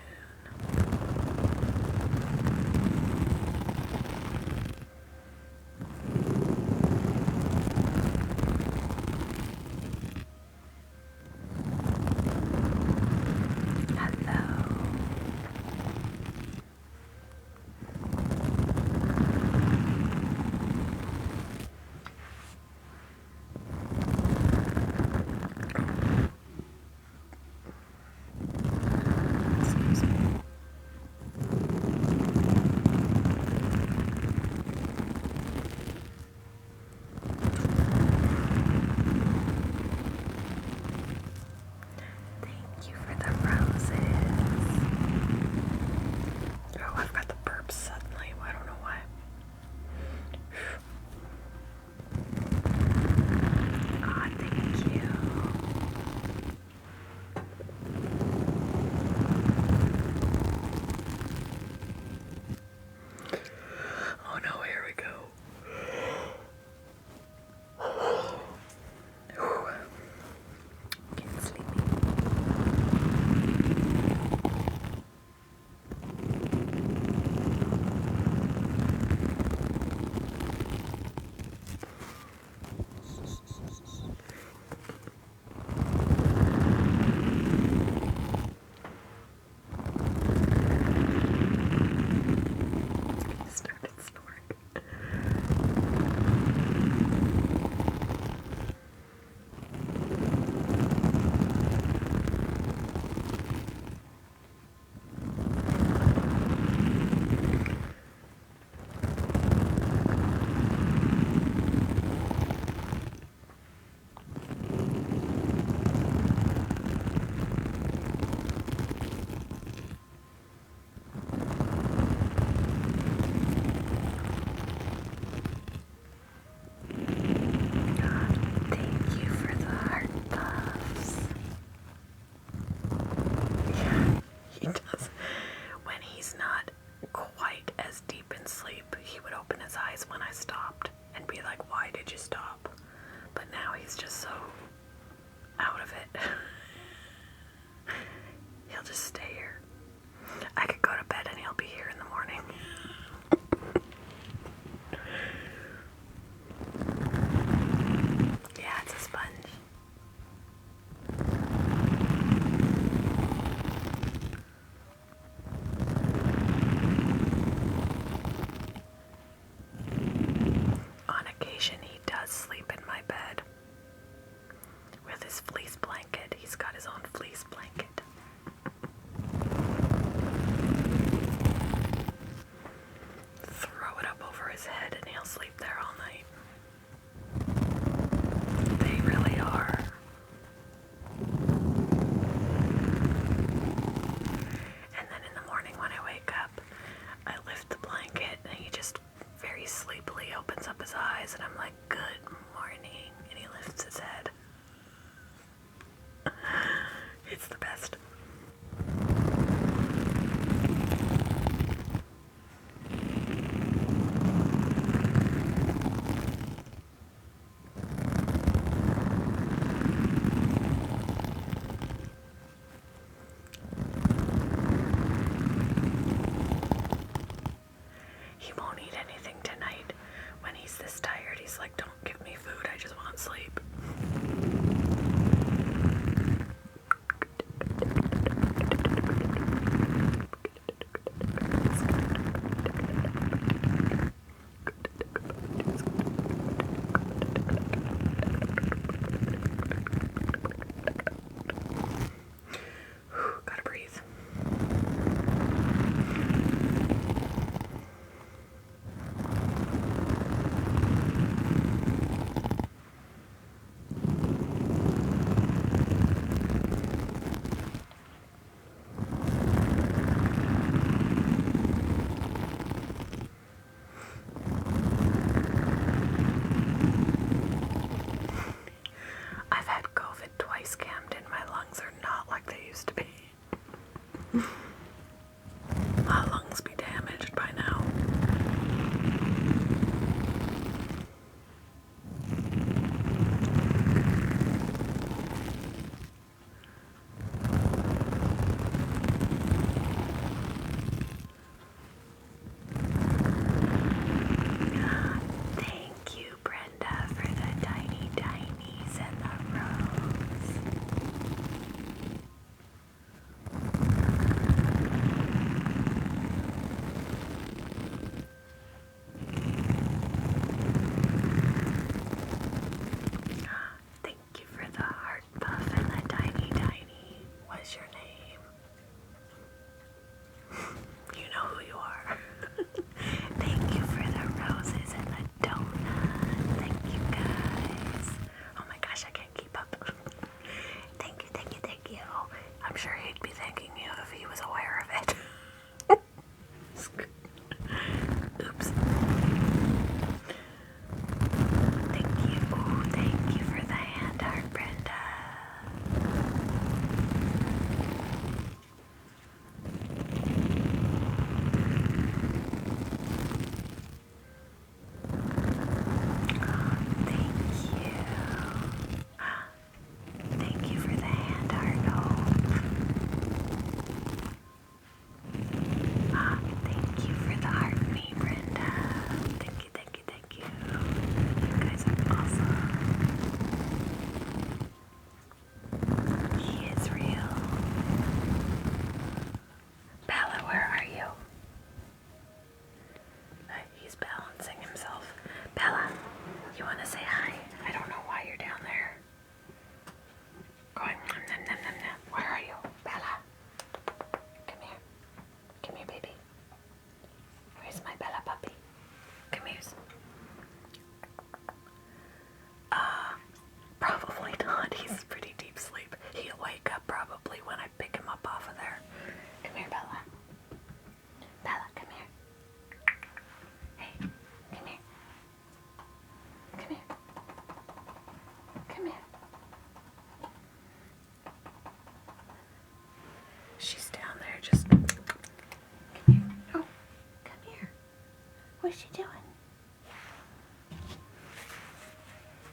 What's she doing?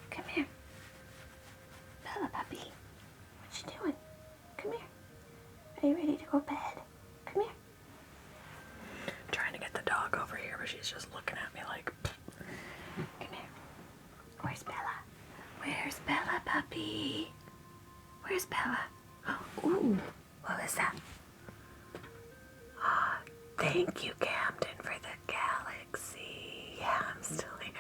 Come here. Bella puppy. What's she doing? Come here. Are you ready to go to bed? Come here. Trying to get the dog over here, but she's just looking at me like, Come here. Where's Bella? Where's Bella, puppy? Where's Bella? Ooh, what was that? oh, thank you, Camden, for the galaxy. Yeah, I'm still here.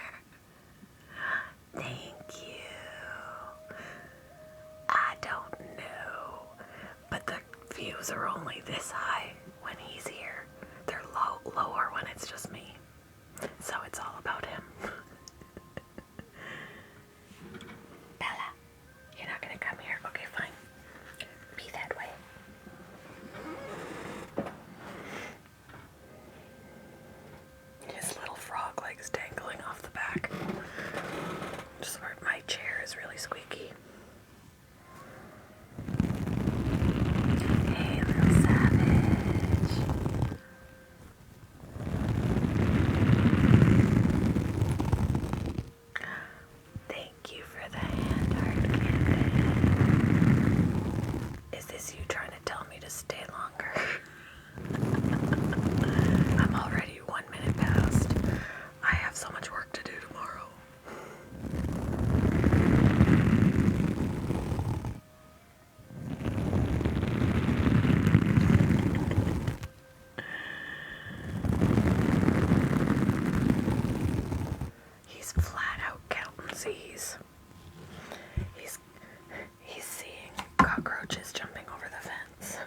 Thank you. I don't know, but the views are only this high when he's here. They're lower when it's just me. So it's all about him. Bella, You're not gonna come here? Okay, fine. be that way. His little frog legs dangling off the back. Just where my chair is really squeaky. Hey, little savage. Thank you for the hand art, Camden. Is this you trying to tell me to stay longer? I'm already 1 minute past. I have so much work to do tomorrow. He's flat out counting Z's. He's seeing cockroaches jumping over the fence.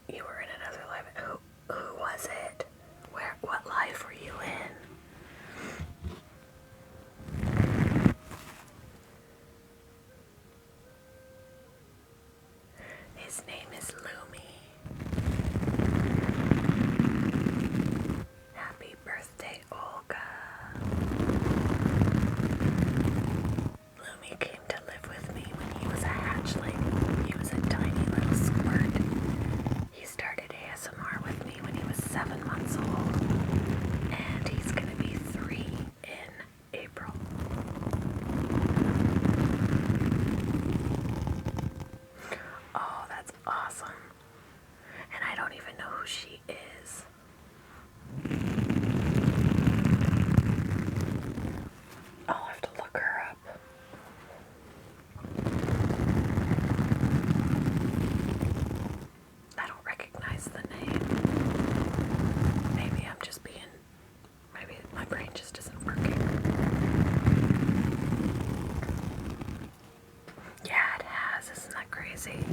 You were in another life. Who was it? What life were you in? His name is Lumi. Happy birthday, Olga. Lumi came to live with me when he was a hatchling. He was a tiny little squirt. He started ASMR with me when he was 7 months old. And he's gonna be 3 in April. Oh, that's awesome. And I don't even know who she is. I'll have to look her up. I don't recognize the name. Maybe I'm just being... Maybe my brain just isn't working. Yeah, it has. Isn't that crazy?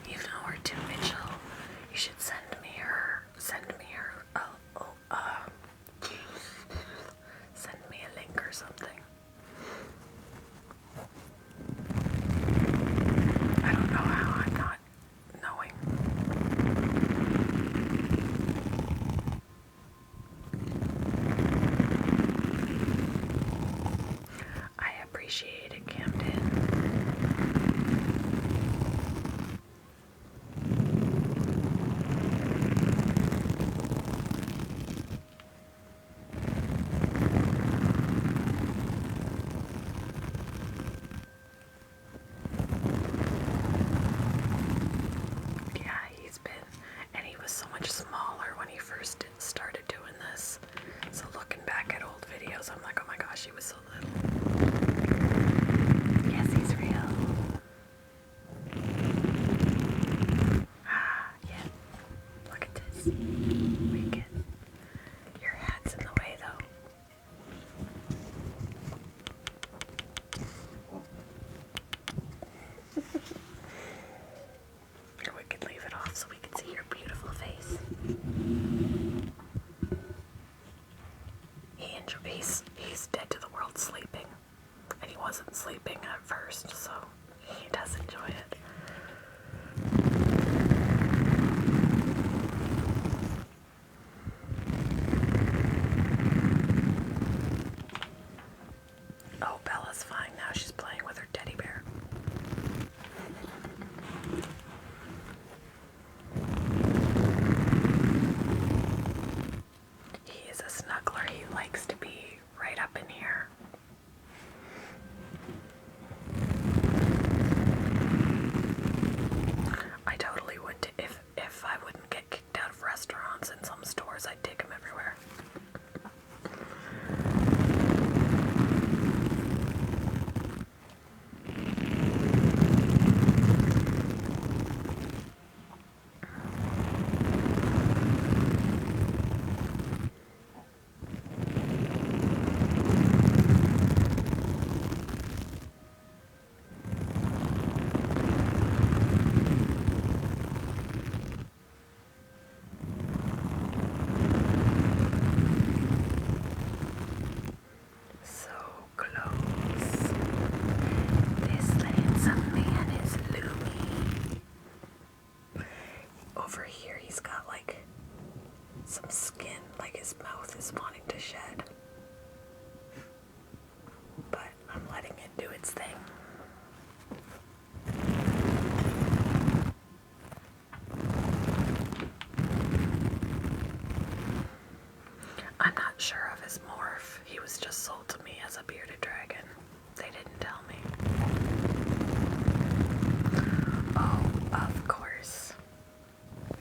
You know her too, Mitchell. You should send me her. Send me a link or something. I don't know how I'm not knowing. I appreciate it, Camden. Yeah, he's been, and he was so much smaller when he first started doing this. So looking back at old videos, I'm like, oh my gosh, he was so little. Yes, he's real. Yeah. Look at this. Wicked. Your hat's in the way though. We could leave it off so we can see your beautiful face. enjoy. He's dead to the world sleeping, and he wasn't sleeping at first, so he does enjoy it. Oh, Bella's fine now. She's playing with her teddy bear. He is a snuggler. He likes to be right up in here. I totally would, if I wouldn't get kicked out of restaurants and some stores, I'd take him everywhere. So close. This handsome man is Lumi. Over here he's got like some skin, like his mouth is wanting to shed. But I'm letting it do its thing. I'm not sure of his morph. He was just sold to me as a bearded dragon. They didn't tell me. Oh, of course.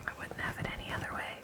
I wouldn't have it any other way.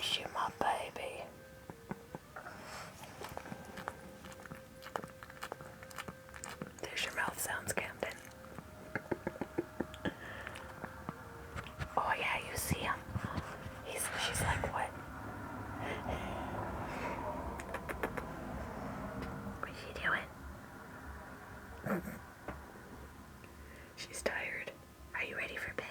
She my baby. There's your mouth sounds, Camden. Oh yeah, you see him. She's like, what? What's she doing? She's tired. Are you ready for bed?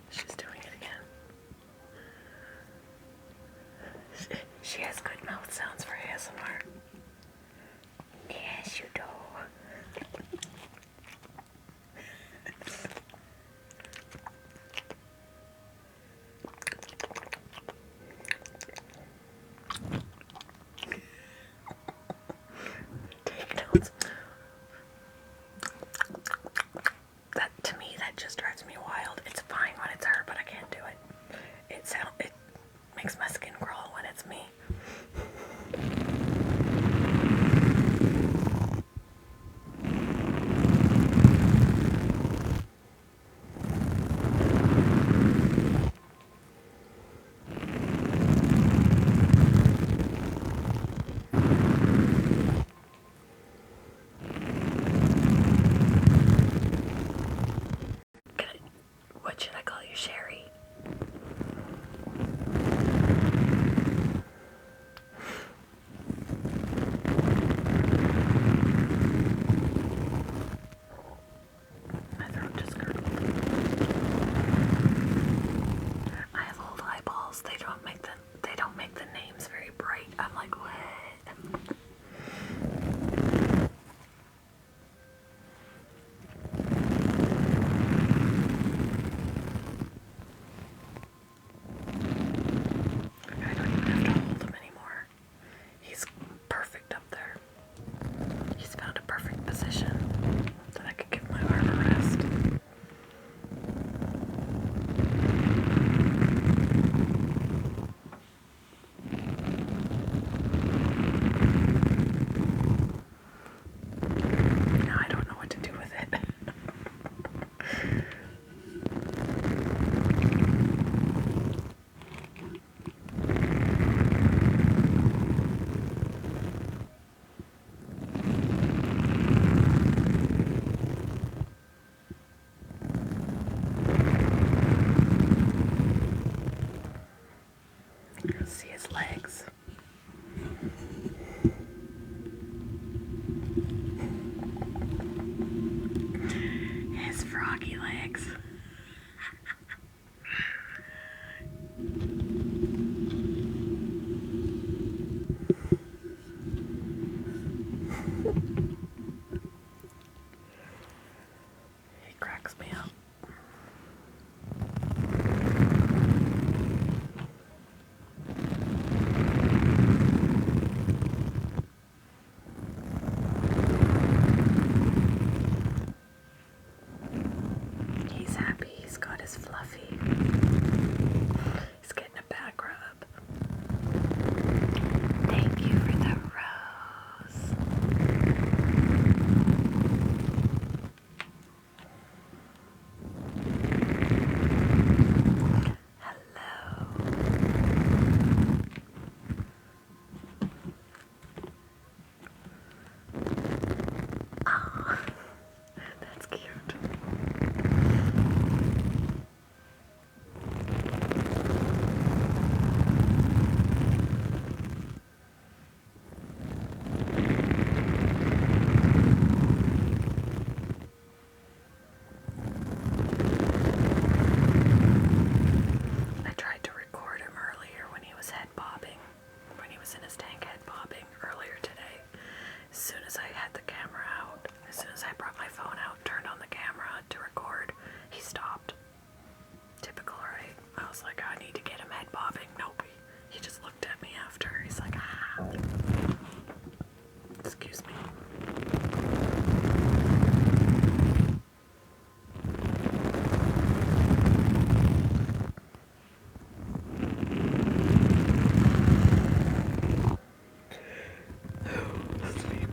She's doing it again. She has good mouth sounds for ASMR. Yes, you do. Take notes. That, to me, that just drives me wild. It's fine when it's her, but I can't do it. It makes my skin crawl when it's me. What should I call you, Sherry? My throat just gurgled. I have old eyeballs. They don't make the names very bright. I'm like, what? I don't even have to hold him anymore. He's perfect up there. He's found a perfect position that I could give my arm a rest. Now I don't know what to do with it. See his legs. His froggy legs. He cracks me up. He's happy. He's got his fluffy. He's getting a back rub. Thank you for the rose. Hello. Oh, that's cute. I tried to record him earlier when he was head bobbing, when he was in his tank head bobbing earlier today. As soon as I had the camera out, as soon as I brought my phone out, turned on the camera to record, he stopped. Typical, right? I was like, I need to get him head bobbing. Nope. He just looked at me after. He's like, ah. Excuse me. Sleep.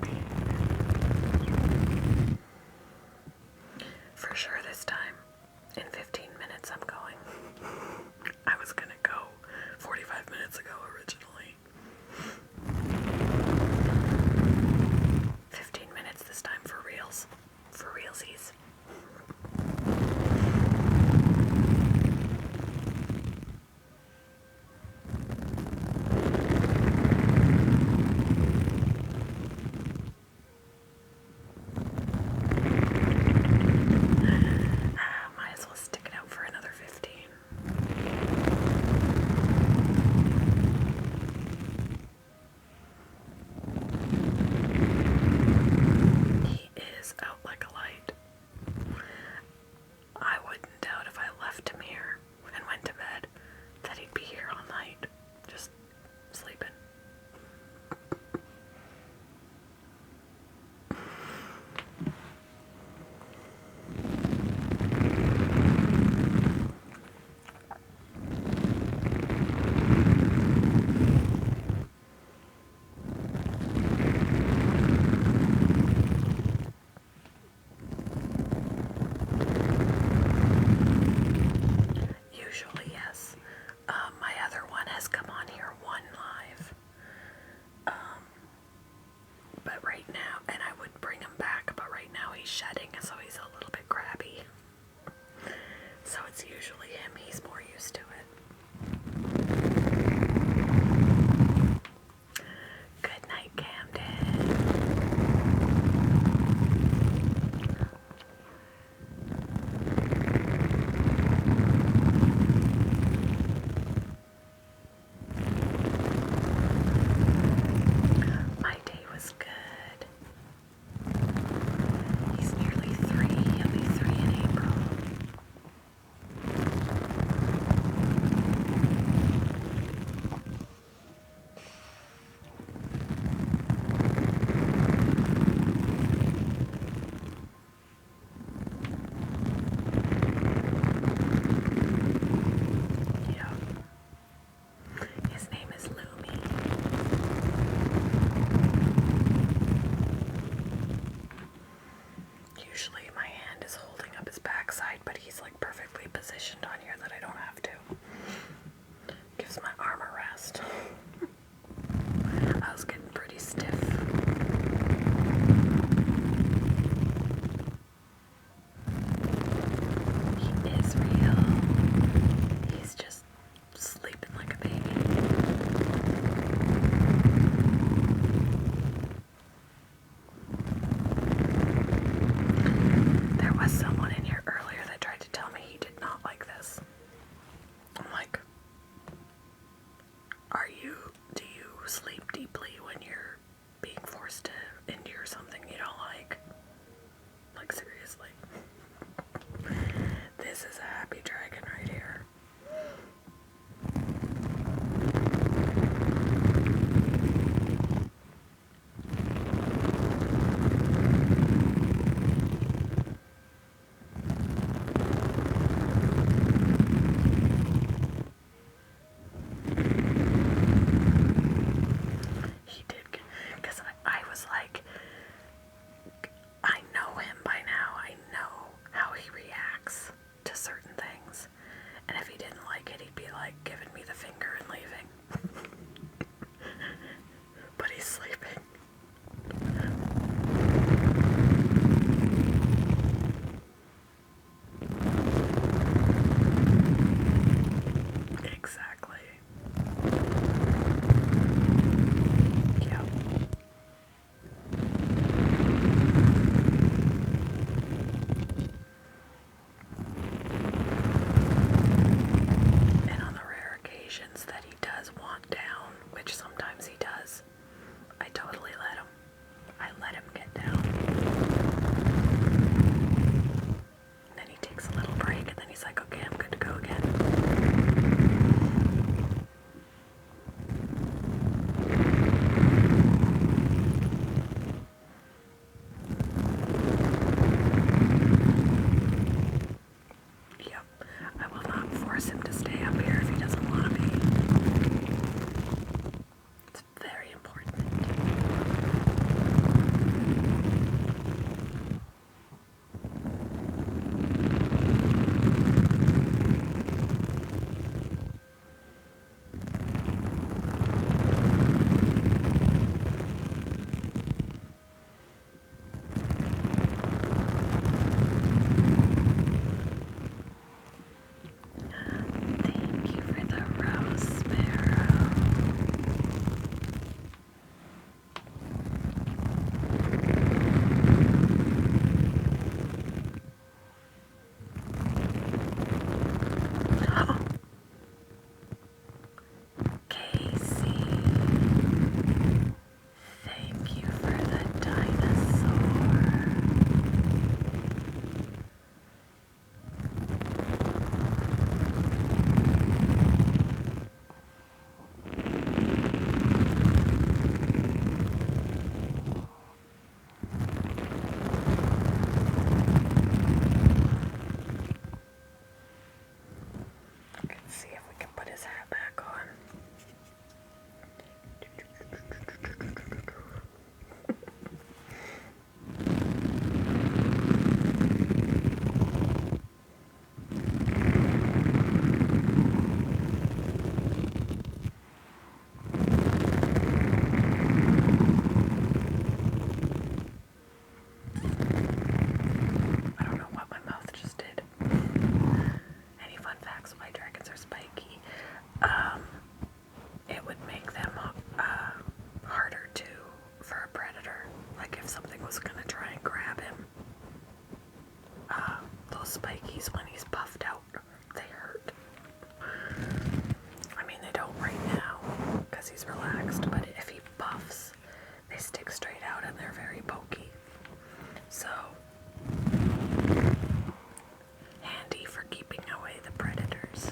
he's shedding, so he's a little bit crabby. So it's usually him, he's more used to it. Good night, Camden. My day was good. He's nearly spikies when he's puffed out. They hurt. I mean, they don't right now because he's relaxed, but if he puffs, they stick straight out and they're very pokey. So, handy for keeping away the predators.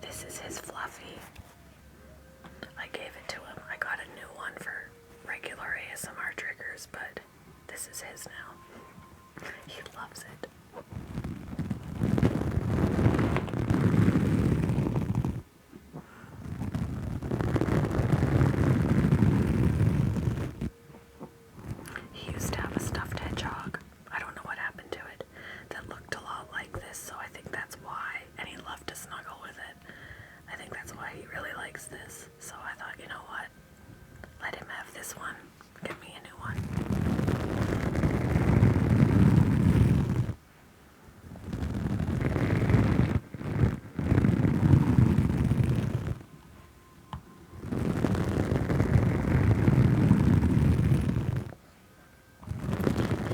This is his Fluffy. I gave it to him. I got a new one for regular ASMR triggers, but this is his now. He loves it. He used to have a stuffed hedgehog. I don't know what happened to it. That looked a lot like this, so I think that's why. And he loved to snuggle with it. I think that's why he really likes this. So I thought, you know what? Let him have this one. Get me a new one.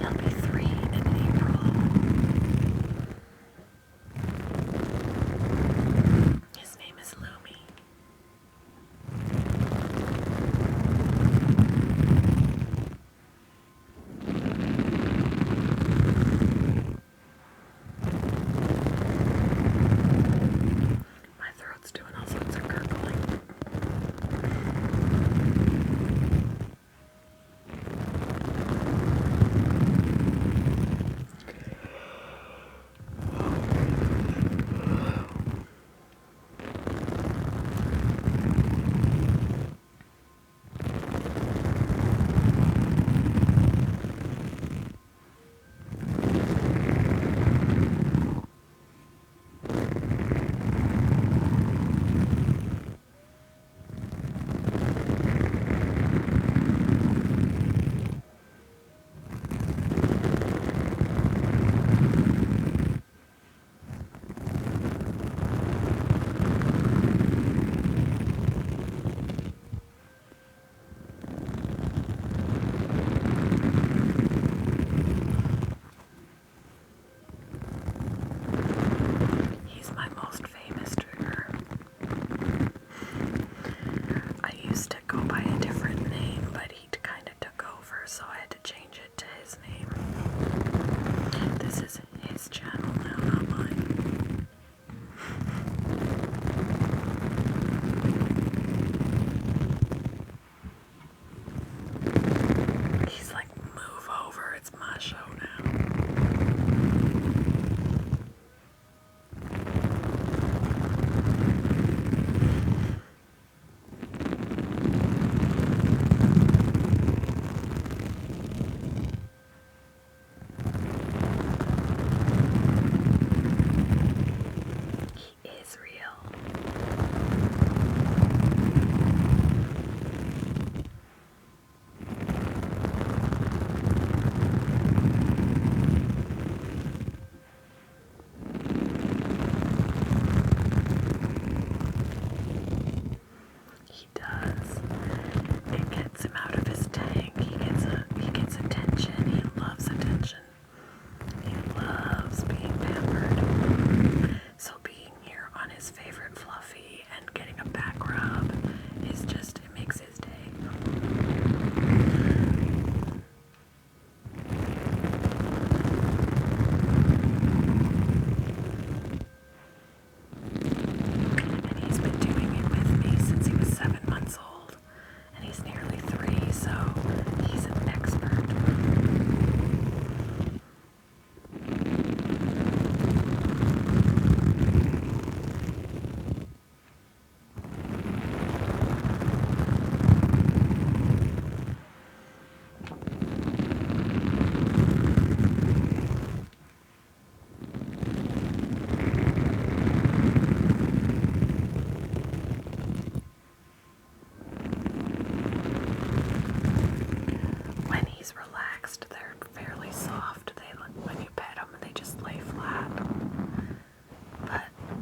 He'll be 3 in April. His name is Lumi.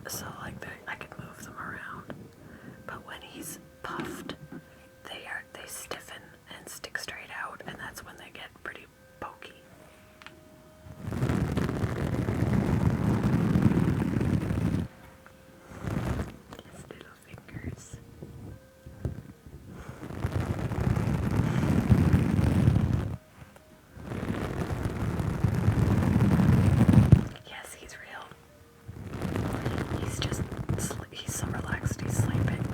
so like I can move them around. But when he's puffed, they stiffen and stick straight out, and that's when they get pretty pokey. His little fingers. Yes, he's real. He's so relaxed, he's sleeping.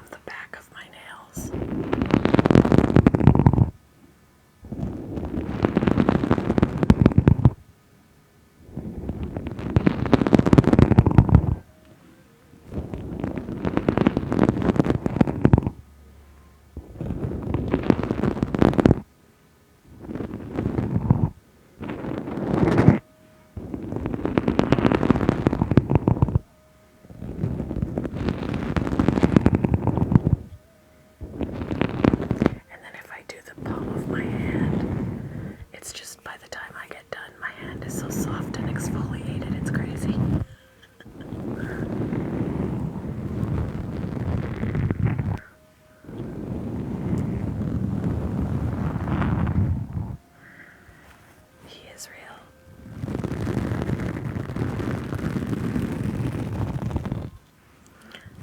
The back of my nails. And then if I do the palm of my hand, it's just by the time I get done, my hand is so soft and exfoliated, it's crazy. He is real.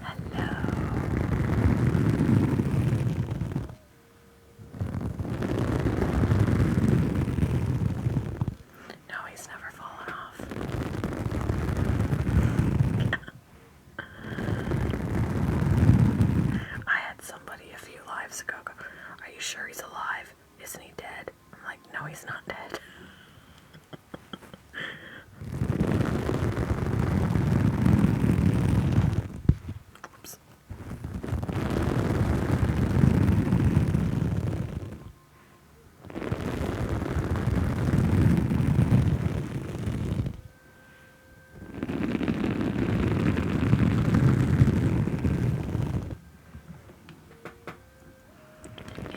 Hello. No, he's never fallen off. I had somebody a few lives ago go, "Are you sure he's alive? Isn't he dead?" I'm like, "No, he's not dead." Oops.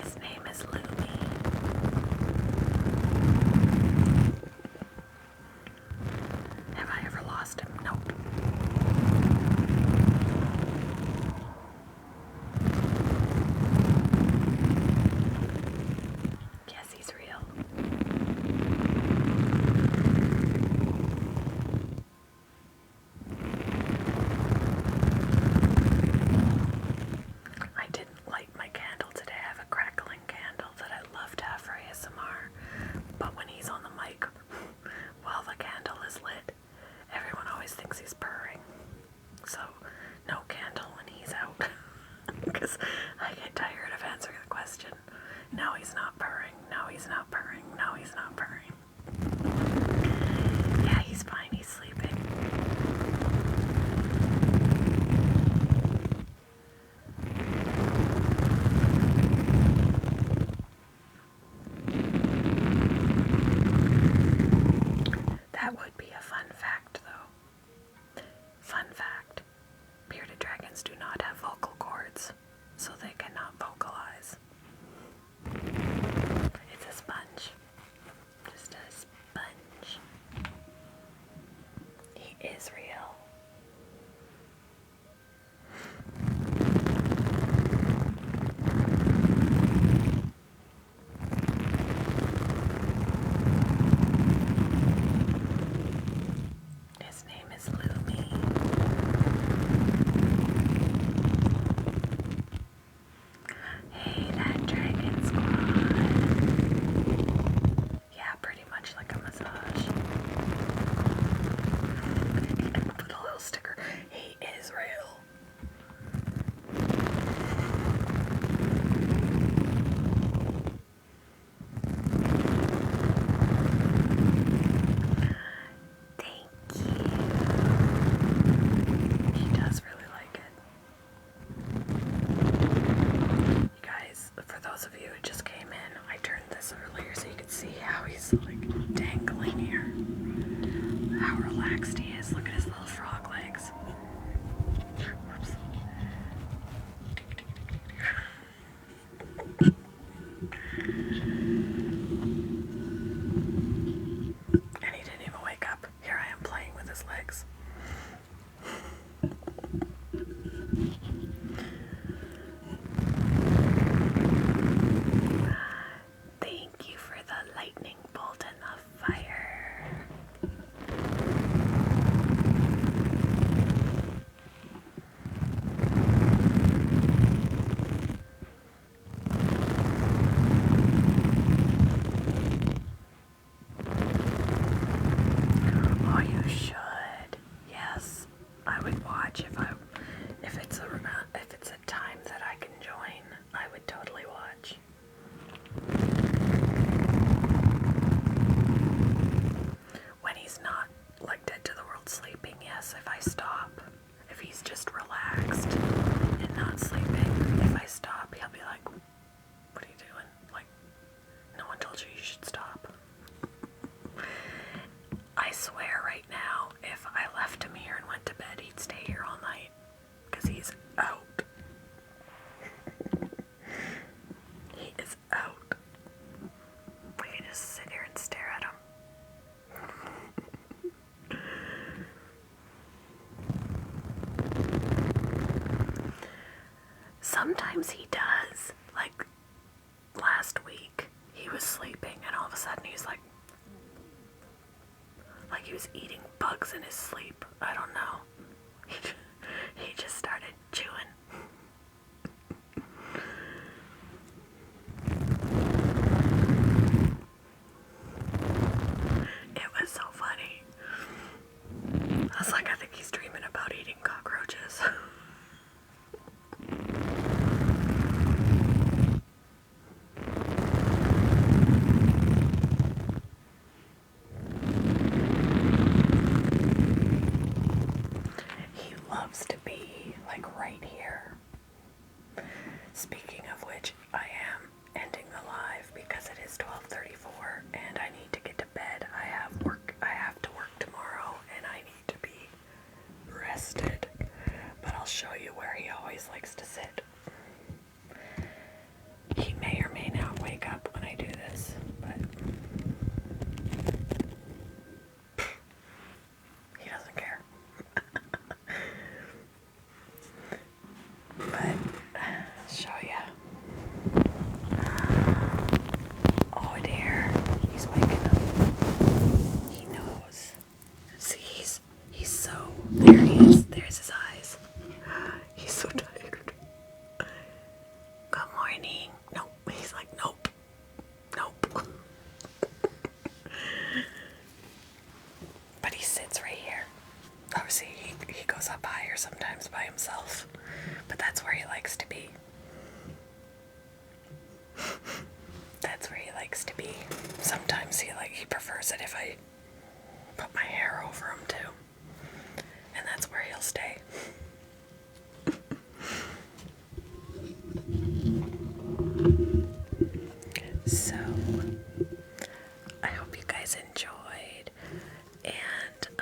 His name is Lumi. Have I ever lost him? Nope. Yes, he's real. I didn't light my candle today. I have a crackling candle that I love to have for ASMR. But when he's on the mic, while the candle is lit, everyone always thinks he's purring. So, no candle when he's out. Because I get tired of answering the question. No, he's not purring. No, he's not purring. No, he's not purring. Yeah, he's fine. He's sleeping. That would be a fun fact, though. Fun fact. Bearded dragons do not have vocal cords, so they cannot vocalize. It's a sponge. Just a sponge. He is real. His name is Lumi. Hey, that dragon squad. Yeah, pretty much like a massage. Put a little sticker. He is real. Thank you. He does really like it. You guys, for those of you who just came in, I turned this earlier so you could see how he's like dangling here. How relaxed he is. Look at his little frog legs. Whoops. yes, if I stop. If he's just relaxed and not sleeping, if I stop, he'll be like, what are you doing? Like, no one told you you should stop. I swear right now, if I left him here and went to bed, he'd stay here all night. Because he's out. He is out. We can just sit here and stare at him. Sometimes he does. Like, last week, he was sleeping and all of a sudden he's like he was eating bugs in his sleep. I don't know. He just started chewing. It was so funny. I was like, I think he's dreaming about eating cockroaches. He loves to be like right here. Speaking of which, I am ending the live because it is 12:34 and I need to get to bed. I have to work tomorrow and I need to be rested. But I'll show you where he always likes to sit. He may or may not wake up when I do this, but he doesn't care. But I'll show you. Oh dear, he's waking up. He knows. See, he's so, there he is. There's his eyes. He's so tired. Good morning. Nope. He's like, nope. Nope. But he sits right here. Oh, see, he goes up higher sometimes by himself. But that's where he likes to be. That's where he likes to be. Sometimes he prefers it if I put my hair over him too. And that's where he'll stay. So, I hope you guys enjoyed. And,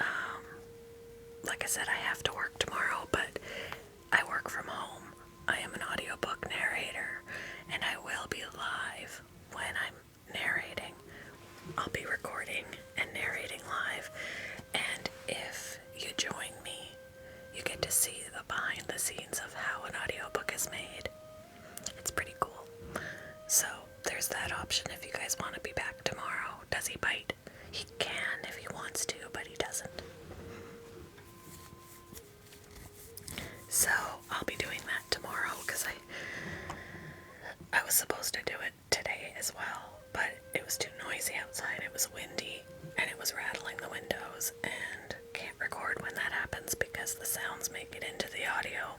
like I said, I have to work tomorrow, but I work from home. I am an audiobook narrator, and I will be live when I'm narrating. I'll be recording and narrating live, and if you join me, you get to see the behind the scenes of how an audiobook is made. It's pretty cool. So there's that option if you guys want to be back tomorrow. Does he bite? He can if he wants to, but he doesn't. So I'll be doing that tomorrow because I was supposed to do it today as well, but it was too noisy outside. It was windy and it was rattling the windows, and can't record when that happens because the sounds make it into the audio